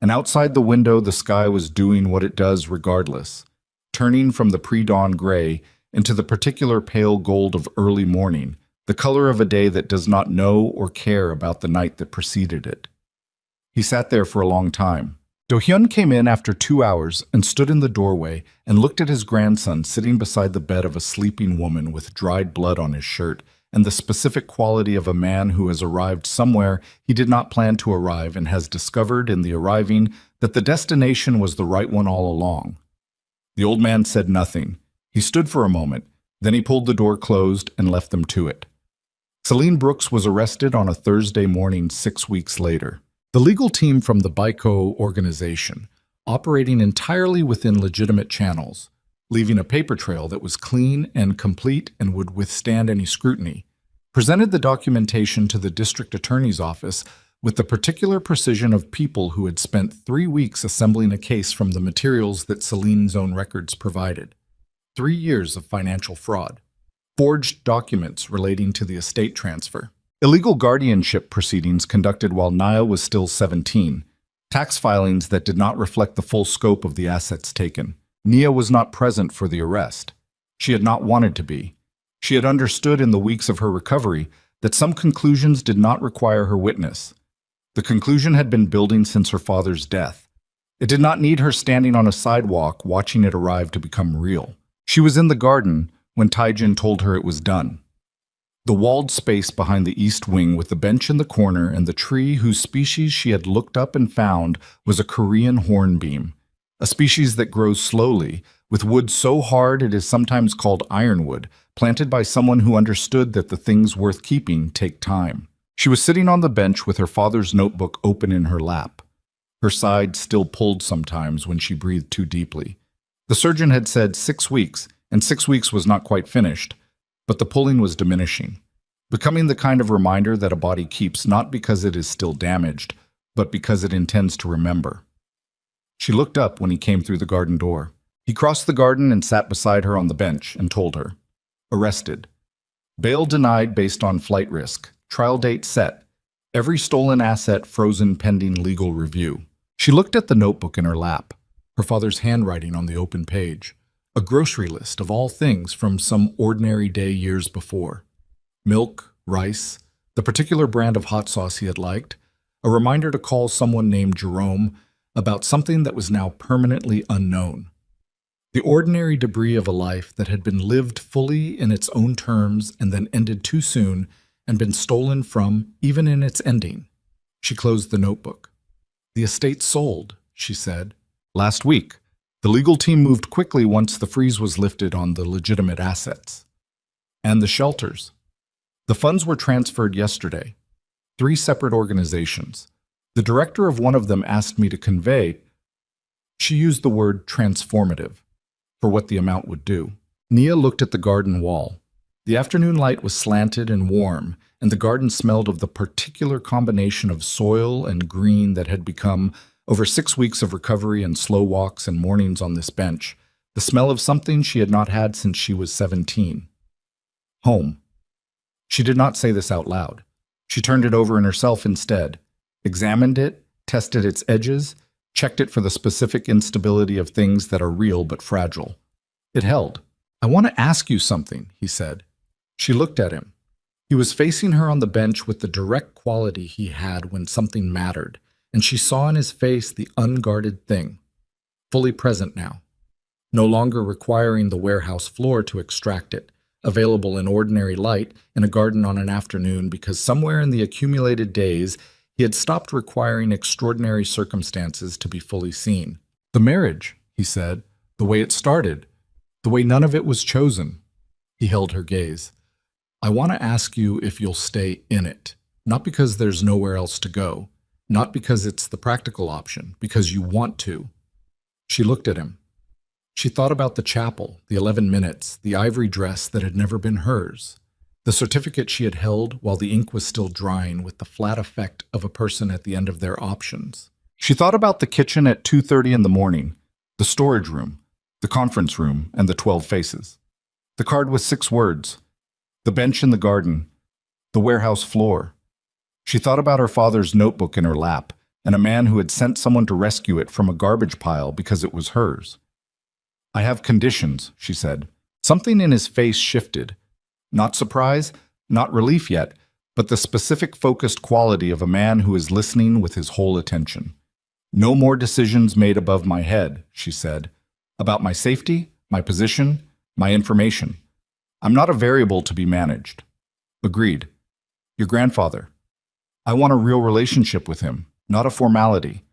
Speaker 1: And outside the window, the sky was doing what it does regardless, turning from the pre-dawn gray into the particular pale gold of early morning, the color of a day that does not know or care about the night that preceded it. He sat there for a long time. Do-hyun came in after 2 hours and stood in the doorway and looked at his grandson sitting beside the bed of a sleeping woman with dried blood on his shirt and the specific quality of a man who has arrived somewhere he did not plan to arrive and has discovered in the arriving that the destination was the right one all along. The old man said nothing. He stood for a moment, then he pulled the door closed and left them to it. Celine Brooks was arrested on a Thursday morning 6 weeks later. The legal team from the BICO organization, operating entirely within legitimate channels, leaving a paper trail that was clean and complete and would withstand any scrutiny, presented the documentation to the district attorney's office with the particular precision of people who had spent 3 weeks assembling a case from the materials that Celine's own records provided. 3 years of financial fraud, forged documents relating to the estate transfer, illegal guardianship proceedings conducted while Nia was still 17, tax filings that did not reflect the full scope of the assets taken. Nia was not present for the arrest. She had not wanted to be. She had understood in the weeks of her recovery that some conclusions did not require her witness. The conclusion had been building since her father's death. It did not need her standing on a sidewalk watching it arrive to become real. She was in the garden when Taijin told her it was done. The walled space behind the east wing with the bench in the corner and the tree whose species she had looked up and found was a Korean hornbeam, a species that grows slowly, with wood so hard it is sometimes called ironwood, planted by someone who understood that the things worth keeping take time. She was sitting on the bench with her father's notebook open in her lap. Her side still pulled sometimes when she breathed too deeply. The surgeon had said 6 weeks, and 6 weeks was not quite finished, but the pulling was diminishing, becoming the kind of reminder that a body keeps not because it is still damaged, but because it intends to remember. She looked up when he came through the garden door. He crossed the garden and sat beside her on the bench and told her, arrested. Bail denied based on flight risk. Trial date set. Every stolen asset frozen pending legal review. She looked at the notebook in her lap, her father's handwriting on the open page, a grocery list of all things from some ordinary day years before. Milk, rice, the particular brand of hot sauce he had liked, a reminder to call someone named Jerome about something that was now permanently unknown. The ordinary debris of a life that had been lived fully in its own terms and then ended too soon and been stolen from even in its ending. She closed the notebook. The estate sold, she said. Last week. The legal team moved quickly once the freeze was lifted on the legitimate assets. And the shelters. The funds were transferred yesterday. 3 separate organizations. The director of one of them asked me to convey, she used the word transformative, for what the amount would do. Nia looked at the garden wall. The afternoon light was slanted and warm, and the garden smelled of the particular combination of soil and green that had become, over 6 weeks of recovery and slow walks and mornings on this bench, the smell of something she had not had since she was 17. Home. She did not say this out loud. She turned it over in herself instead, examined it, tested its edges, checked it for the specific instability of things that are real but fragile. It held. "I want to ask you something," he said. She looked at him. He was facing her on the bench with the direct quality he had when something mattered, and she saw in his face the unguarded thing, fully present now, no longer requiring the warehouse floor to extract it, available in ordinary light in a garden on an afternoon because somewhere in the accumulated days he had stopped requiring extraordinary circumstances to be fully seen. "The marriage," he said, "the way it started, the way none of it was chosen." He held her gaze. "I want to ask you if you'll stay in it, not because there's nowhere else to go, not because it's the practical option, because you want to." She looked at him. She thought about the chapel, the 11 minutes, the ivory dress that had never been hers, the certificate she had held while the ink was still drying with the flat effect of a person at the end of their options. She thought about the kitchen at 2:30 in the morning, the storage room, the conference room, and the 12 faces. The card was 6 words. The bench in the garden, the warehouse floor. She thought about her father's notebook in her lap, and a man who had sent someone to rescue it from a garbage pile because it was hers. "I have conditions," she said. Something in his face shifted. Not surprise, not relief yet, but the specific focused quality of a man who is listening with his whole attention. "No more decisions made above my head," she said, "about my safety, my position, my information. I'm not a variable to be managed." "Agreed. Your grandfather. I want a real relationship with him, not a formality.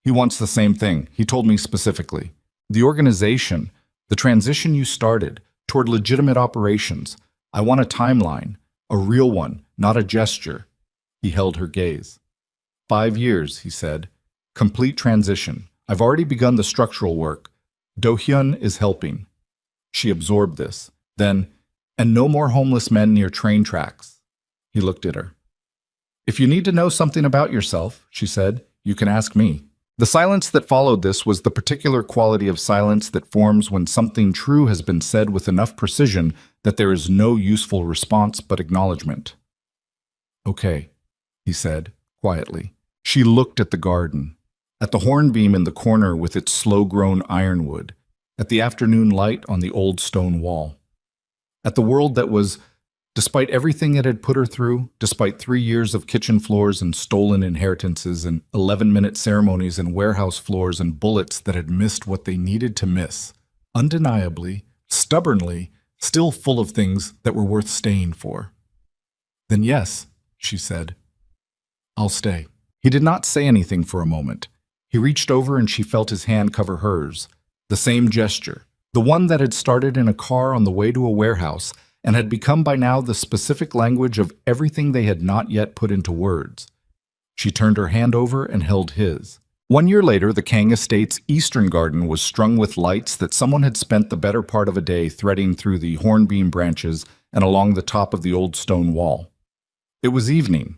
Speaker 1: He wants the same thing, he told me specifically. The organization, the transition you started toward legitimate operations. I want a timeline, a real one, not a gesture." He held her gaze. 5 years, he said. "Complete transition. I've already begun the structural work. Do-hyun is helping." She absorbed this. Then, "And no more homeless men near train tracks." He looked at her. "If you need to know something about yourself," she said, "you can ask me." The silence that followed this was the particular quality of silence that forms when something true has been said with enough precision that there is no useful response but acknowledgement. "Okay," he said, quietly. She looked at the garden, at the hornbeam in the corner with its slow-grown ironwood, at the afternoon light on the old stone wall, at the world that was, despite everything it had put her through, despite 3 years of kitchen floors and stolen inheritances and 11-minute ceremonies and warehouse floors and bullets that had missed what they needed to miss, undeniably, stubbornly, still full of things that were worth staying for. "Then yes," she said, "I'll stay." He did not say anything for a moment. He reached over and she felt his hand cover hers. The same gesture, the one that had started in a car on the way to a warehouse and had become by now the specific language of everything they had not yet put into words. She turned her hand over and held his. 1 year later, the Kang Estate's eastern garden was strung with lights that someone had spent the better part of a day threading through the hornbeam branches and along the top of the old stone wall. It was evening.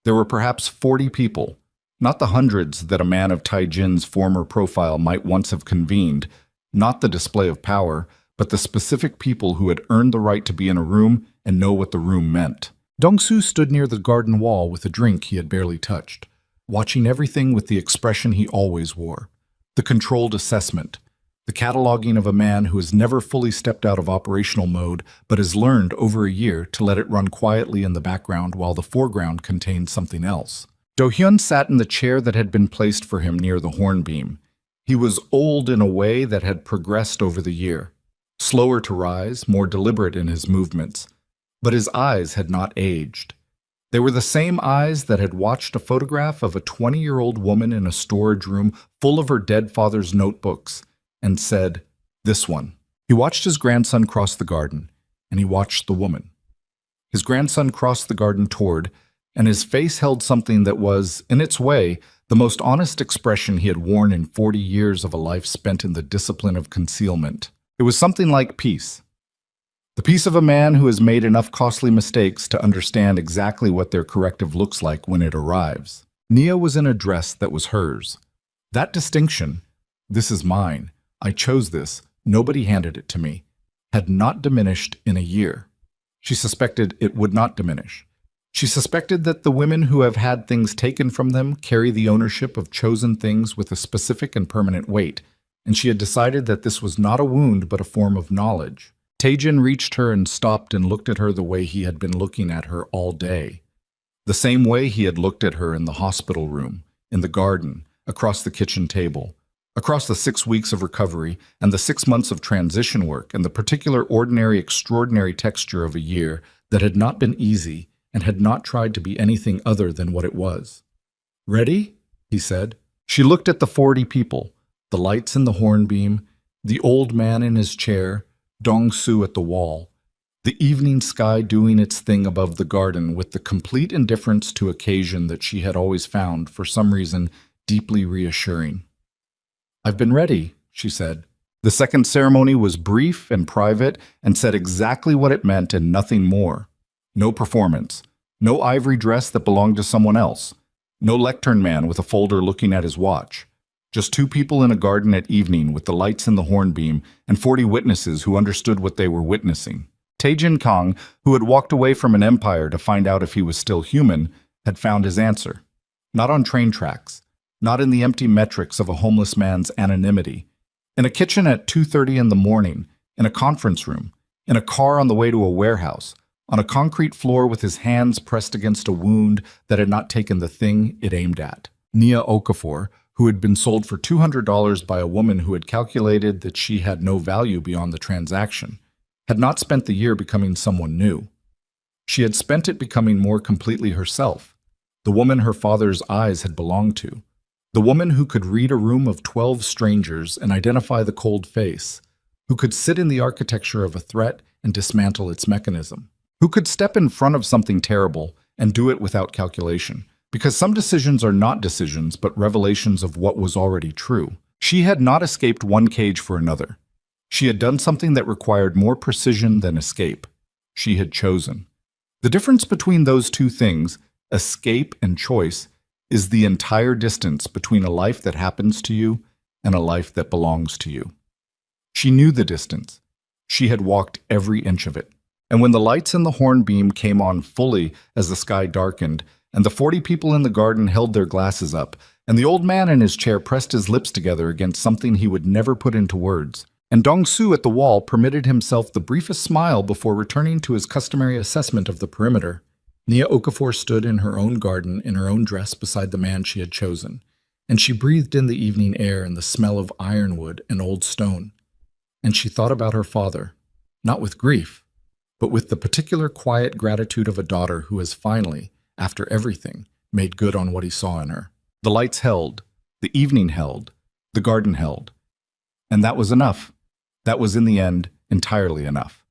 Speaker 1: There were perhaps 40 people, not the hundreds that a man of Taijin's former profile might once have convened, not the display of power, but the specific people who had earned the right to be in a room and know what the room meant. Dong-soo stood near the garden wall with a drink he had barely touched, watching everything with the expression he always wore, the controlled assessment, the cataloging of a man who has never fully stepped out of operational mode but has learned over a year to let it run quietly in the background while the foreground contained something else. Do-hyun sat in the chair that had been placed for him near the hornbeam. He was old in a way that had progressed over the year, slower to rise, more deliberate in his movements, but his eyes had not aged. They were the same eyes that had watched a photograph of a 20-year-old woman in a storage room full of her dead father's notebooks and said, "This one." He watched his grandson cross the garden, and he watched the woman. His grandson crossed the garden toward, and his face held something that was, in its way, the most honest expression he had worn in 40 years of a life spent in the discipline of concealment. It was something like peace. The peace of a man who has made enough costly mistakes to understand exactly what their corrective looks like when it arrives. Nia was in a dress that was hers. That distinction, "This is mine, I chose this, nobody handed it to me," had not diminished in a year. She suspected it would not diminish. She suspected that the women who have had things taken from them carry the ownership of chosen things with a specific and permanent weight, and she had decided that this was not a wound but a form of knowledge. Taejin reached her and stopped and looked at her the way he had been looking at her all day. The same way he had looked at her in the hospital room, in the garden, across the kitchen table, across the 6 weeks of recovery and the 6 months of transition work and the particular ordinary extraordinary texture of a year that had not been easy and had not tried to be anything other than what it was. "Ready?" he said. She looked at the 40 people, the lights in the hornbeam, the old man in his chair, Dong-Soo at the wall, the evening sky doing its thing above the garden with the complete indifference to occasion that she had always found, for some reason, deeply reassuring. "I've been ready," she said. The second ceremony was brief and private and said exactly what it meant and nothing more. No performance, no ivory dress that belonged to someone else, no lectern man with a folder looking at his watch. Just 2 people in a garden at evening with the lights in the hornbeam and 40 witnesses who understood what they were witnessing. Taejin Kang, who had walked away from an empire to find out if he was still human, had found his answer. Not on train tracks, not in the empty metrics of a homeless man's anonymity. In a kitchen at 2:30 in the morning, in a conference room, in a car on the way to a warehouse, on a concrete floor with his hands pressed against a wound that had not taken the thing it aimed at. Nia Okafor, who had been sold for $200 by a woman who had calculated that she had no value beyond the transaction, had not spent the year becoming someone new. She had spent it becoming more completely herself, the woman her father's eyes had belonged to, the woman who could read a room of 12 strangers and identify the cold face, who could sit in the architecture of a threat and dismantle its mechanism, who could step in front of something terrible and do it without calculation, because some decisions are not decisions but revelations of what was already true. She had not escaped one cage for another. She had done something that required more precision than escape. She had chosen. The difference between those two things, escape and choice, is the entire distance between a life that happens to you and a life that belongs to you. She knew the distance. She had walked every inch of it. And when the lights in the hornbeam came on fully as the sky darkened, and the 40 people in the garden held their glasses up, and the old man in his chair pressed his lips together against something he would never put into words, and Dong-Soo at the wall permitted himself the briefest smile before returning to his customary assessment of the perimeter, Nia Okafor stood in her own garden in her own dress beside the man she had chosen, and she breathed in the evening air and the smell of ironwood and old stone. And she thought about her father, not with grief, but with the particular quiet gratitude of a daughter who has finally, after everything, made good on what he saw in her. The lights held, the evening held, the garden held. And that was enough. That was in the end entirely enough.